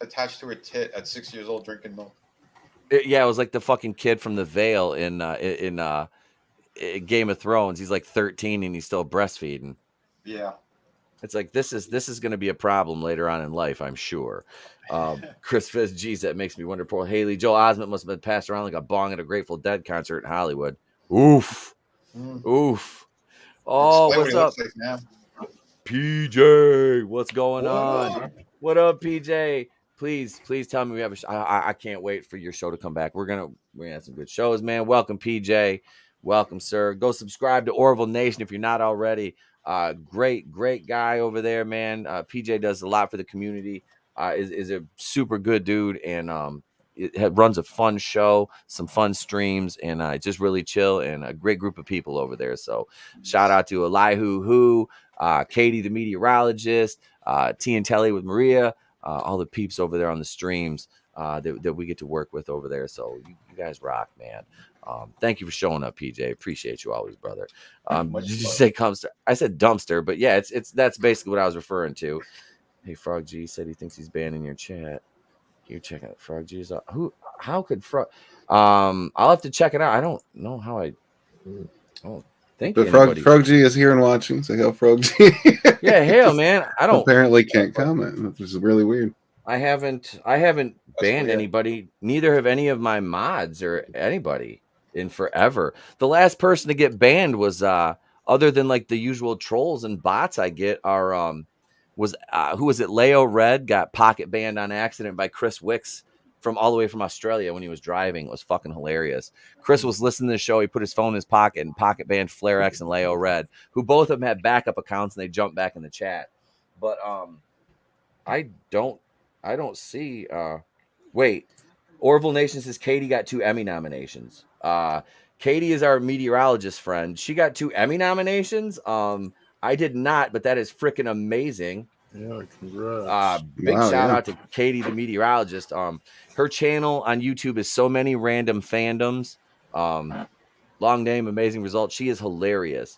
attached to her tit at 6 years old drinking milk. It was like the fucking kid from the Veil in Game of Thrones. He's like 13 and he's still breastfeeding. Yeah. It's like, this is going to be a problem later on in life, I'm sure. Chris Fizz, geez, that makes me wonder. Poor Haley. Joel Osment must have been passed around like a bong at a Grateful Dead concert in Hollywood. Oof. Oof. Oh, what's up? Like now. PJ, what's going on? What up, PJ? Please tell me we have a show. I can't wait for your show to come back. We're gonna have some good shows, man. Welcome, PJ. Welcome, sir. Go subscribe to Orville Nation if you're not already. Great guy over there, man. PJ does a lot for the community. Is a super good dude, and runs a fun show, some fun streams, and just really chill, and a great group of people over there. So shout out to Elihu, Katie the meteorologist, T and Telly with Maria, all the peeps over there on the streams that we get to work with over there. So you guys rock, man. Thank you for showing up, PJ. Appreciate you always, brother. Did you say dumpster? I said dumpster, but yeah, it's that's basically what I was referring to. Hey, Frog G said he thinks he's banned in your chat. You check out Frog G's. How could Frog? I'll have to check it out. I don't know how I don't think. But Frog G is here and watching. So hail, Frog G. Yeah, hail, man. I don't apparently can't comment, which is really weird. I haven't banned anybody. Neither have any of my mods or anybody in forever. The last person to get banned was other than like the usual trolls and bots I get are who was it? Leo Red got pocket banned on accident by Chris Wicks from all the way from Australia when he was driving. It was fucking hilarious. Chris was listening to the show. He put his phone in his pocket and pocket banned Flare X and Leo Red, who both of them had backup accounts, and they jumped back in the chat. But I don't see. Wait, Orville Nation says Katie got 2 Emmy nominations. Katie is our meteorologist friend. She got 2 Emmy nominations. I did not, but that is freaking amazing. Yeah, congrats. Big shout out to Katie, the meteorologist. Her channel on YouTube is So Many Random Fandoms. Long name, amazing results. She is hilarious.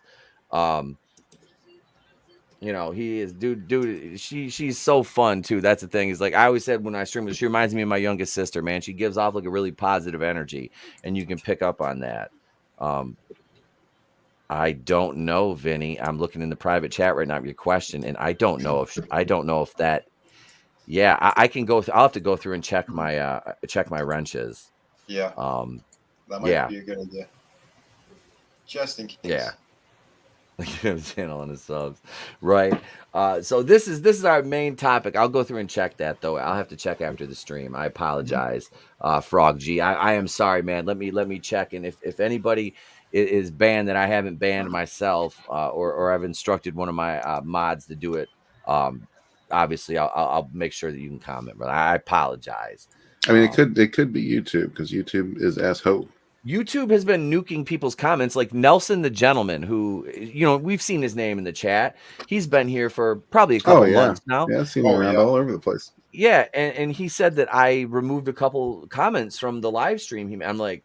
He is dude. She's so fun too. That's the thing. Is like I always said when I stream with her, she reminds me of my youngest sister, man. She gives off like a really positive energy, and you can pick up on that. I don't know, Vinny. I'm looking in the private chat right now at your question, and I don't know if that. Yeah, I can go. I'll have to go through and check my wrenches. Yeah. That might be a good idea. Just in case. Yeah. Channel and the subs, right? So this is our main topic. I'll go through and check that though. I'll have to check after the stream. I apologize, Frog G. I am sorry, man. Let me check, and if anybody is banned that I haven't banned myself, or I've instructed one of my mods to do it, obviously I'll make sure that you can comment. But I apologize. I mean, it could be YouTube because YouTube is asshole. YouTube has been nuking people's comments, like Nelson the Gentleman, who, we've seen his name in the chat. He's been here for probably a couple months now. Yeah, I've seen him around all over the place. Yeah, and he said that I removed a couple comments from the live stream. I'm like,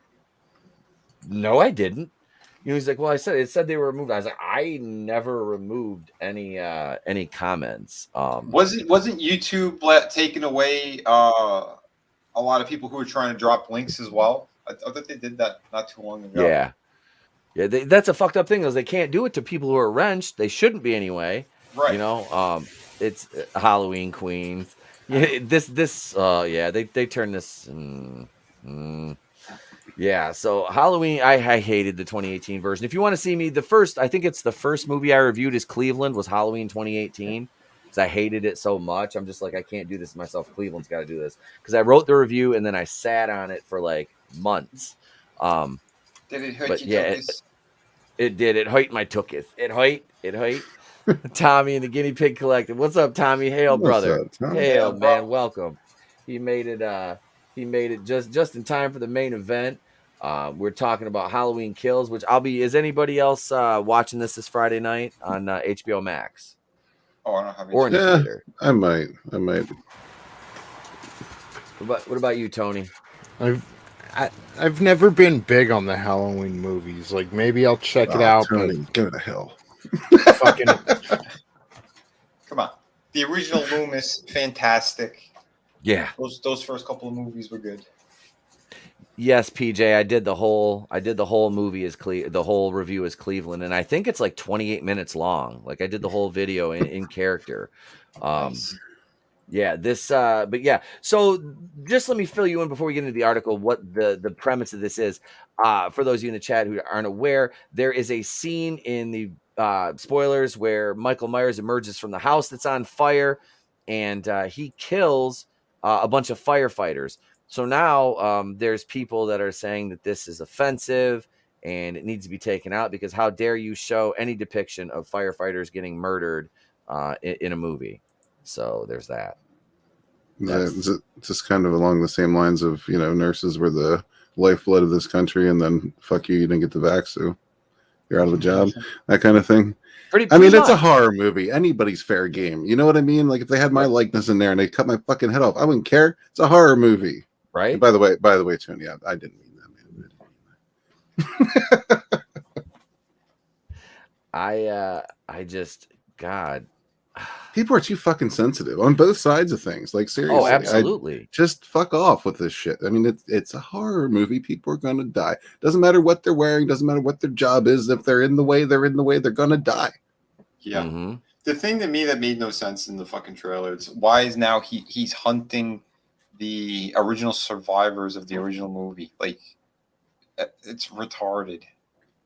No, I didn't. He's like, well, it said they were removed. I was like, I never removed any comments. Wasn't YouTube taking away a lot of people who were trying to drop links as well? I thought they did that not too long ago. Yeah. Yeah, that's a fucked up thing, is they can't do it to people who are wrenched. They shouldn't be anyway. Right. It's Halloween Queens. Yeah, they turned this. Yeah, so Halloween, I hated the 2018 version. If you want to see me, I think it's the first movie I reviewed is Cleveland, was Halloween 2018. Because I hated it so much. I'm just like, I can't do this myself. Cleveland's got to do this. Because I wrote the review and then I sat on it for like months. Did it hurt But you? yeah, it did. It hurt my tuchus. It hurt. Tommy and the Guinea Pig Collective. What's up, Tommy? Hail, brother. What's up, Tommy? Hail, man. Welcome. He made it just in time for the main event. We're talking about Halloween Kills, which is anybody else watching this Friday night on HBO Max? Oh, I don't have or in the theater. I might. What about you, Tony? I've never been big on the Halloween movies. Like, maybe I'll check it out. Tony, go to hell. Fucking Come on. The original Loomis, fantastic. Yeah. Those first couple of movies were good. Yes, PJ, I did the whole movie the whole review as Cleveland, and I think it's like 28 minutes long. Like, I did the whole video in character. Nice. Yeah, but yeah. So just let me fill you in before we get into the article what the premise of this is. For those of you in the chat who aren't aware, there is a scene in the spoilers where Michael Myers emerges from the house that's on fire, and he kills a bunch of firefighters. So now there's people that are saying that this is offensive and it needs to be taken out, because how dare you show any depiction of firefighters getting murdered in a movie? So there's that. It's just kind of along the same lines of, nurses were the lifeblood of this country, and then fuck you didn't get the vax, so you're out of a job, that kind of thing. Pretty it's a horror movie. Anybody's fair game. You know what I mean? Like, if they had my likeness in there and they cut my fucking head off, I wouldn't care. It's a horror movie. Right. And by the way, Tony, I didn't mean that, man. I just, God. People are too fucking sensitive on both sides of things. Like, seriously. Oh, absolutely. Just fuck off with this shit. I mean, it's a horror movie. People are going to die. Doesn't matter what they're wearing. Doesn't matter what their job is. If they're in the way, they're in the way. They're going to die. Yeah. Mm-hmm. The thing to me that made no sense in the fucking trailer is why is now he's hunting the original survivors of the original movie. Like, it's retarded.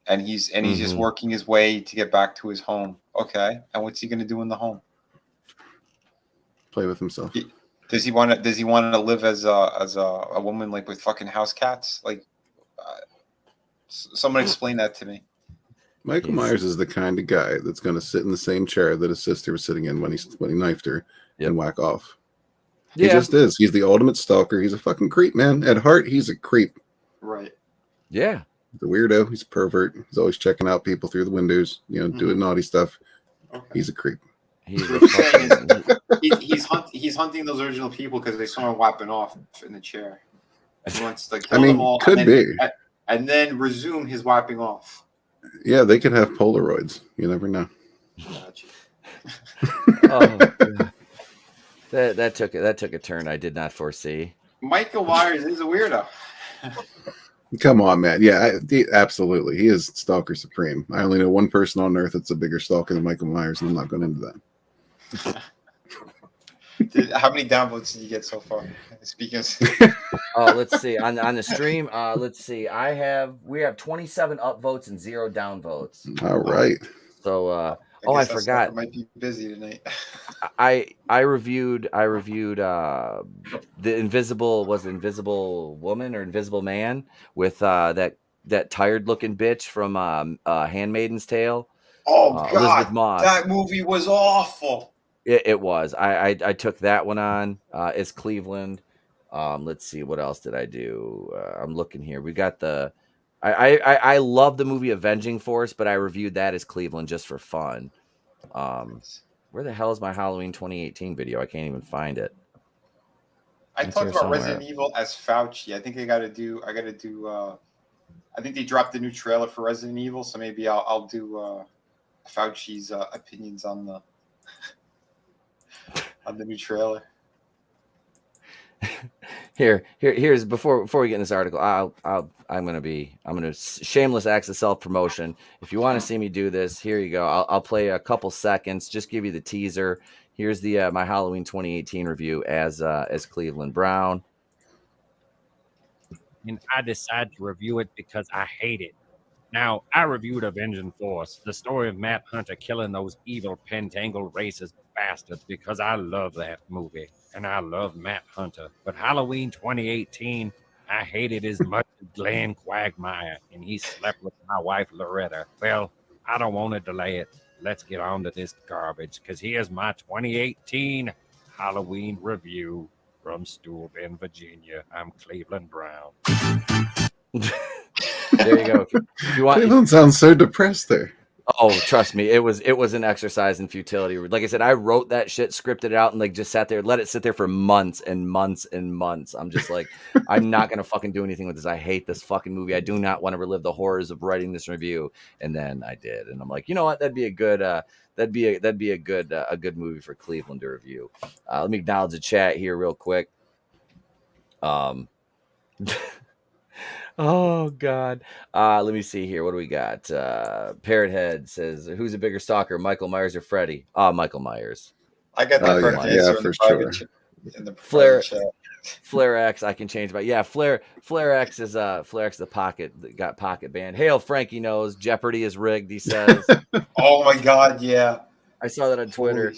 And he's just working his way to get back to his home. Okay. And what's he going to do in the home? Play with himself. Does he want to live as a woman, like, with fucking house cats? Like, someone explain that to me. Michael Myers is the kind of guy that's going to sit in the same chair that his sister was sitting in when he knifed her and whack off. He just is. He's the ultimate stalker. He's a fucking creep, man. At heart, he's a creep. Right. Yeah. The weirdo. He's a pervert. He's always checking out people through the windows, doing naughty stuff. Okay. He's a creep. He's hunting those original people because they saw him whapping off in the chair. He wants to kill them all, and then resume his whapping off. Yeah, they could have Polaroids. You never know. Gotcha. That took a turn I did not foresee. Michael Myers is a weirdo. Come on, man. Yeah, absolutely. He is stalker supreme. I only know one person on earth that's a bigger stalker than Michael Myers, and I'm not going into that. How many downvotes did you get so far? Speaking of... Let's see. On the stream, let's see. We have 27 upvotes and 0 downvotes. All right. So I forgot. I might be busy tonight. I reviewed the Invisible Woman or Invisible Man with that tired looking bitch from Handmaid's Tale. Oh God, Elizabeth Moss. That movie was awful. It was. I took that one on. It's Cleveland. Let's see, what else did I do? I'm looking here. We got I love the movie Avenging Force, but I reviewed that as Cleveland just for fun. Where the hell is my Halloween 2018 video? I can't even find it. I talked about Resident Evil as Fauci. I think I got to do I think they dropped the new trailer for Resident Evil, so maybe I'll do Fauci's opinions on the new trailer. Here's before we get in this article, I'm gonna shameless acts of self promotion. If you want to see me do this, here you go. I'll play a couple seconds, just give you the teaser. Here's the my Halloween 2018 review as Cleveland Brown. And I decided to review it because I hate it. Now, I reviewed Avenging Force, the story of Matt Hunter killing those evil pentangle racist bastards, because I love that movie, and I love Matt Hunter. But Halloween 2018, I hated as much as Glenn Quagmire, and he slept with my wife Loretta. Well, I don't want to delay it. Let's get on to this garbage, because here's my 2018 Halloween review from Steuben, Virginia. I'm Cleveland Brown. There you go. If you want, Cleveland sounds so depressed there. Oh, trust me, it was an exercise in futility. Like I said, I wrote that shit, scripted it out, and like just sat there, let it sit there for months and months and months. I'm just like, I'm not gonna fucking do anything with this. I hate this fucking movie. I do not want to relive the horrors of writing this review. And then I did, and I'm like, you know what? That'd be a good movie for Cleveland to review. Let me acknowledge the chat here real quick. Oh God. Let me see here. What do we got? Parrot Head says, who's a bigger stalker, Michael Myers or Freddy? Michael Myers. I got the correct answer in the private chat. In the Flare chat. Flare X, I can change my Flare X is the pocket got pocket banned. Hail Frankie knows Jeopardy is rigged, he says. Oh my God, yeah. I saw that on Twitter.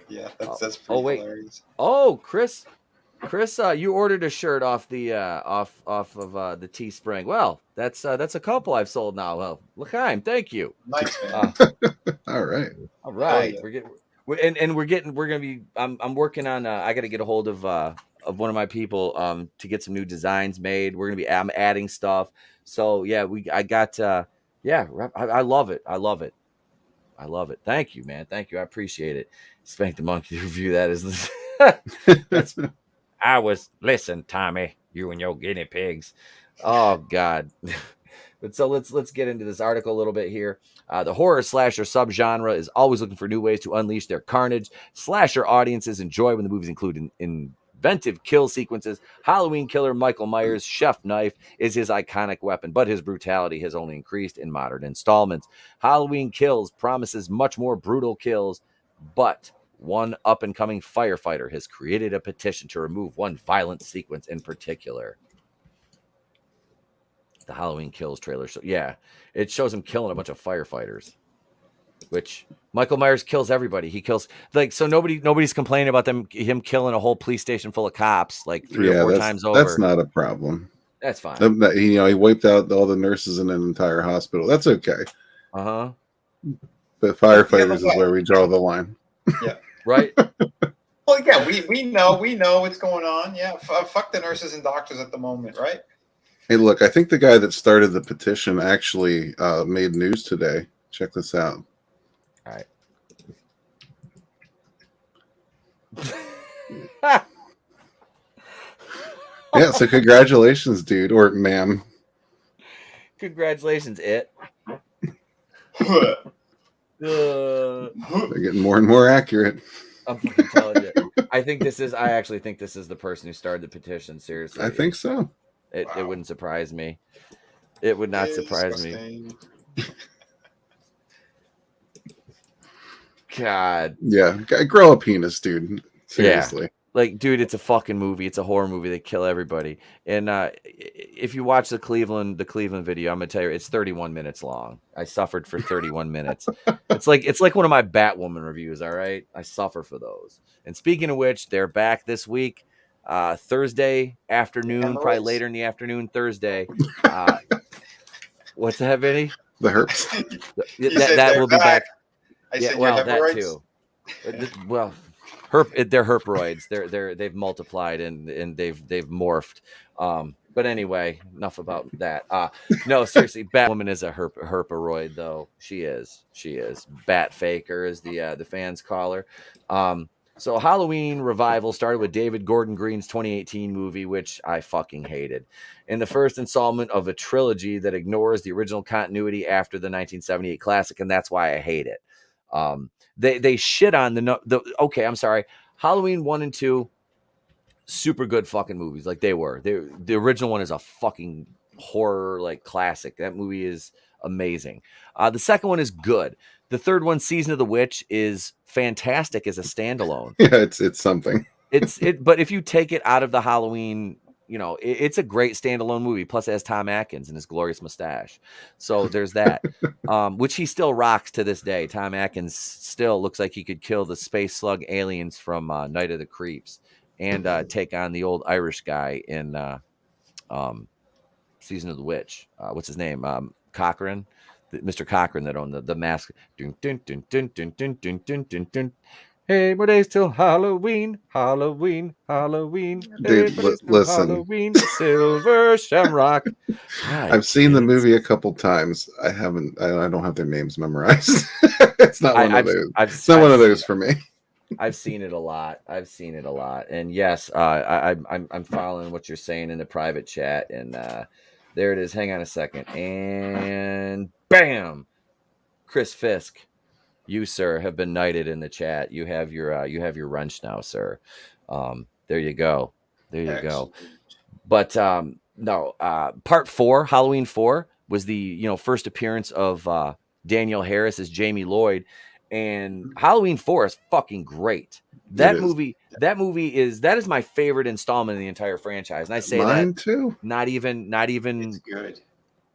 Yeah, that's pretty hilarious. Oh, Chris, you ordered a shirt off the off of the Teespring. Well, that's a couple I've sold now. Well, L'chaim, thank you. Nice, man. All right. Yeah. We're gonna be. I'm working on. I got to get a hold of one of my people to get some new designs made. I'm adding stuff. So yeah, I love it. I love it. Thank you, man. Thank you. I appreciate it. Spank the Monkey review. That is. Listen, Tommy, you and your guinea pigs. Oh God. But so let's get into this article a little bit here. The horror slasher subgenre is always looking for new ways to unleash their carnage. Slasher audiences enjoy when the movies include inventive kill sequences. Halloween killer Michael Myers' chef knife is his iconic weapon, but his brutality has only increased in modern installments. Halloween Kills promises much more brutal kills, but one up-and-coming firefighter has created a petition to remove one violent sequence in particular. The Halloween Kills trailer. So yeah, it shows him killing a bunch of firefighters, which Michael Myers kills everybody. He kills nobody's complaining about him killing a whole police station full of cops like 3 or 4 times over. That's not a problem. That's fine. He wiped out all the nurses in an entire hospital. That's okay. Uh-huh. But firefighters is where we draw the line. Yeah. Right? Well, again, we know what's going on. Yeah, fuck the nurses and doctors at the moment, right? Hey, look, I think the guy that started the petition actually made news today. Check this out. All right. Yeah, so congratulations, dude, or ma'am. Congratulations, it. They're getting more and more accurate. I'm fucking telling you. I actually think this is the person who started the petition. Seriously, I think so. It wouldn't surprise me. It would not surprise me. God. Yeah, grow a penis, dude. Seriously. Yeah. Like, dude, it's a fucking movie. It's a horror movie. They kill everybody. And if you watch the Cleveland video, I'm gonna tell you, it's 31 minutes long. I suffered for 31 minutes. It's like one of my Batwoman reviews. All right, I suffer for those. And speaking of which, they're back this week, Thursday afternoon, probably later in the afternoon, Thursday. What's that, Vinny? The herps. That will be back. I said that too. Well. They're herperoids. They've multiplied and they've morphed. But anyway, enough about that. No, seriously, Batwoman is a herperoid, though. She is. Bat Faker, as the fans call her. So Halloween revival started with David Gordon Green's 2018 movie, which I fucking hated, in the first installment of a trilogy that ignores the original continuity after the 1978 classic, and that's why I hate it. They shit on the okay, I'm sorry. Halloween 1 and 2, super good fucking movies, like they were. The original one is a fucking horror like classic. That movie is amazing. The second one is good. The third one, Season of the Witch, is fantastic as a standalone. Yeah, it's something. But if you take it out of the Halloween, it's a great standalone movie. Plus, it has Tom Atkins and his glorious mustache. So there's that, which he still rocks to this day. Tom Atkins still looks like he could kill the space slug aliens from Night of the Creeps and take on the old Irish guy in Season of the Witch. What's his name? Cochran. Mr. Cochran that owned the mask. Dun, dun, dun, dun, dun, dun, dun, dun, dun, dun. Hey, more days till Halloween, Halloween, Halloween. Dude, listen. Halloween, Silver Shamrock. I've seen the movie a couple times. I don't have their names memorized. It's not one of those. It's not one of those for me. I've seen it a lot. And yes, I'm following what you're saying in the private chat. And there it is. Hang on a second. And bam, Chris Fisk. You, sir, have been knighted in the chat. You have your wrench now, sir. There you go. But no, part 4, Halloween 4, was the first appearance of Danielle Harris as Jamie Lloyd, and Halloween 4 is fucking great. That movie is my favorite installment in the entire franchise, and I say mine that too. Not even. It's good.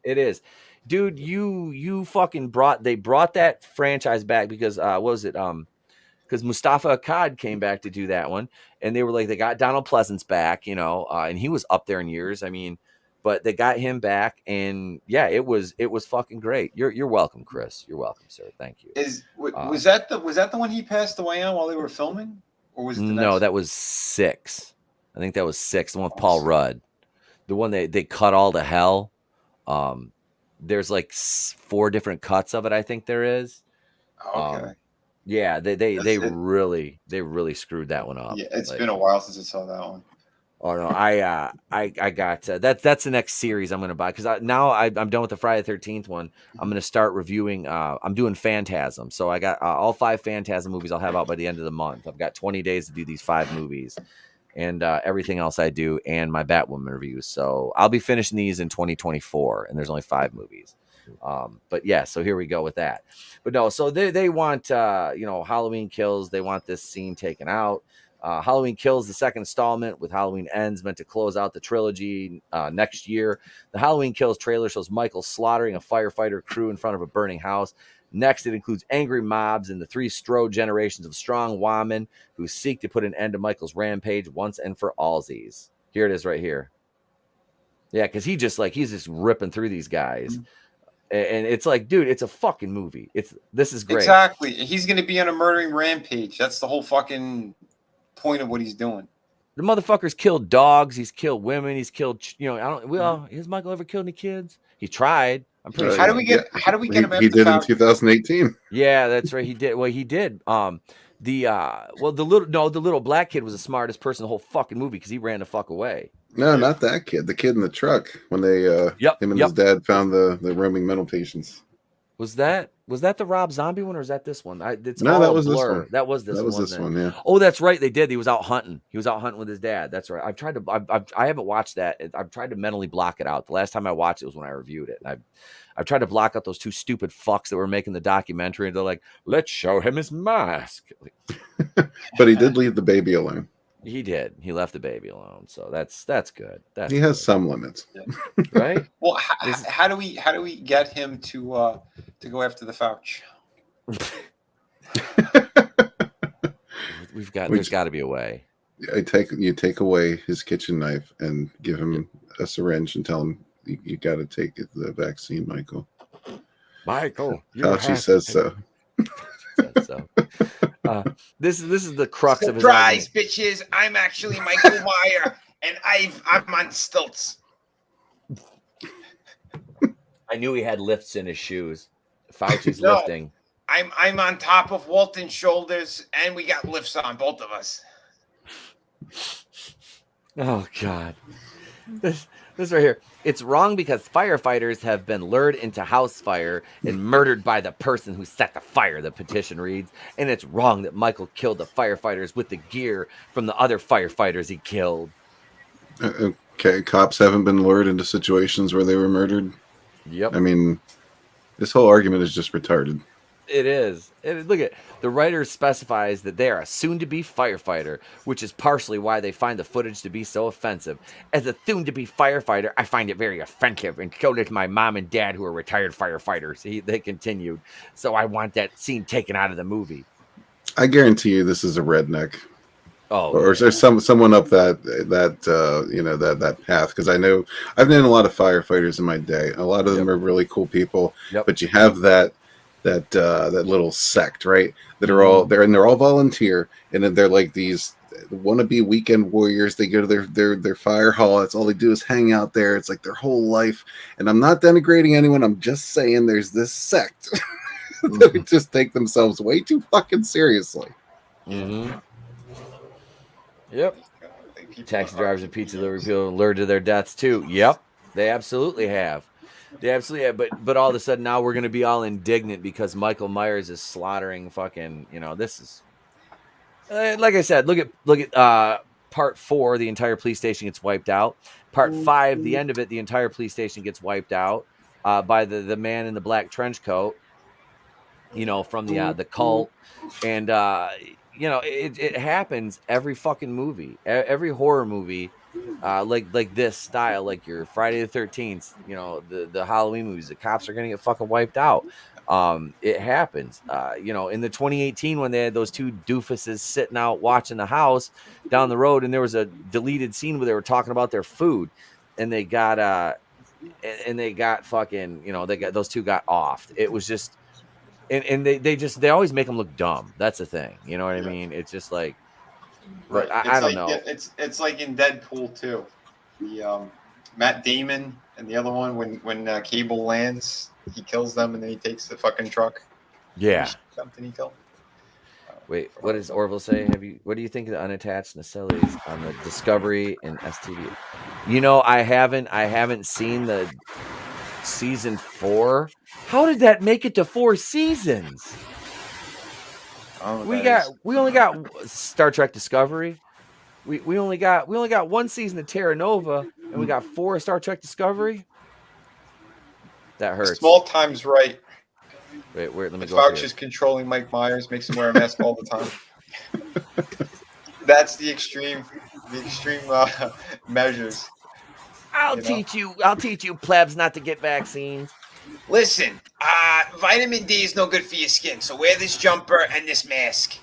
It is. Dude, you fucking brought that franchise back because what was it? Because Mustafa Akkad came back to do that one, and they were like, they got Donald Pleasance back, and he was up there in years. I mean, but they got him back, and yeah, it was fucking great. You're welcome, Chris. You're welcome, sir. Thank you. Was that the one he passed away on while they were filming, or was it the next that was 6. I think that was 6. The one with Paul Rudd, the one they cut all to hell. There's like 4 different cuts of it. I think there is. Okay. Yeah, they really screwed that one up. Yeah, it's been a while since I saw that one. Oh no, I got that's the next series I'm gonna buy because now I'm done with the Friday the 13th one. I'm gonna start reviewing. I'm doing Phantasm, so I got all 5 Phantasm movies I'll have out by the end of the month. I've got 20 days to do these 5 movies. And everything else I do, and my Batwoman reviews. So I'll be finishing these in 2024, and there's only 5 movies. But yeah, so here we go with that. But no, so they want Halloween Kills. They want this scene taken out. Halloween Kills, the second installment with Halloween Ends, meant to close out the trilogy next year. The Halloween Kills trailer shows Michael slaughtering a firefighter crew in front of a burning house. Next, it includes angry mobs and the 3 Strode generations of strong women who seek to put an end to Michael's rampage once and for allsies. Here it is right here. Yeah, because he's just ripping through these guys. And it's like, dude, it's a fucking movie. This is great. Exactly. He's going to be on a murdering rampage. That's the whole fucking point of what he's doing. The motherfucker's killed dogs. He's killed women. He's killed, has Michael ever killed any kids? He tried. I'm pretty sure. How do we get him? He did in 2018. Yeah, that's right. He did. Well, he did. The little black kid was the smartest person in the whole fucking movie because he ran the fuck away. No, not that kid. The kid in the truck when they him and his dad found the roaming mental patients. Was that the Rob Zombie one or is that this one? That was this one. That was this one. That was this one. Yeah. Oh, that's right. They did. He was out hunting. With his dad. That's right. I haven't watched that. I've tried to mentally block it out. The last time I watched it was when I reviewed it. And I've tried to block out those 2 stupid fucks that were making the documentary. And they're like, let's show him his mask. But he did leave the baby alone. He did. He left the baby alone. So that's good. He has some limits, right? Well, how do we get him to go after the Fouch? There's got to be a way. You take away his kitchen knife and give him a syringe and tell him you got to take the vaccine, Michael. Fauci says so. This is the crux of his surprise, bitches! I'm actually Michael Meyer, and I'm on stilts. I knew he had lifts in his shoes. Fauci's lifting. I'm on top of Walton's shoulders, and we got lifts on both of us. Oh God, this right here. It's wrong because firefighters have been lured into house fire and murdered by the person who set the fire. The petition reads, and it's wrong that Michael killed the firefighters with the gear from the other firefighters he killed. Okay, cops haven't been lured into situations where they were murdered. Yep. I mean, this whole argument is just retarded. It is. Look at the writer specifies that they are a soon-to-be firefighter, which is partially why they find the footage to be so offensive. As a soon-to-be firefighter, I find it very offensive, and so does my mom and dad, who are retired firefighters. They continued. So I want that scene taken out of the movie. I guarantee you, this is a redneck. Oh, or there's someone up that path, because I know I've known a lot of firefighters in my day. A lot of them are really cool people, but you have that little sect, right? That are all there, and they're all volunteer, and then they're like these wannabe weekend warriors. They go to their fire hall. That's all they do is hang out there. It's like their whole life. And I'm not denigrating anyone. I'm just saying there's this sect that just take themselves way too fucking seriously. Mm-hmm. Yep. Taxi drivers and pizza delivery people lured to their deaths too. Yep, they absolutely have. They absolutely have. But all of a sudden now we're going to be all indignant because Michael Myers is slaughtering fucking. This is like I said. Look at part 4. The entire police station gets wiped out. Part 5, the end of it, the entire police station gets wiped out by the man in the black trench coat. From the cult, and it happens every fucking movie, every horror movie, like this style, like your Friday the 13th, the Halloween movies. The cops are gonna get fucking wiped out. It happens. In the 2018 when they had those two doofuses sitting out watching the house down the road, and there was a deleted scene where they were talking about their food, and they got fucking, those two got offed. It was just. And they always make them look dumb. That's the thing. You know what I mean? It's just like, right. I don't know. It's like in Deadpool too. The Matt Damon and the other one, when Cable lands, he kills them and then he takes the fucking truck. Yeah. Something he killed. Wait, what does Orville say? What do you think of the unattached nacelles on the Discovery and STV? I haven't seen the season 4. How did that make it to 4 seasons? We only got Star Trek Discovery. We only got 1 season of Terra Nova, and we got 4 Star Trek Discovery. That hurts. Small time's right. Wait, let me go. Fauci's controlling Mike Myers, makes him wear a mask all the time. That's the extreme measures. I'll teach you plebs not to get vaccines. Listen, vitamin D is no good for your skin, so wear this jumper and this mask.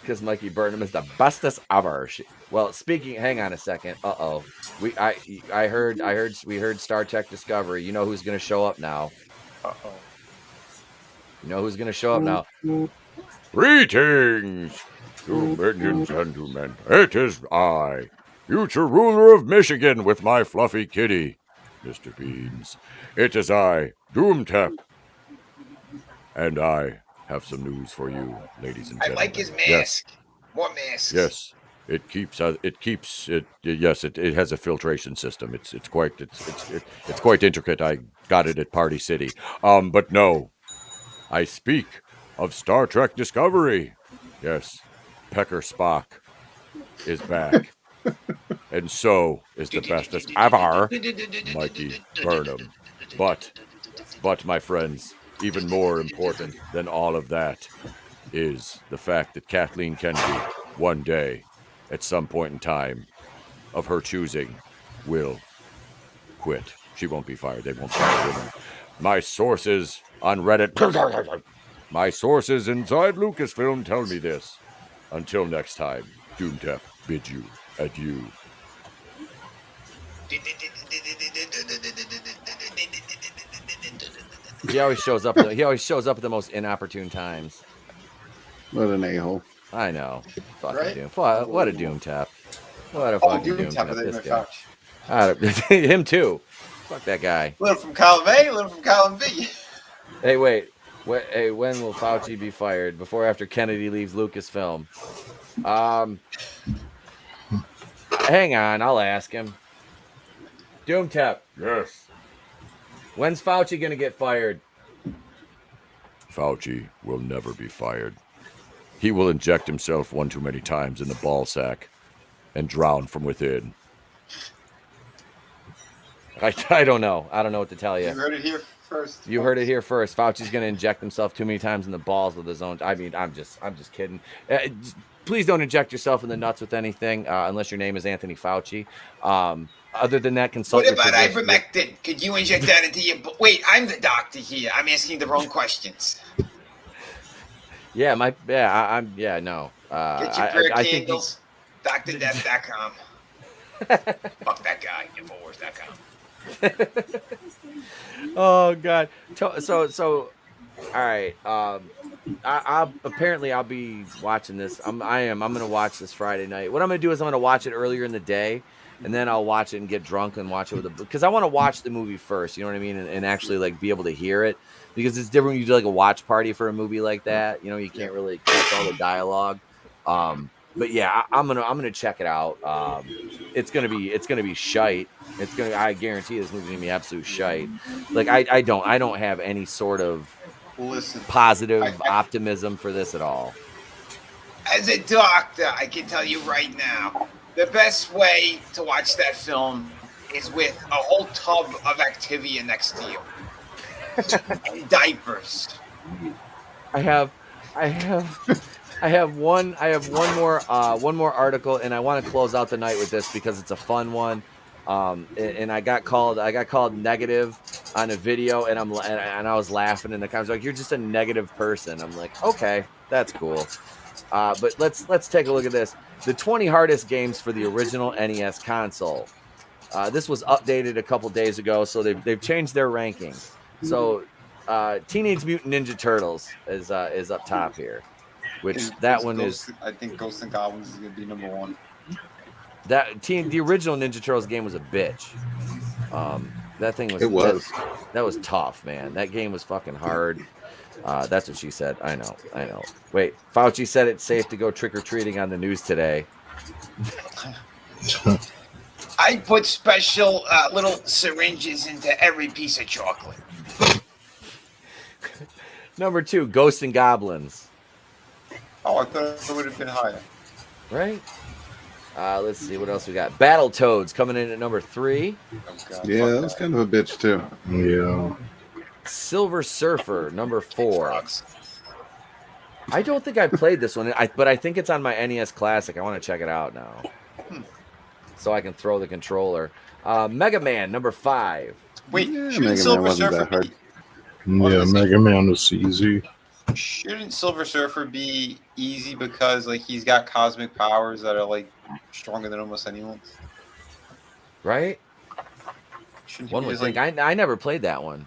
Because Mikey Burnham is the bestest ever. Well, hang on a second. We heard Star Trek Discovery. You know who's going to show up now? You know who's going to show up now? Greetings, you men and gentlemen. It is I, future ruler of Michigan, with my fluffy kitty, Mr. Beans. It is I, Doomtep. And I have some news for you, ladies and gentlemen. I like his mask. Yes. More masks. Yes. It has a filtration system. It's quite intricate. I got it at Party City. But no, I speak of Star Trek Discovery. Yes, Pecker Spock is back, and so is the bestest ever, Mikey Burnham. But my friends, even more important than all of that is the fact that Kathleen Kennedy, one day, at some point in time of her choosing, will quit. She won't be fired. They won't fire women. My sources on Reddit, my sources inside Lucasfilm tell me this. Until next time, Doomtep bids you adieu. He always shows up at the most inopportune times. What an a-hole. I know. Fucking Right? Doom. What a Doom Tap. What a fucking Doom Tap. Doom This Tap. guy. Him too. Fuck that guy. Little from column A, little from column B. Hey, wait. Hey, when will Fauci be fired? Before or after Kennedy leaves Lucasfilm? Hang on, I'll ask him. Doomtep. Yes. When's Fauci gonna get fired? Fauci will never be fired. He will inject himself one too many times in the ball sack and drown from within. I don't know. I don't know what to tell you. You heard it here first. You heard it here first. Fauci's going to inject himself too many times in the balls with his own. I mean, I'm just kidding. Please don't inject yourself in the nuts with anything unless your name is Anthony Fauci. Other than that, consult. What about ivermectin? Could you inject that into your? Wait, I'm the doctor here. I'm asking the wrong questions. Yeah, no. Get your prayer candles. DrDeath.com. Fuck that guy. Infowars.com. Oh God. So all right. I'll be watching this. I'm gonna watch this Friday night. What I'm gonna do is I'm gonna watch it earlier in the day, and then I'll watch it and get drunk and watch it because I want to watch the movie first. You know what I mean? And actually like be able to hear it, because it's different when you do like a watch party for a movie like that. You know, you can't really catch all the dialogue. But yeah, I'm gonna check it out. It's gonna be shite. I guarantee this movie's gonna be absolute shite. Like I don't have any sort of positive optimism for this at all. As a doctor, I can tell you right now, the best way to watch that film is with a whole tub of Activia next to you. And diapers. I have one more article, and I want to close out the night with this because it's a fun one. And I got called negative on a video, and I was laughing, and the comments like, "You're just a negative person." I'm like, okay, that's cool. But let's take a look at this. The 20 hardest games for the original NES console. This was updated a couple days ago, so they've changed their ranking. So Teenage Mutant Ninja Turtles is up top here. Which that one is. I think Ghosts and Goblins is going to be number one. The original Ninja Turtles game was a bitch. That thing was. That was tough, man. That game was fucking hard. That's what she said. I know. Wait, Fauci said it's safe to go trick or treating on the news today. I put special little syringes into every piece of chocolate. Number 2, Ghosts and Goblins. Oh, I thought it would have been higher. Right? Let's see what else we got. Battletoads coming in at number 3. Oh, yeah, that was kind of a bitch too. Yeah. Silver Surfer number 4. I don't think I played this one, but I think it's on my NES Classic. I want to check it out now, so I can throw the controller. Mega Man number 5. Wait, Mega Man wasn't that hard. Yeah, Mega Man was easy. Shouldn't Silver Surfer be easy because like he's got cosmic powers that are like stronger than almost anyone's? Right? Shouldn't One would think. I never played that one.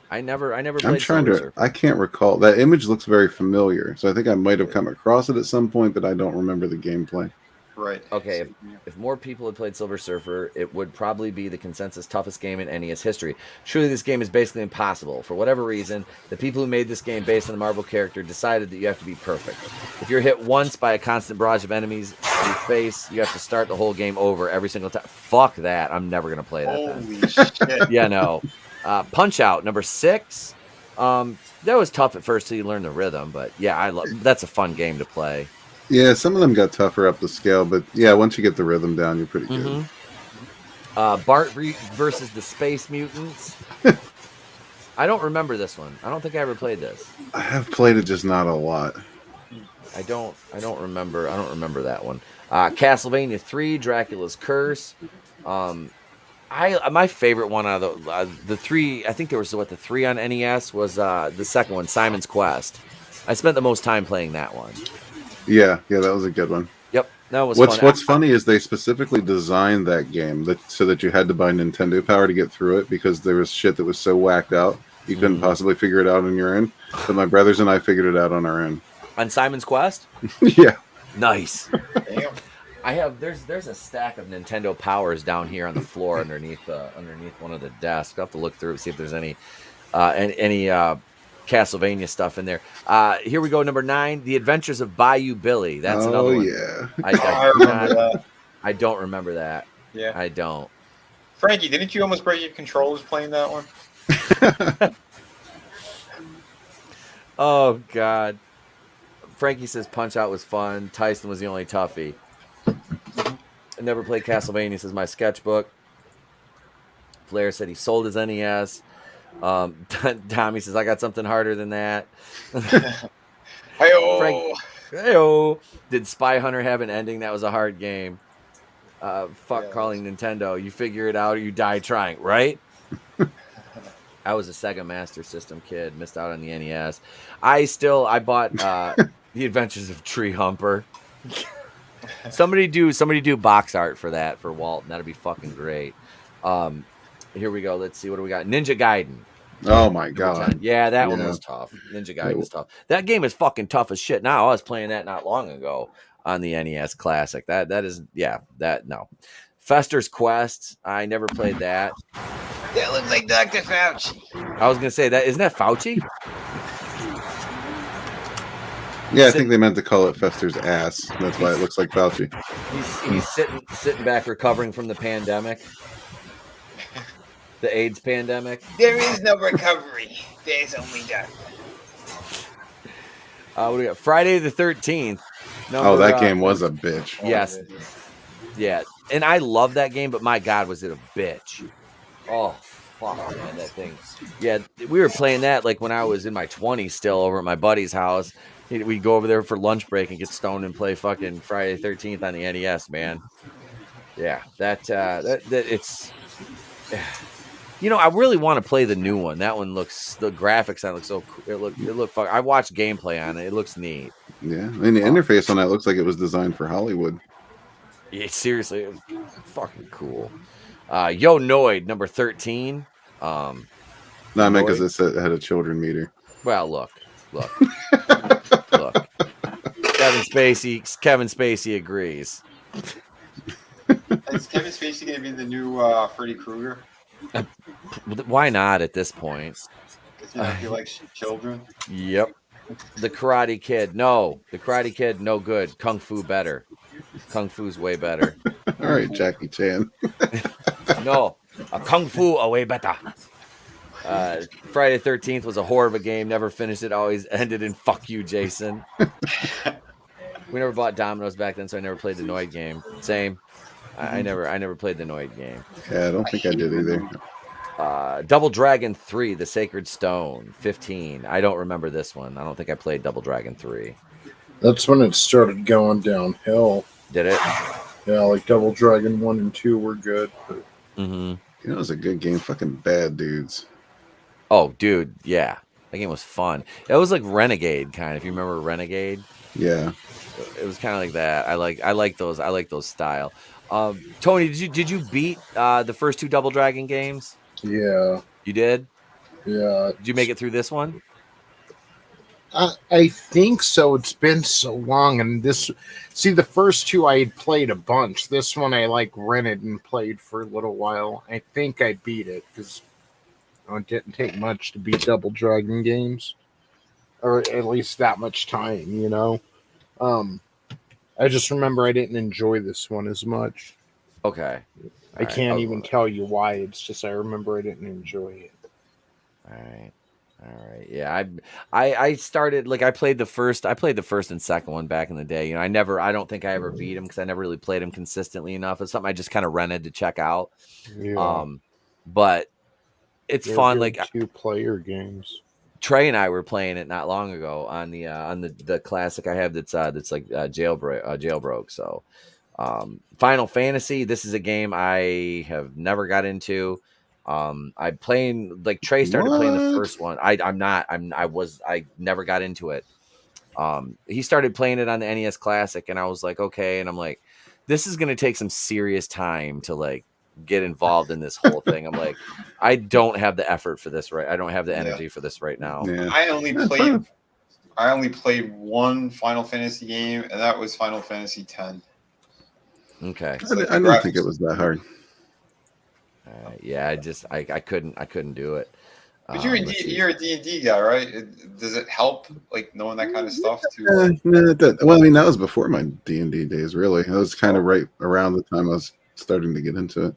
I never played. I'm trying Silver to. Surfer. I can't recall. That image looks very familiar, so I think I might have come across it at some point, but I don't remember the gameplay. Right. Okay, if more people had played Silver Surfer, it would probably be the consensus toughest game in NES history. Surely this game is basically impossible. For whatever reason, the people who made this game based on the Marvel character decided that you have to be perfect. If you're hit once by a constant barrage of enemies in your face, you have to start the whole game over every single time. Fuck that. I'm never going to play that. Holy shit. Yeah, no. Punch-Out, number 6. That was tough at first till you learn the rhythm, but yeah, that's a fun game to play. Yeah, some of them got tougher up the scale, but yeah, once you get the rhythm down, you're pretty good. Bart versus the Space Mutants. I don't remember this one. I don't think I ever played this. I have played it, just not a lot. I don't remember. I don't remember that one. Castlevania 3, Dracula's Curse. My favorite one out of the 3. I think there was the 3 on NES was the second one, Simon's Quest. I spent the most time playing that one. Yeah, that was a good one. Yep, that was fun. What's funny is they specifically designed that game so that you had to buy Nintendo Power to get through it because there was shit that was so whacked out you couldn't possibly figure it out on your own. But my brothers and I figured it out on our own. On Simon's Quest? Yeah. Nice. Damn. I have there's a stack of Nintendo Powers down here on the floor underneath one of the desks. I'll have to look through see if there's any Castlevania stuff in there. Here we go, number 9, The Adventures of Bayou Billy. That's another one. Yeah. I remember that. I don't remember that. Yeah. I don't. Frankie, didn't you almost break your controllers playing that one? Oh God. Frankie says Punch Out was fun. Tyson was the only toughie. I never played Castlevania, says my sketchbook. Flair said he sold his NES. Tommy says I got something harder than that. Hey-oh. Hey-oh. Did Spy Hunter have an ending? That was a hard game. Fuck calling Nintendo. You figure it out or you die trying, right? I was a Sega Master System kid. Missed out on the NES. I bought The Adventures of Tree Humper. Somebody do box art for that for Walton. That'd be fucking great. Here we go. Let's see what do we got. Ninja Gaiden. Oh my God. Yeah, that one was tough. Ninja Gaiden was tough. That game is fucking tough as shit. Now I was playing that not long ago on the NES Classic. No. Fester's Quest. I never played that. That looks like Dr. Fauci. I was gonna say that isn't that Fauci? Yeah, I think they meant to call it Fester's ass. That's why it looks like Fauci. He's sitting back recovering from the pandemic. The AIDS pandemic. There is no recovery. There's only death. What do we got? Friday the 13th. That game was a bitch. Yes. Yeah. And I love that game, but my God, was it a bitch. Oh, fuck, man, that thing. Yeah, we were playing that like when I was in my 20s still over at my buddy's house. We'd go over there for lunch break and get stoned and play fucking Friday the 13th on the NES, man. Yeah, that it's... You know, I really want to play the new one. That one looks, the graphics on it look so cool. It look fun. I watched gameplay on it. It looks neat. Yeah, and the interface on that looks like it was designed for Hollywood. Yeah, seriously, it was fucking cool. Yo Noid, number 13. No, I meant because it had a children meter. Well, look. Kevin Spacey agrees. Is Kevin Spacey going to be the new Freddy Krueger? Why not at this point? Because he likes children. Yep. The Karate Kid. No. The Karate Kid, no good. Kung Fu better. Kung Fu's way better. All right, Jackie Chan. No. A Kung Fu way better. Friday the 13th was a horror of a game. Never finished it. Always ended in fuck you, Jason. We never bought Dominoes back then, so I never played the Noid game. Same. I never played the Noid game. Yeah, I don't think I did either. Double Dragon 3, The Sacred Stone, 15. I don't remember this one. I don't think I played Double Dragon 3. That's when it started going downhill. Did it? Yeah, like Double Dragon 1 and 2 were good. But... Mm-hmm. You know, it was a good game. Fucking Bad Dudes. Oh, dude, yeah. That game was fun. It was like Renegade, kind of. If you remember Renegade. Yeah. It was kind of like that. I like those style. Tony, did you beat the first 2 Double Dragon games? Yeah. You did? Yeah. Did you make it through this one? I think so. It's been so long, and the first 2 I had played a bunch. This one I rented and played for a little while. I think I beat it because it didn't take much to beat Double Dragon games, or at least that much time, you know. I just remember I didn't enjoy this one as much. Okay. I can't even tell you why. It's just I remember I didn't enjoy it. All right. Yeah, I started I played the first and second one back in the day. You know, I don't think I ever beat them because I never really played them consistently enough. It's something I just kind of rented to check out. Yeah. But it's fun. 2-player games. Trey and I were playing it not long ago on the classic I have that's jailbroke. So, Final Fantasy. This is a game I have never got into. I playing Trey started playing the first one. I never got into it. He started playing it on the NES Classic, and I was like, okay. And I'm like, this is gonna take some serious time to get involved in this whole thing. I'm like, I don't have the effort for this, right? I don't have the energy for this right now. Yeah. I only played one Final Fantasy game, and that was Final Fantasy X. Okay. I didn't think it was that hard. Yeah, I couldn't do it. But you're a D&D guy, right? Does it help, like, knowing that kind of stuff too? Well, I mean, that was before my D&D days, really. That was kind of right around the time I was starting to get into it.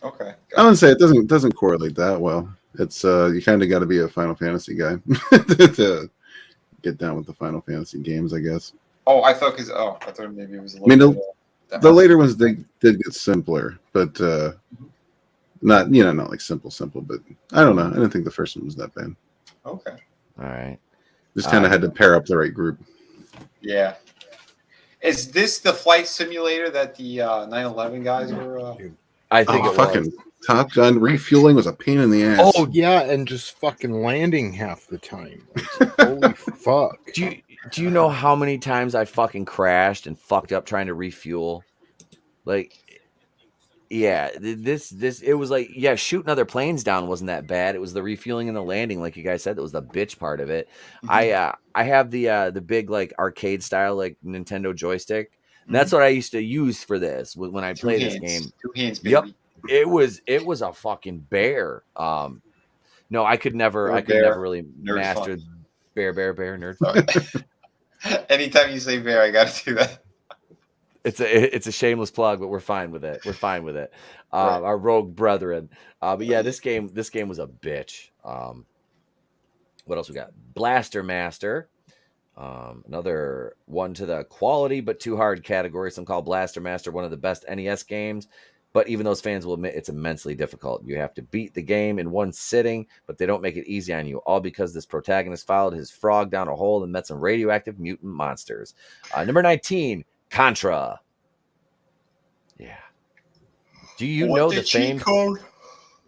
Okay. I wouldn't say it doesn't correlate that well. It's you kind of got to be a Final Fantasy guy to get down with the Final Fantasy games, I guess. Oh, I thought maybe it was a I mean, little bit. the later ones did get simpler, but not like simple, but I don't know. I didn't think the first one was that bad. Okay. All right. Just kind of had to pair up the right group. Yeah. Is this the flight simulator that the 9/11 guys were? I think fucking Top Gun refueling was a pain in the ass. Oh yeah, and just fucking landing half the time. Like, holy fuck! Do you know how many times I fucking crashed and fucked up trying to refuel? Like, yeah, this it was like, yeah, shooting other planes down wasn't that bad. It was the refueling and the landing, like you guys said, that was the bitch part of it. I have the big like arcade style like Nintendo joystick. And that's what I used to use for this when I played this game. 2 hands, baby. Yep. It was a fucking bear. No, I could never really master bear nerd fun. Anytime you say bear, I gotta do that. It's a shameless plug, but we're fine with it. Right. Our rogue brethren. But yeah, this game was a bitch. What else we got? Blaster Master. Another one to the quality but too hard category. Some call Blaster Master one of the best NES games, but even those fans will admit it's immensely difficult. You have to beat the game in one sitting, but they don't make it easy on you, all because this protagonist followed his frog down a hole and met some radioactive mutant monsters. Number 19, Contra. Yeah. Do you know the famed code?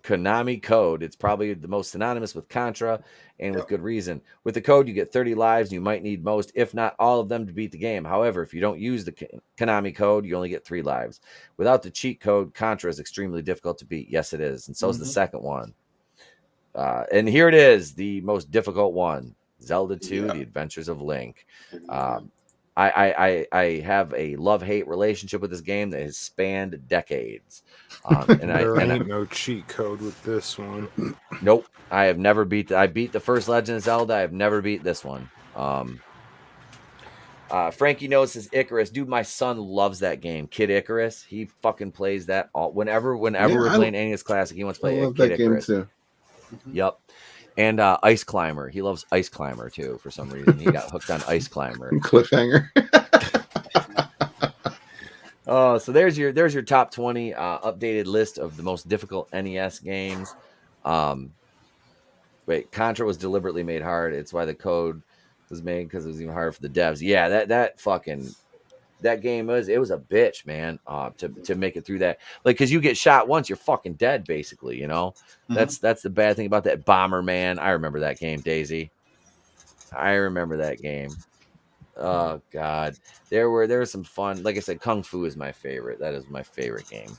Konami code? It's probably the most synonymous with Contra, and with good reason. With the code, you get 30 lives, and you might need most, if not all of them, to beat the game. However, if you don't use the Konami code, you only get 3 lives. Without the cheat code, Contra is extremely difficult to beat. Yes, it is. And so is the second one. And here it is, the most difficult one. Zelda 2, The Adventures of Link. I have a love-hate relationship with this game that has spanned decades. There ain't no cheat code with this one. Nope. I have never beat I beat the first Legend of Zelda. I have never beat this one. Frankie knows his Icarus. Dude, my son loves that game. Kid Icarus. He fucking plays that all whenever we're playing NES Classic, he wants to play Kid Icarus. Too. Yep. And Ice Climber. He loves Ice Climber too for some reason. He got hooked on Ice Climber. Cliffhanger. Oh, so there's your top 20 updated list of the most difficult NES games. Wait, Contra was deliberately made hard. It's why the code was made, because it was even harder for the devs. Yeah, that game was a bitch, man. To make it through that, like, because you get shot once, you're fucking dead, basically. You know, that's the bad thing about that. Bomberman. I remember that game, Daisy. I remember that game. Oh God, there was some fun. Like I said, Kung Fu is my favorite. That is my favorite game.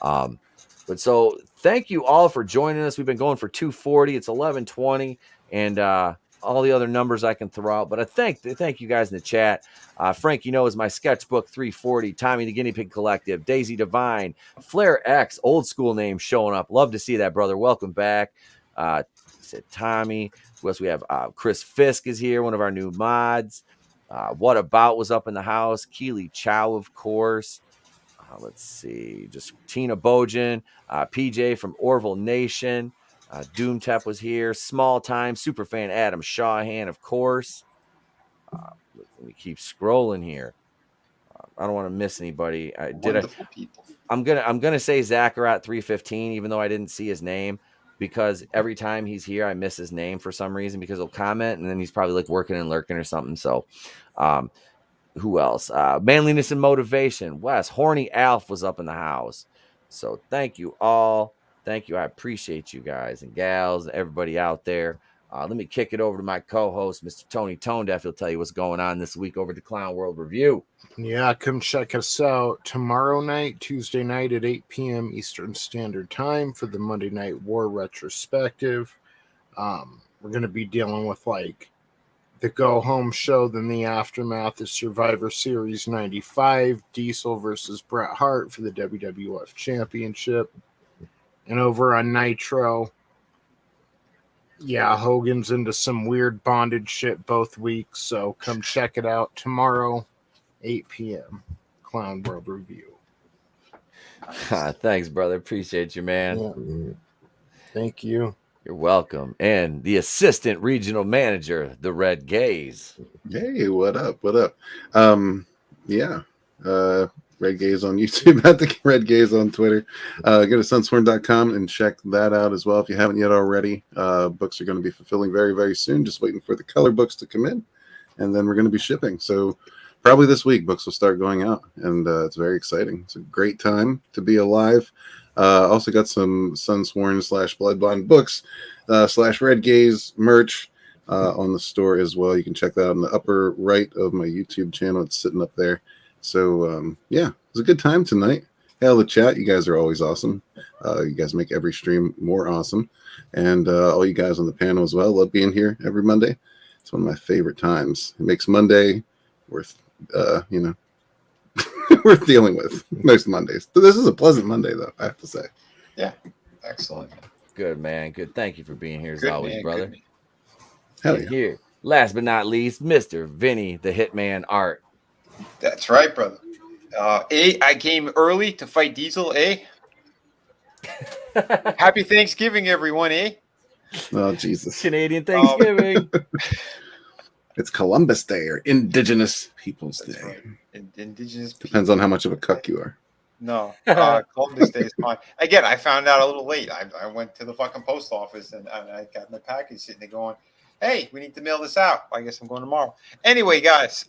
But so thank you all for joining us. We've been going for 240. It's 11:20, and all the other numbers I can throw out. But I thank you guys in the chat. Frank, is my sketchbook 340. Tommy the Guinea Pig Collective. Daisy Divine. Flair X. Old school name showing up. Love to see that, brother. Welcome back. Said Tommy. Who else we have? Chris Fisk is here. One of our new mods. What About was up in the house. Keely Chow, of course. Let's see. Just Tina Bojan. PJ from Orville Nation. Doomtep was here. Small Time. Superfan Adam Shawhan, of course. Let me keep scrolling here. I don't want to miss anybody. I'm gonna say Zacharat 315, even though I didn't see his name, because every time he's here, I miss his name for some reason, because he'll comment and then he's probably like working and lurking or something. So, who else? Manliness and Motivation. Wes. Horny Alf was up in the house. So thank you all. Thank you. I appreciate you guys and gals and everybody out there. Let me kick it over to my co-host, Mr. Tony ToneDef. He'll tell you what's going on this week over at the Clown World Review. Yeah, come check us out tomorrow night, Tuesday night at 8 p.m. Eastern Standard Time for the Monday Night War retrospective. We're going to be dealing with like the go home show, then the aftermath is Survivor Series 95, Diesel versus Bret Hart for the WWF Championship. And over on Nitro, yeah, Hogan's into some weird bondage shit both weeks, so come check it out tomorrow, 8 p.m. Clown World Review. Thanks, brother. Appreciate you, man. Yeah. Thank you. You're welcome. And the assistant regional manager, the Red Gaze. Hey, what up? What up? Yeah. Red Gaze on YouTube, at the Red Gaze on Twitter. Go to sunsworn.com and check that out as well if you haven't yet already. Books are going to be fulfilling very, very soon. Just waiting for the color books to come in, and then we're going to be shipping. So probably this week, books will start going out, and it's very exciting. It's a great time to be alive. Also got some Sunsworn / Bloodbond books / Red Gaze merch on the store as well. You can check that out in the upper right of my YouTube channel. It's sitting up there. So, yeah, it was a good time tonight. Hell, the chat, you guys are always awesome. You guys make every stream more awesome. And all you guys on the panel as well. Love being here every Monday. It's one of my favorite times. It makes Monday worth, worth dealing with most Mondays. But this is a pleasant Monday, though, I have to say. Yeah, excellent. Good, man. Good. Thank you for being here as Good always, man, brother. good man. Hell And yeah. here, last but not least, Mr. Vinny, the Hitman Art. That's right, brother. I came early to fight Diesel, Happy Thanksgiving, everyone, Oh, Jesus. Canadian Thanksgiving. It's Columbus Day or Indigenous Peoples Day. Right. Indigenous Depends on how much of a cuck you are. No, Columbus Day is fine. Again, I found out a little late. I went to the fucking post office and I got my package sitting there going, hey, we need to mail this out. I guess I'm going tomorrow. Anyway, guys,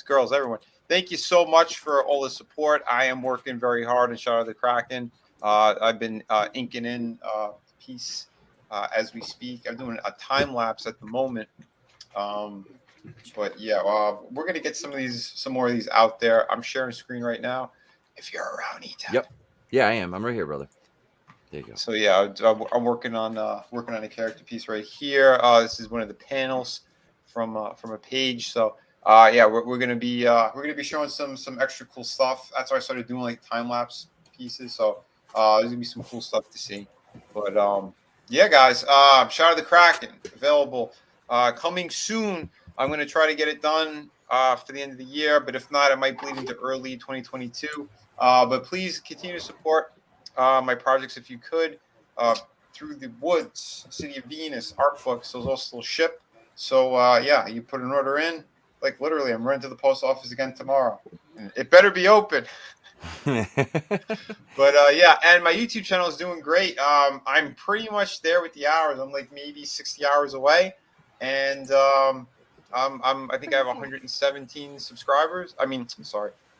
girls, everyone, thank you so much for all the support. I am working very hard and shout out to Kraken. I've been inking in a piece as we speak. I'm doing a time lapse at the moment. But yeah, we're going to get some more of these out there. I'm sharing screen right now. If you're around, Yep. Yeah, I am. I'm right here, brother. There you go. So yeah, I'm working on a character piece right here. This is one of the panels from a page. So yeah, we're gonna be showing some extra cool stuff. That's why I started doing like time lapse pieces. So there's gonna be some cool stuff to see. But yeah, guys, shout out to Kraken, available coming soon. I'm gonna try to get it done for the end of the year, but if not, it might bleed into early 2022. But please continue to support my projects if you could. Through the Woods, City of Venus, art books, those all still ship. So yeah, you put an order in. Like literally, I'm running to the post office again tomorrow. It better be open. But yeah, and my YouTube channel is doing great. I'm pretty much there with the hours. I'm like maybe 60 hours away, and I think I have 117 subscribers.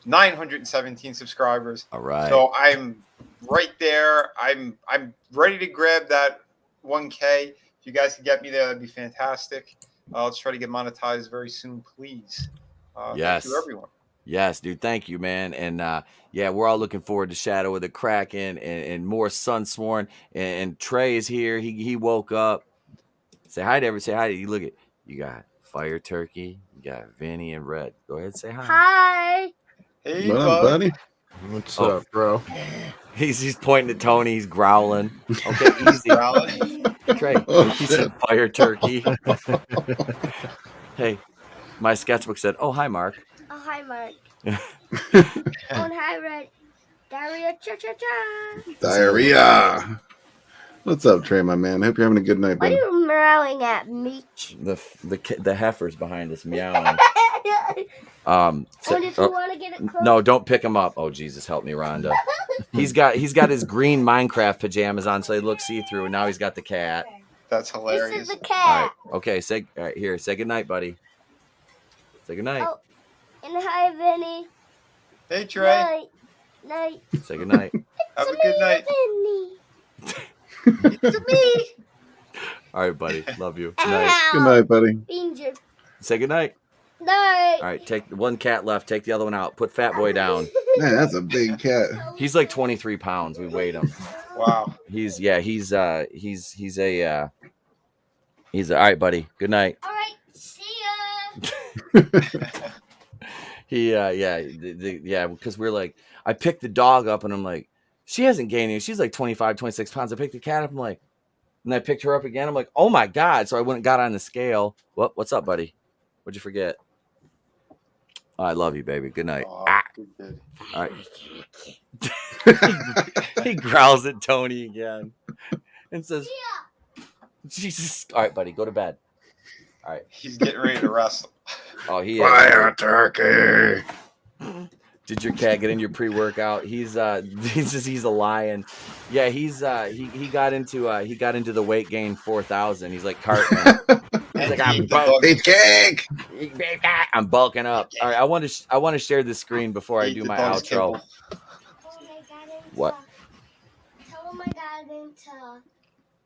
917 subscribers. All right. So I'm right there. I'm ready to grab that 1K. If you guys can get me there, that'd be fantastic. Let's try to get monetized very soon, please. Yes. Thank you, everyone. Yes, dude. Thank you, man. And yeah, we're all looking forward to Shadow of the Kraken and more Sunsworn. And Trey is here. He woke up. Say hi to everyone. Say hi to you. Look at you got Fire Turkey. You got Vinny and Red. Go ahead and say hi. Hi. Hey, What up, buddy? What's up, bro? He's pointing at Tony. He's growling. Okay, easy. Trey, he said Fire Turkey. Hey, my sketchbook said, "Oh, hi, Mark." Oh, hi, Mark. Oh, hi, Red. Diarrhea, cha-cha-cha. Diarrhea. What's up, Trey, my man? Hope you're having a good night, Why are buddy. you meowing at me? The heifer's behind us meowing. And if you want to get it close. No, don't pick him up. Oh, Jesus, help me, Rhonda. He's got his green Minecraft pajamas on, so they look see-through, and now he's got the cat. That's hilarious. This is the All cat. right, okay, say goodnight, buddy. Say goodnight. Oh, and hi, Vinny. Hey, Trey. Night. Say goodnight. Have a good night. Vinny. It's me. All right, buddy. Love you. Good night. Good night, buddy. Danger. Say goodnight. Night. All right, take one cat left. Take the other one out. Put Fat Boy down. Man, that's a big cat. He's like 23 pounds. We weighed him. Wow. He's all right, buddy. Good night. All right. See ya. He because we're like, I picked the dog up and I'm like, she hasn't gained any. She's like 25, 26 pounds. I picked the cat up. I'm like, and I picked her up again. I'm like, oh my God. So I went and got on the scale. What's up, buddy? What'd you forget? Oh, I love you, baby. Good night. Good. All right. he growls at Tony again and says, Jesus. All right, buddy, go to bed. All right. He's getting ready to wrestle. Oh, he Fire is. turkey. Did your cat get in your pre-workout? He's a lion. Yeah, he got into the weight gain 4,000. He's like Cartman. He's like, I'm bulking up. All right, I want to share the screen before I do my outro. What? Tell him I got into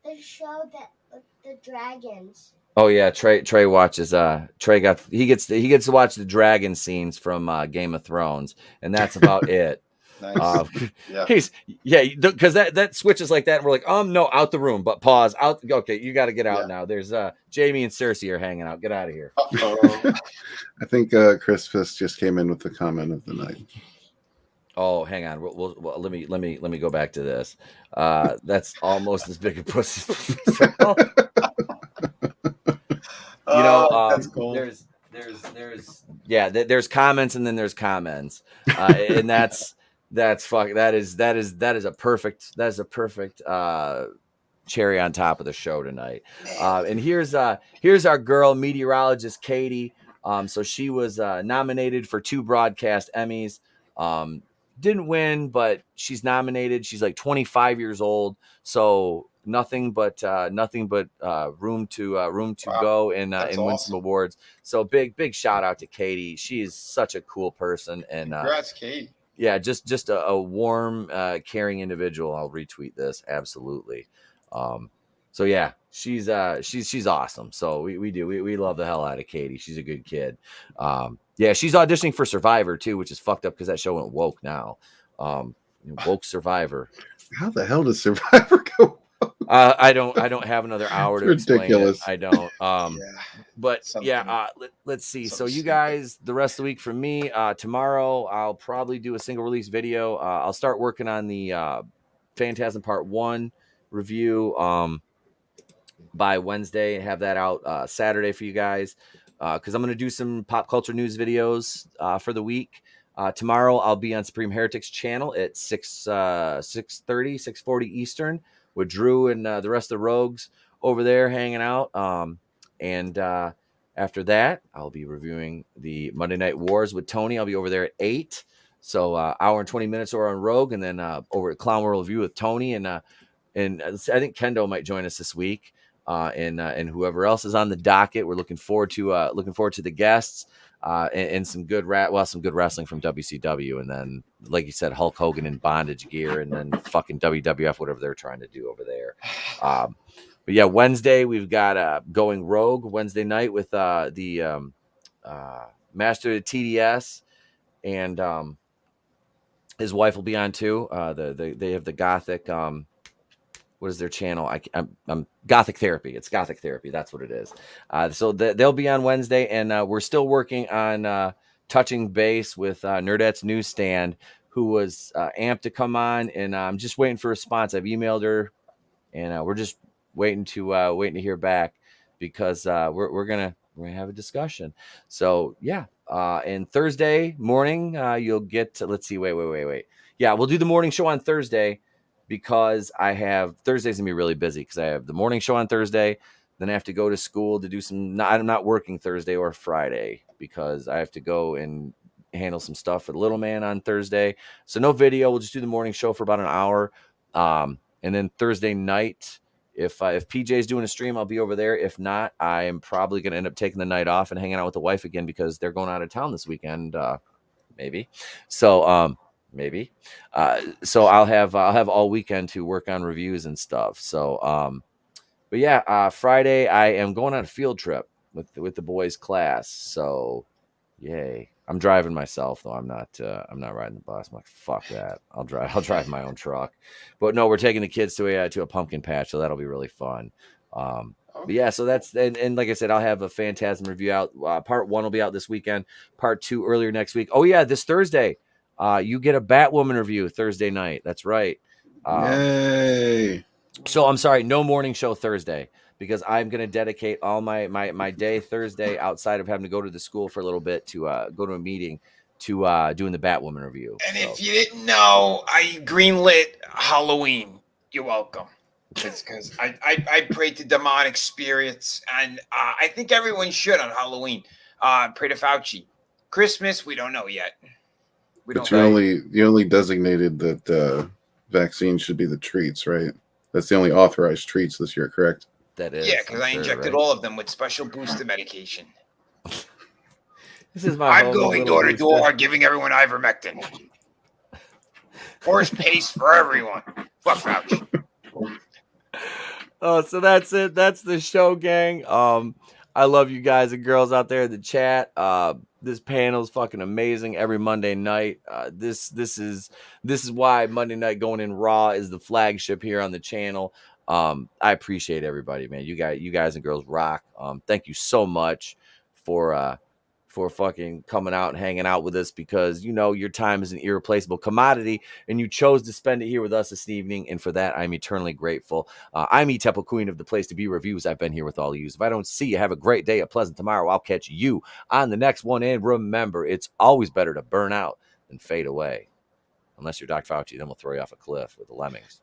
the show that with the dragons. Oh yeah, Trey watches. Trey gets to watch the dragon scenes from Game of Thrones, and that's about it. Nice. Because that switches like that, and we're like, no, out the room, but pause. Out. Okay, you got to get out now. There's Jamie and Cersei are hanging out. Get out of here. I think Chris Fisk just came in with the comment of the night. Oh, hang on. Well, let me go back to this. That's almost as big a pussy. That's cool. There's comments and then there's comments, and that is a perfect cherry on top of the show tonight. And here's our girl meteorologist Katie. So she was nominated for 2 broadcast Emmys. Didn't win, but she's nominated. She's like 25 years old, so nothing but room to go and win some awards. So big shout out to Katie. She is such a cool person, and congrats, Katie. Yeah, just a warm, caring individual. I'll retweet this absolutely. So yeah, she's awesome. So we love the hell out of Katie. She's a good kid. Yeah, she's auditioning for Survivor too, which is fucked up because that show went woke now. Woke Survivor. How the hell does Survivor go? I don't have another hour to explain it. I don't. But let's see. So you guys, the rest of the week for me, tomorrow I'll probably do a single release video. I'll start working on the Phantasm Part 1 review by Wednesday and have that out Saturday for you guys. Because I'm going to do some pop culture news videos for the week. Tomorrow I'll be on Supreme Heretics channel at 6:40 Eastern with Drew and the rest of the rogues over there hanging out. And after that, I'll be reviewing the Monday Night Wars with Tony. I'll be over there at 8. So hour and 20 minutes over on Rogue, and then over at Clown World Review with Tony. And I think Kendo might join us this week. And whoever else is on the docket, we're looking forward to the guests and some good wrestling from WCW, and then like you said, Hulk Hogan in bondage gear, and then fucking WWF, whatever they're trying to do over there. But yeah, Wednesday we've got going Rogue Wednesday night with the Master of the TDS, and his wife will be on too. They have the Gothic. What is their channel? I'm Gothic Therapy. It's Gothic Therapy. That's what it is. So they'll be on Wednesday, and we're still working on touching base with Nerdette's Newsstand, who was amped to come on, and I'm just waiting for a response. I've emailed her, and we're just waiting to hear back because we're gonna have a discussion. So yeah, and Thursday morning you'll get to, let's see, wait. Yeah, we'll do the morning show on Thursday. Because Thursday's gonna be really busy because I have the morning show on Thursday, then I have to go to school to do I'm not working Thursday or Friday because I have to go and handle some stuff for the little man on Thursday. So no video. We'll just do the morning show for about an hour. And then Thursday night, if PJ's doing a stream, I'll be over there. If not, I am probably gonna end up taking the night off and hanging out with the wife again because they're going out of town this weekend. Maybe. So maybe. So I'll have all weekend to work on reviews and stuff. So, but yeah, Friday I am going on a field trip with the boys' class. So, yay! I'm driving myself though. I'm not riding the bus. I'm like, fuck that. I'll drive my own truck. But no, we're taking the kids to a pumpkin patch, so that'll be really fun. Oh, But yeah, so that's and like I said, I'll have a Phantasm review out. Part 1 will be out this weekend. Part 2 earlier next week. Oh yeah, this Thursday, you get a Batwoman review Thursday night. That's right. Yay! So I'm sorry, no morning show Thursday because I'm going to dedicate all my day Thursday outside of having to go to the school for a little bit to go to a meeting to doing the Batwoman review. And if you didn't know, I greenlit Halloween. You're welcome. Because I pray to demonic spirits, and I think everyone should on Halloween. Pray to Fauci. Christmas, we don't know yet. But you only designated that vaccine should be the treats, right? That's the only authorized treats this year, correct? That is. Yeah, because I injected all of them with special booster medication. This is my. I'm going door to door, giving everyone ivermectin. Horse pace for everyone. Fuck Fauci. Oh, so that's it. That's the show, gang. I love you guys and girls out there in the chat. This panel is fucking amazing every Monday night. This is why Monday Night Going In Raw is the flagship here on the channel. I appreciate everybody, man. You guys and girls rock. Thank you so much for fucking coming out and hanging out with us, because your time is an irreplaceable commodity and you chose to spend it here with us this evening, and for that I'm eternally grateful. I'm Temple Queen of the Place to Be Reviews. I've been here with all of you. If I don't see you, have a great day, a pleasant tomorrow. I'll catch you on the next one, and remember, it's always better to burn out than fade away. Unless you're Dr. Fauci, then we'll throw you off a cliff with the lemmings.